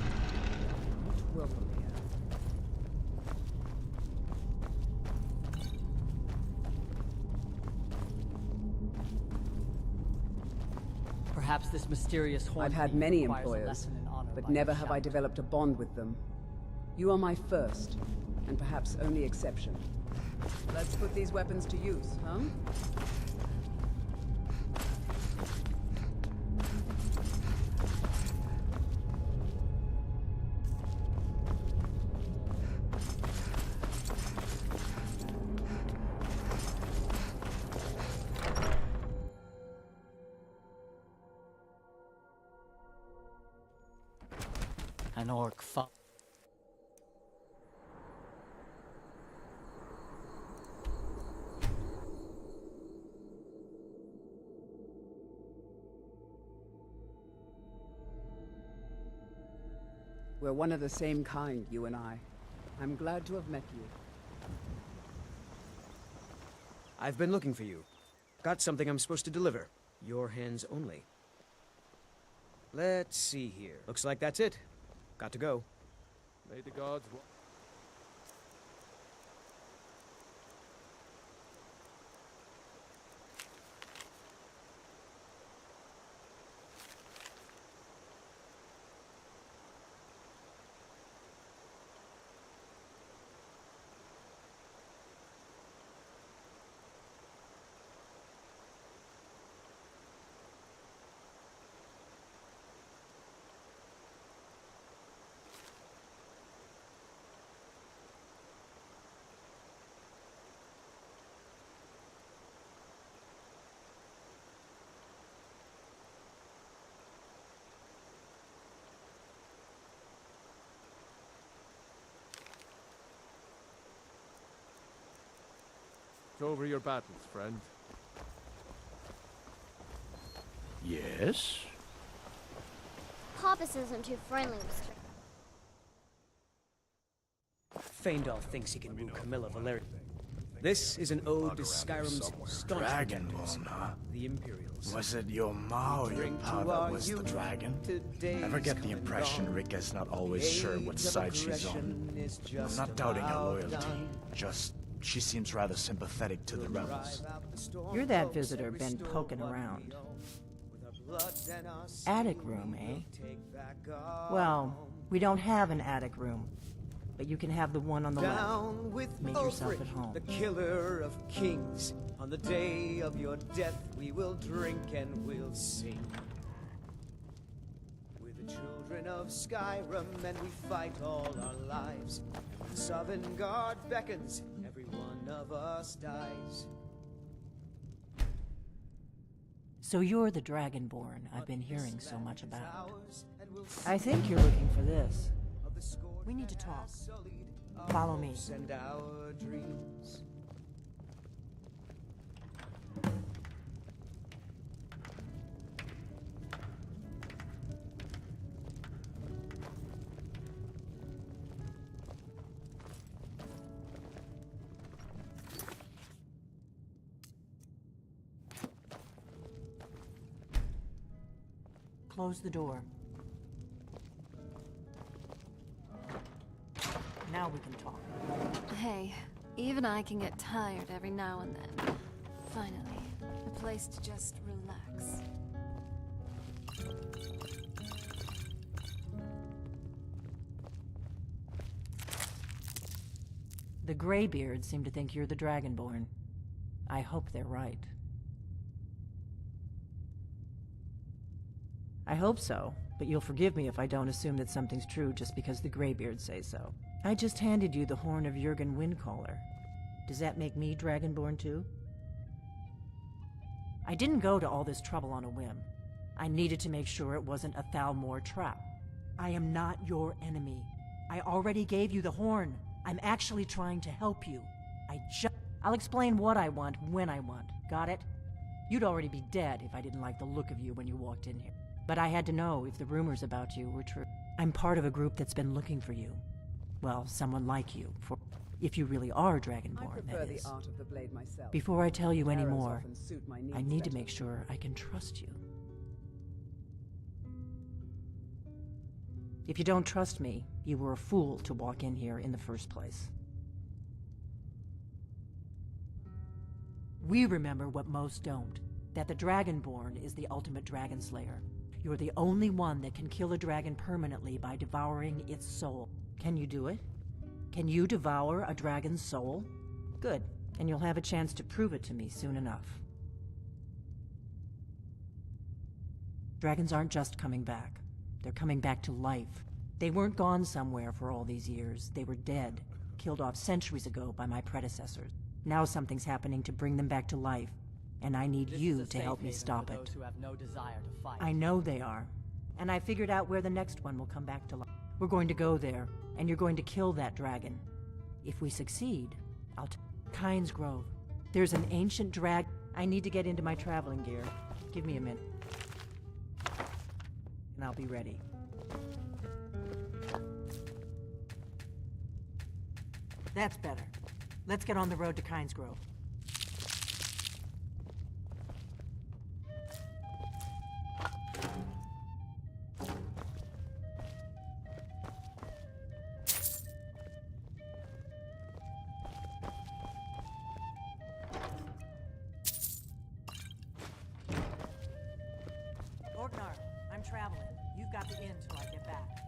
Not welcome here. Perhaps this mysterious horn I've had thief many requires a employers, lesson in honor but by never the have I shout. developed a bond with them. You are my first, and perhaps only exception. Let's put these weapons to use, huh? An orc fought. We're one of the same kind, you and I. I'm glad to have met you. I've been looking for you. Got something I'm supposed to deliver. Your hands only. Let's see here. Looks like that's it. Got to go. May the gods... Go over your battles, friend. Yes? Hoppus isn't too friendly, Mr. Feindal thinks he can woo Camilla Valeri. This is an ode to Skyrim's staunch Dragonborn, protectors, huh? the Imperials. Was it your ma or your Drink pa to that our was the youth, dragon? today's Ever get the coming impression dawn. Rika's not always sure what Age of side she's on? aggression is I'm just not doubting her about loyalty. done. Just, she seems rather sympathetic to the rebels. You're that visitor been poking around. Attic room, eh? Well, we don't have an attic room, but you can have the one on the Down left. with Make yourself Ulfric, at home. the killer of kings. On the day of your death, we will drink and we'll sing. We're the children of Skyrim, and we fight all our lives. And when Sovngarde beckons, every one of us dies. So you're the Dragonborn I've been hearing so much about. I think you're looking for this. We need to talk. Follow me. And our dreams. Close the door. Now we can talk. Hey, even I can get tired every now and then. Finally, a place to just relax. The Greybeards seem to think you're the Dragonborn. I hope they're right. I hope so, but you'll forgive me if I don't assume that something's true just because the Greybeards say so. I just handed you the horn of Jurgen Windcaller. Does that make me Dragonborn too? I didn't go to all this trouble on a whim. I needed to make sure it wasn't a Thalmor trap. I am not your enemy. I already gave you the horn. I'm actually trying to help you. I'll explain what I want when I want. Got it? You'd already be dead if I didn't like the look of you when you walked in here. But I had to know if the rumors about you were true. I'm part of a group that's been looking for you. Well, someone like you, if you really are Dragonborn, I prefer that the is. art of the blade myself. Before I tell you any Arrows more, often suit my I needs need to better. make sure I can trust you. If you don't trust me, you were a fool to walk in here in the first place. We remember what most don't, that the Dragonborn is the ultimate dragon slayer. You're the only one that can kill a dragon permanently by devouring its soul. Can you do it? Can you devour a dragon's soul? Good, and you'll have a chance to prove it to me soon enough. Dragons aren't just coming back. They're coming back to life. They weren't gone somewhere for all these years. They were dead, killed off centuries ago by my predecessors. Now something's happening to bring them back to life, and I need you to help me stop it. I know they are, and I figured out where the next one will come back to life. We're going to go there, and you're going to kill that dragon. If we succeed, I'll Kynes Grove. There's an ancient I need to get into my traveling gear. Give me a minute. And I'll be ready. That's better. Let's get on the road to Kynes Grove. Orgnar, I'm traveling. You've got the inn till I get back.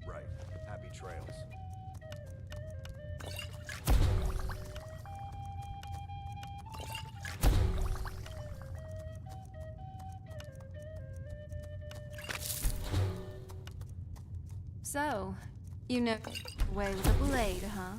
Right. Happy trails. So, you know way with a blade, huh?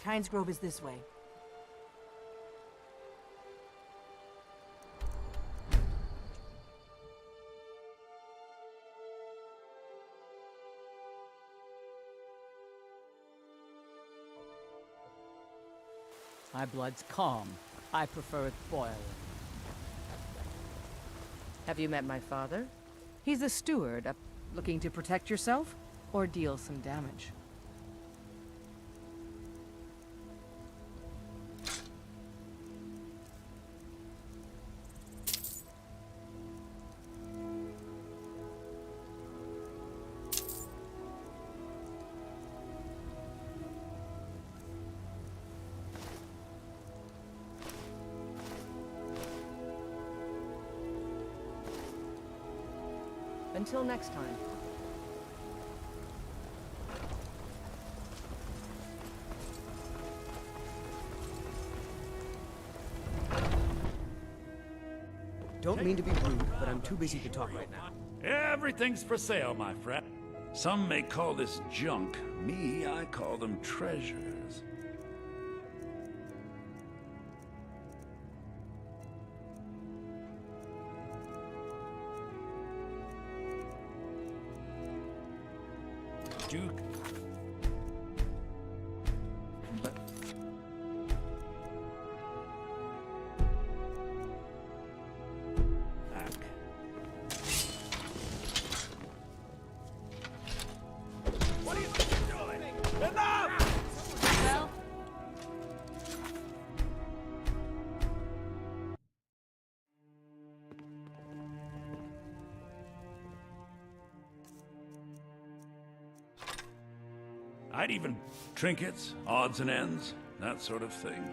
Kynes Grove is this way. My blood's calm. I prefer it boiling. Have you met my father? He's a steward, looking to protect yourself or deal some damage. Until next time. Don't mean to be rude, but I'm too busy to talk right now. Everything's for sale, my friend. Some may call this junk. Me, I call them treasures. Duke. Back. What do you think you're doing? Enough! I'd even trinkets, odds and ends, that sort of thing.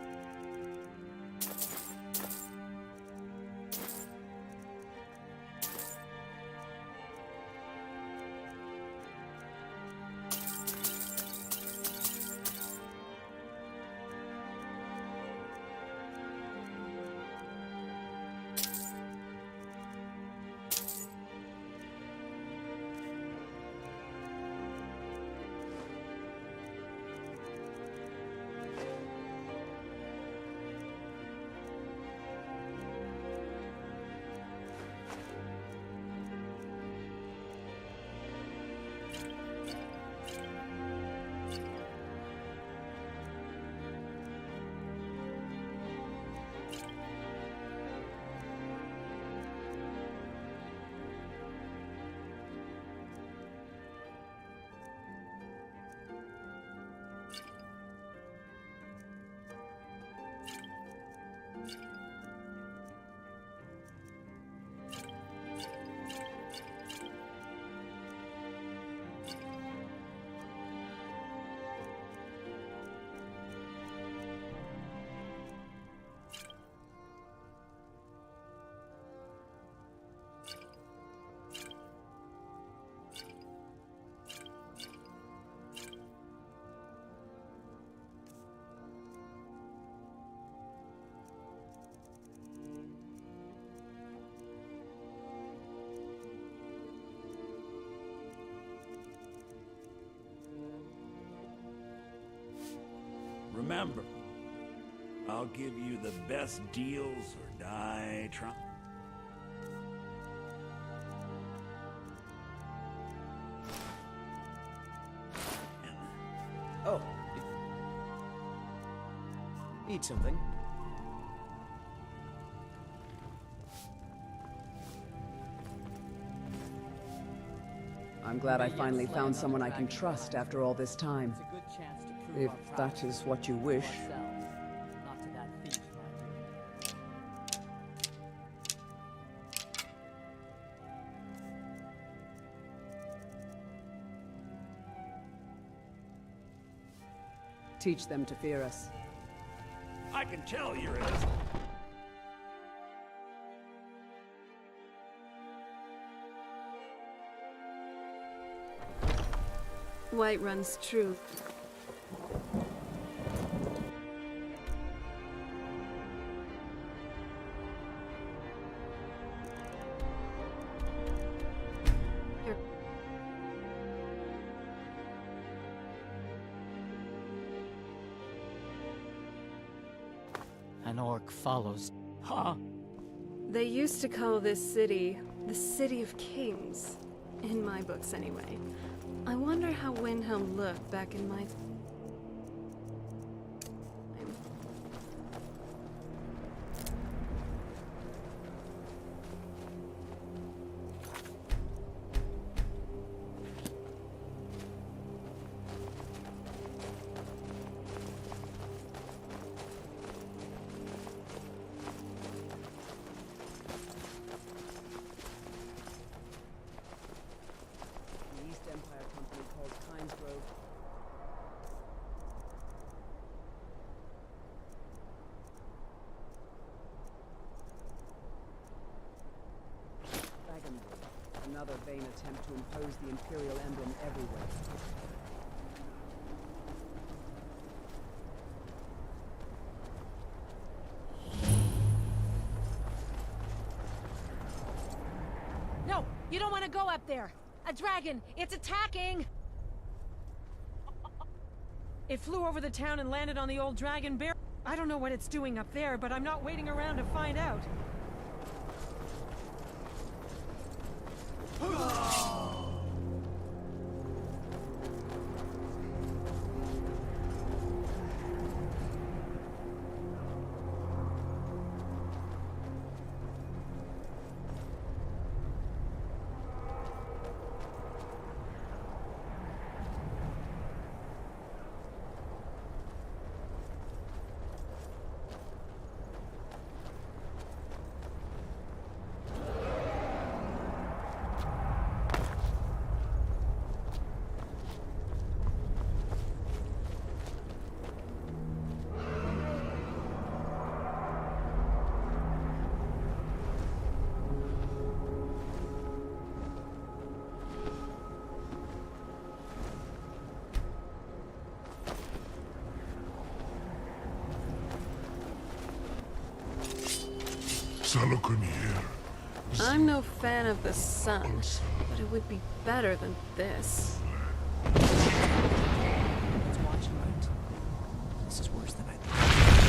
Remember, I'll give you the best deals or die trying. Oh. Need something? I'm glad I finally found someone I can trust after all this time. If that is what you wish. Not to that thief, Teach them to fear us. I can tell you're innocent. Whiterun's true. An orc follows. Huh? They used to call this city the City of Kings. In my books, anyway. I wonder how Windhelm looked back in my... Another vain attempt to impose the Imperial emblem everywhere. No! You don't want to go up there! A dragon! It's attacking! It flew over the town and landed on the old dragon bear. I don't know what it's doing up there, but I'm not waiting around to find out. Salokun here. I'm no fan of the sun, but it would be better than this. Let's watch and right. This is worse than I thought.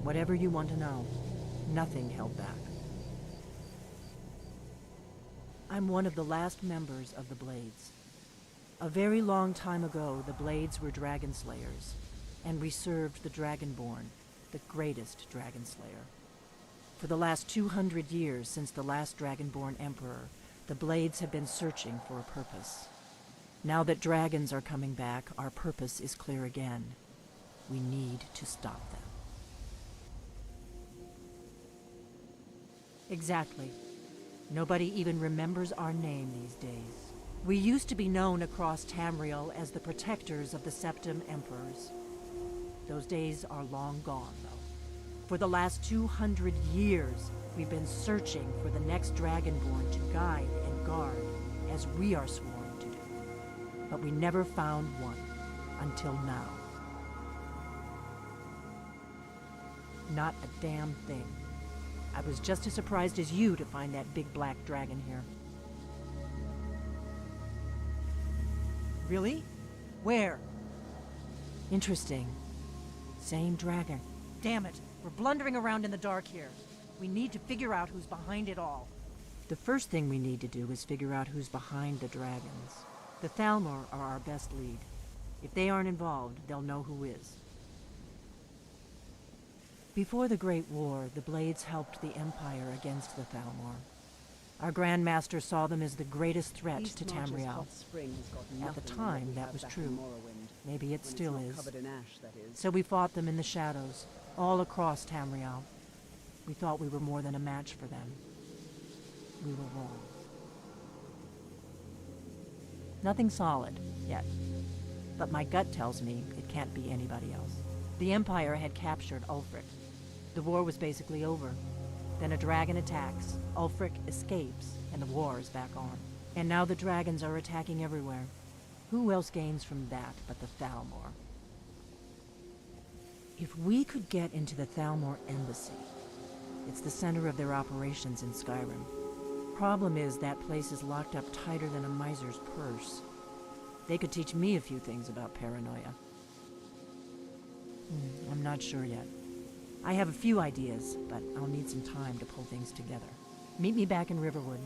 Whatever you want to know, nothing held back. I'm one of the last members of the Blades. A very long time ago, the Blades were dragon slayers, and we served the Dragonborn, the greatest dragon slayer. For the last 200 years since the last Dragonborn Emperor, the Blades have been searching for a purpose. Now that dragons are coming back, our purpose is clear again. We need to stop them. Exactly. Nobody even remembers our name these days. We used to be known across Tamriel as the protectors of the Septim Emperors. Those days are long gone, though. For the last 200 years, we've been searching for the next Dragonborn to guide and guard, as we are sworn to do. But we never found one, until now. Not a damn thing. I was just as surprised as you to find that big black dragon here. Really? Where? Interesting. Same dragon. Damn it, we're blundering around in the dark here. We need to figure out who's behind it all. The first thing we need to do is figure out who's behind the dragons. The Thalmor are our best lead. If they aren't involved, they'll know who is. Before the Great War, the Blades helped the Empire against the Thalmor. Our Grand Master saw them as the greatest threat to Tamriel. At the time, that was true. Maybe it still is. So we fought them in the shadows, all across Tamriel. We thought we were more than a match for them. We were wrong. Nothing solid, yet. But my gut tells me it can't be anybody else. The Empire had captured Ulfric. The war was basically over. Then a dragon attacks, Ulfric escapes, and the war is back on. And now the dragons are attacking everywhere. Who else gains from that but the Thalmor? If we could get into the Thalmor embassy, it's the center of their operations in Skyrim. Problem is, that place is locked up tighter than a miser's purse. They could teach me a few things about paranoia. I'm not sure yet. I have a few ideas, but I'll need some time to pull things together. Meet me back in Riverwood.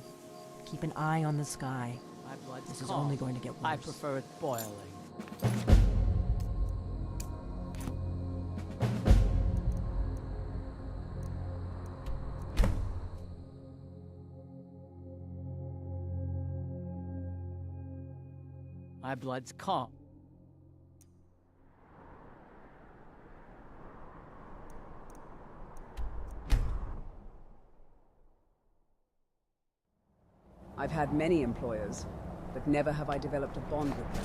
Keep an eye on the sky. My blood's This is calm. only going to get worse. I prefer it boiling. My blood's calm. I've had many employers, but never have I developed a bond with them.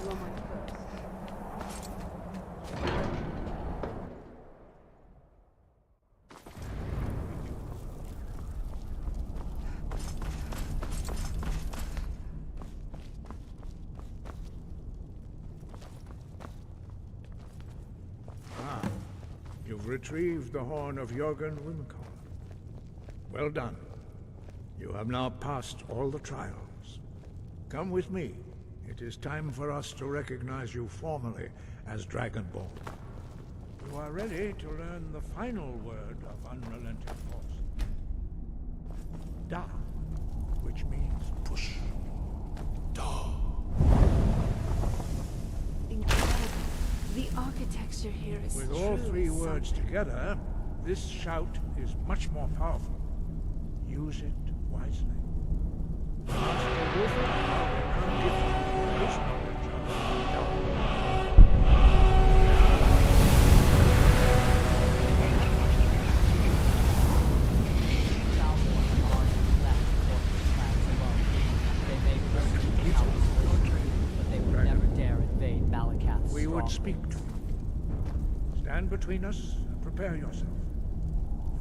You are my first. You've retrieved the horn of Jürgen Windcaller. Well done. You have now passed all the trials. Come with me. It is time for us to recognize you formally as Dragonborn. You are ready to learn the final word of unrelenting force. Da, which means push. Da. Incredible. The architecture here is With all three words together, this shout is much more powerful. Use it wisely. Master Wolfgang will now give you his knowledge of but they would never dare invade Malakath's We would stronghold. speak to you. Stand between us and prepare yourself.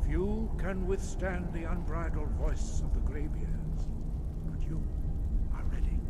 Few can withstand the unbridled voice of the Greybeards, but you are ready.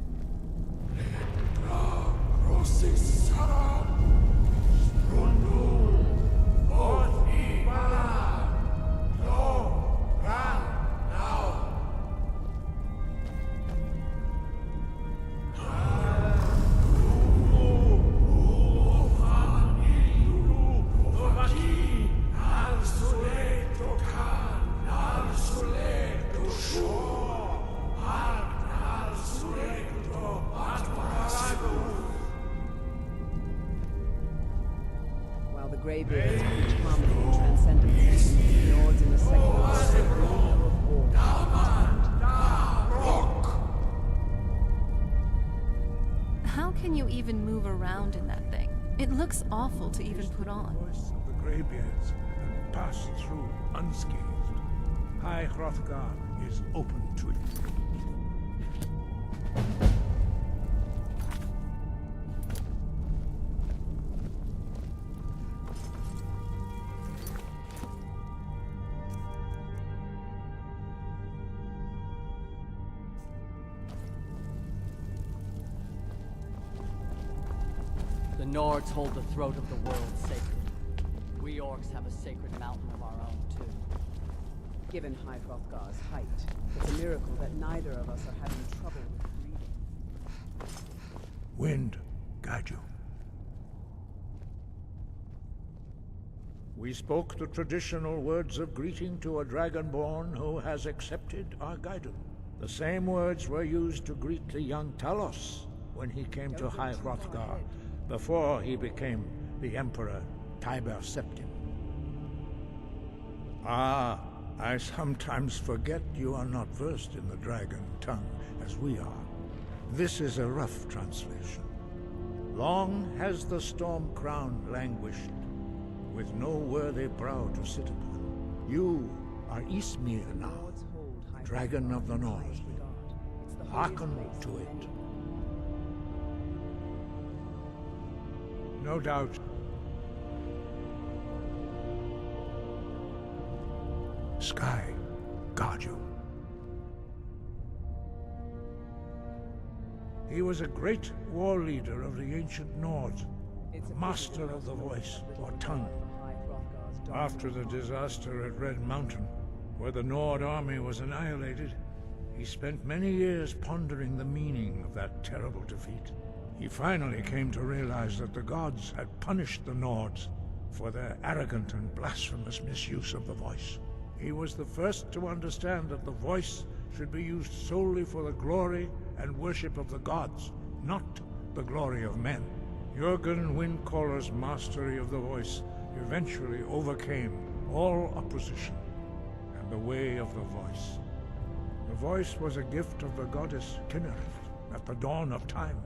While the Greybeards preach harmony and transcendence, the Nords in the second world know of war. How can you even move around in that thing? It looks awful to even put on. Voice of the Greybeards and pass through unscathed. High Hrothgar is open to you. The Nords hold the throat of the world sacred. We orcs have a sacred mountain of our own, too. Given High Hrothgar's height, it's a miracle that neither of us are having trouble with breathing. Wind, guide you. We spoke the traditional words of greeting to a Dragonborn who has accepted our guidance. The same words were used to greet the young Talos when he came to High Hrothgar, before he became the Emperor Tiber Septim. Ah, I sometimes forget you are not versed in the dragon tongue as we are. This is a rough translation. Long has the storm crown languished, with no worthy brow to sit upon. You are Ismir now, Dragon of the North. Hearken to it. No doubt. Sky, guard you. He was a great war leader of the ancient Nords, master of the voice, or tongue. After the disaster at Red Mountain, where the Nord army was annihilated, he spent many years pondering the meaning of that terrible defeat. He finally came to realize that the gods had punished the Nords for their arrogant and blasphemous misuse of the voice. He was the first to understand that the voice should be used solely for the glory and worship of the gods, not the glory of men. Jürgen Windcaller's mastery of the voice eventually overcame all opposition and the way of the voice. The voice was a gift of the goddess Kinnereth at the dawn of time.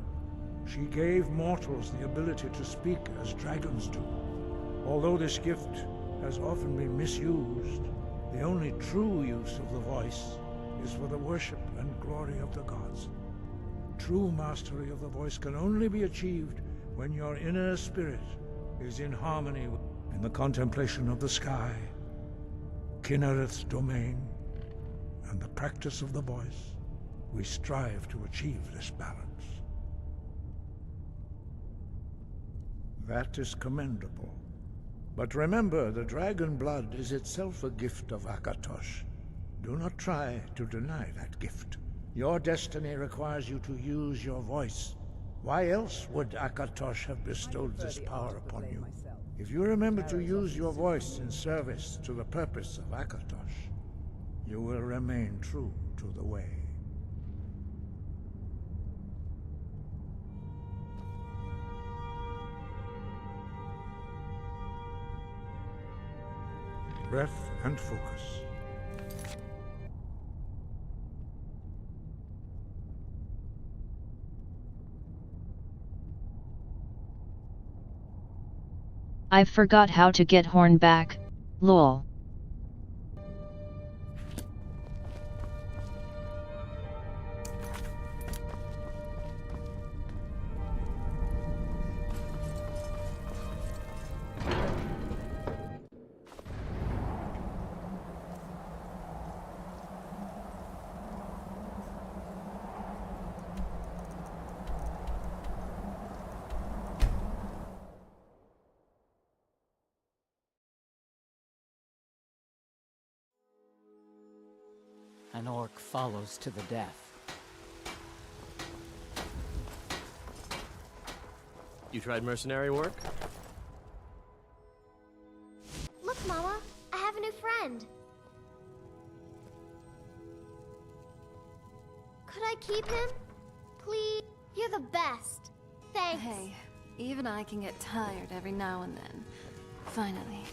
She gave mortals the ability to speak as dragons do. Although this gift has often been misused, the only true use of the voice is for the worship and glory of the gods. True mastery of the voice can only be achieved when your inner spirit is in harmony in the contemplation of the sky, Kinnereth's domain, and the practice of the voice. We strive to achieve this balance. That is commendable. But remember, the dragon blood is itself a gift of Akatosh. Do not try to deny that gift. Your destiny requires you to use your voice. Why else would Akatosh have bestowed this power upon you? If you remember to use your voice in service to the purpose of Akatosh, you will remain true to the way. Breath and focus. I forgot how to get horn back, lol. An orc follows to the death. You tried mercenary work? Look, Mama, I have a new friend. Could I keep him? Please? You're the best. Thanks. Hey, even I can get tired every now and then. Finally.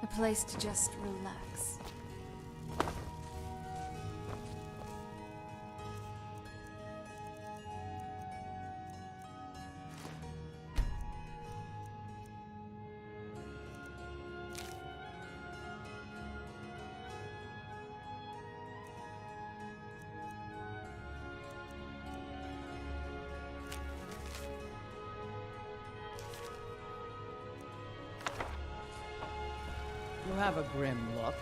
A place to just relax. You have a grim look.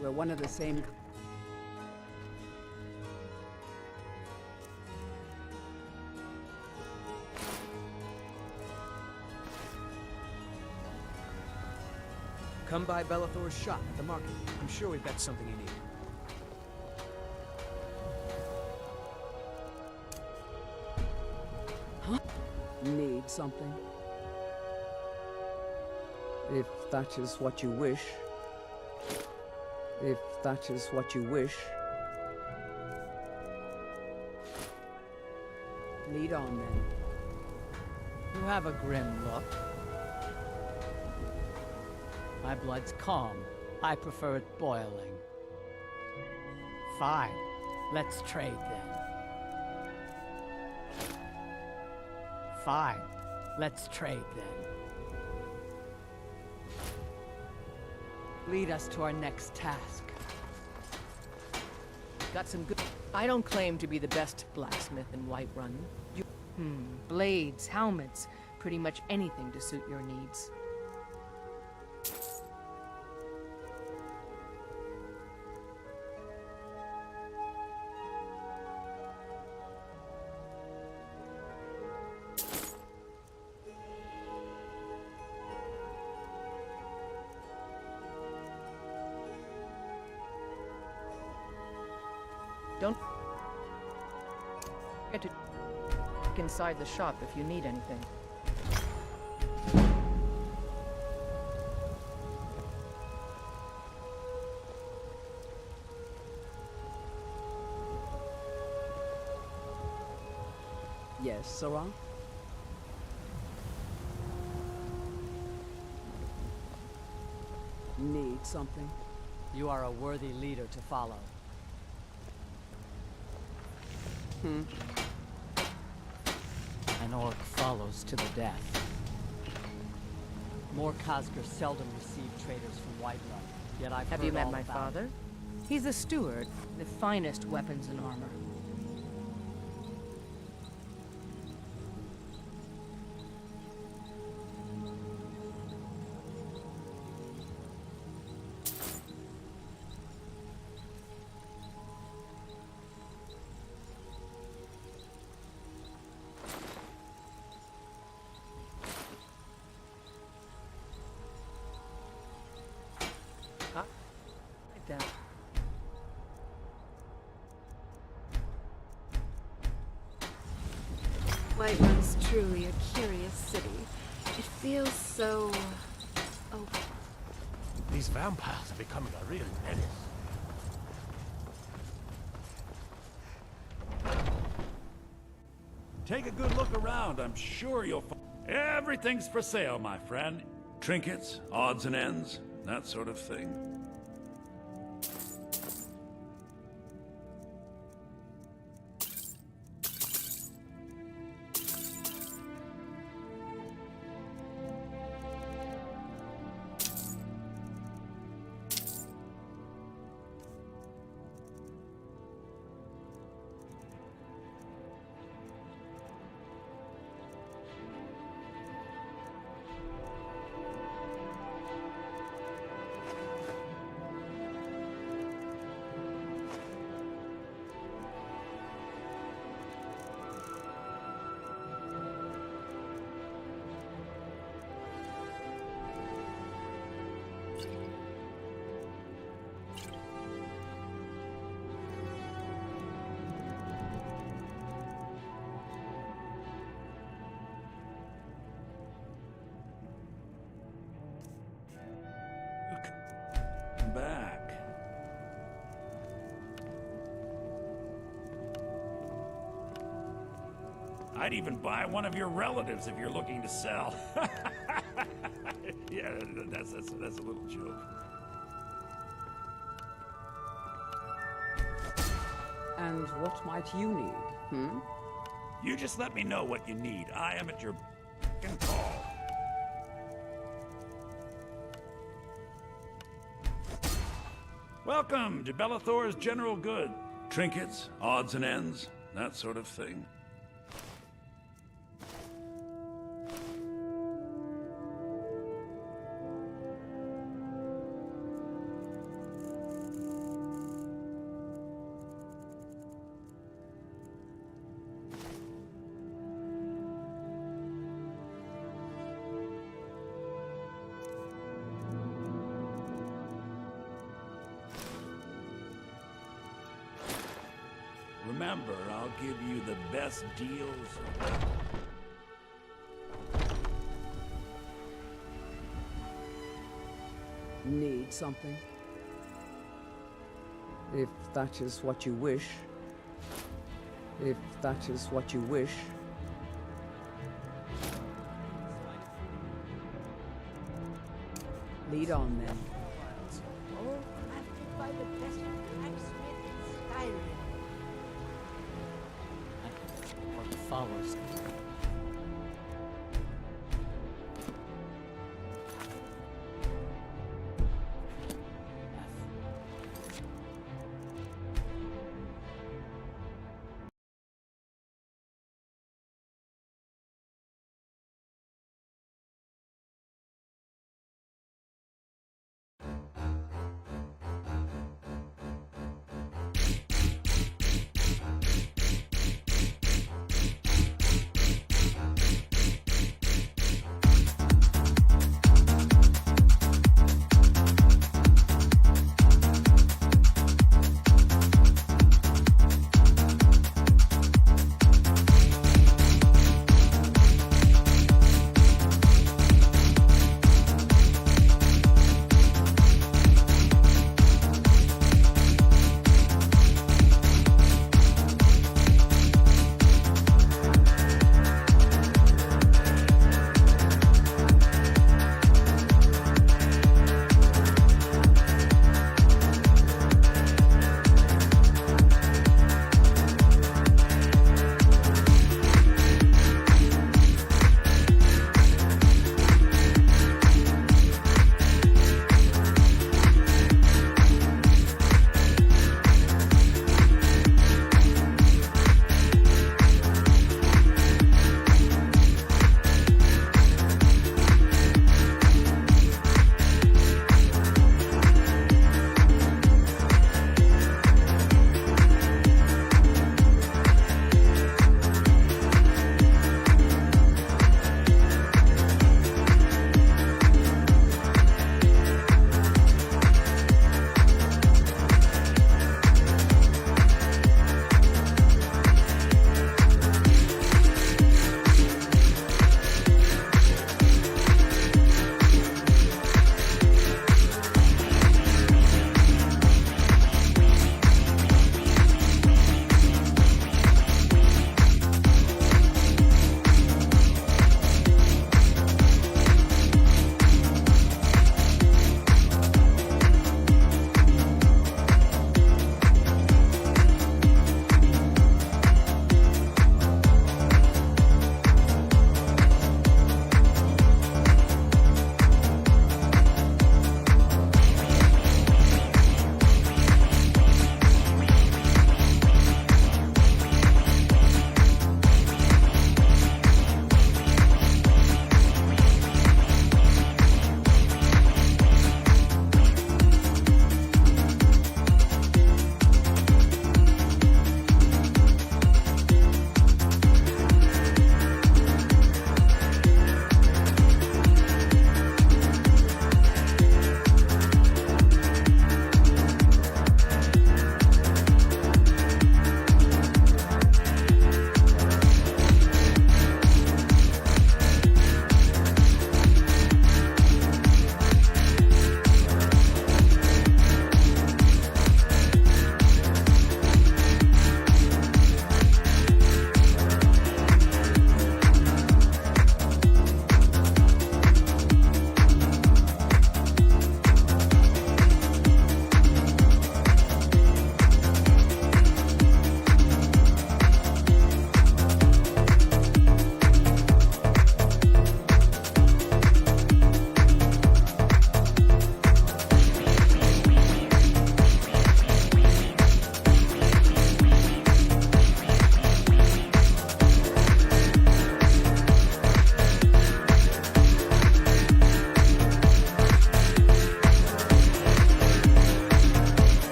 We're one of the same. Come by Bellathor's shop at the market. I'm sure we've got something you need. Huh? Need something? If that is what you wish. If that is what you wish. Lead on, then. You have a grim look. My blood's calm. I prefer it boiling. Fine. Let's trade then. Fine. Let's trade then. Lead us to our next task. Got some good... I don't claim to be the best blacksmith in Whiterun. Blades, helmets, pretty much anything to suit your needs. Don't forget to check inside the shop if you need anything. Yes, Sarah? Need something? You are a worthy leader to follow. Hmm? An orc follows to the death. More Khazgar seldom receive traders from Whiterun, yet I've Have heard you met all my about father? He's a steward, the finest weapons and armor. Whiterun's truly a curious city. It feels so open. These vampires are becoming a real menace. Take a good look around. I'm sure you'll find everything's for sale, my friend. Trinkets, odds and ends, that sort of thing. Back. I'd even buy one of your relatives if you're looking to sell. Yeah, that's a little joke. And what might you need, hmm? You just let me know what you need. I am at your beck and call. Welcome to Bellathor's General Good. Trinkets, odds and ends, that sort of thing. Remember, I'll give you the best deals. Need something? If that is what you wish. If that is what you wish. Lead on, then. All crafted by the best blacksmith in Skyrim. Orc follows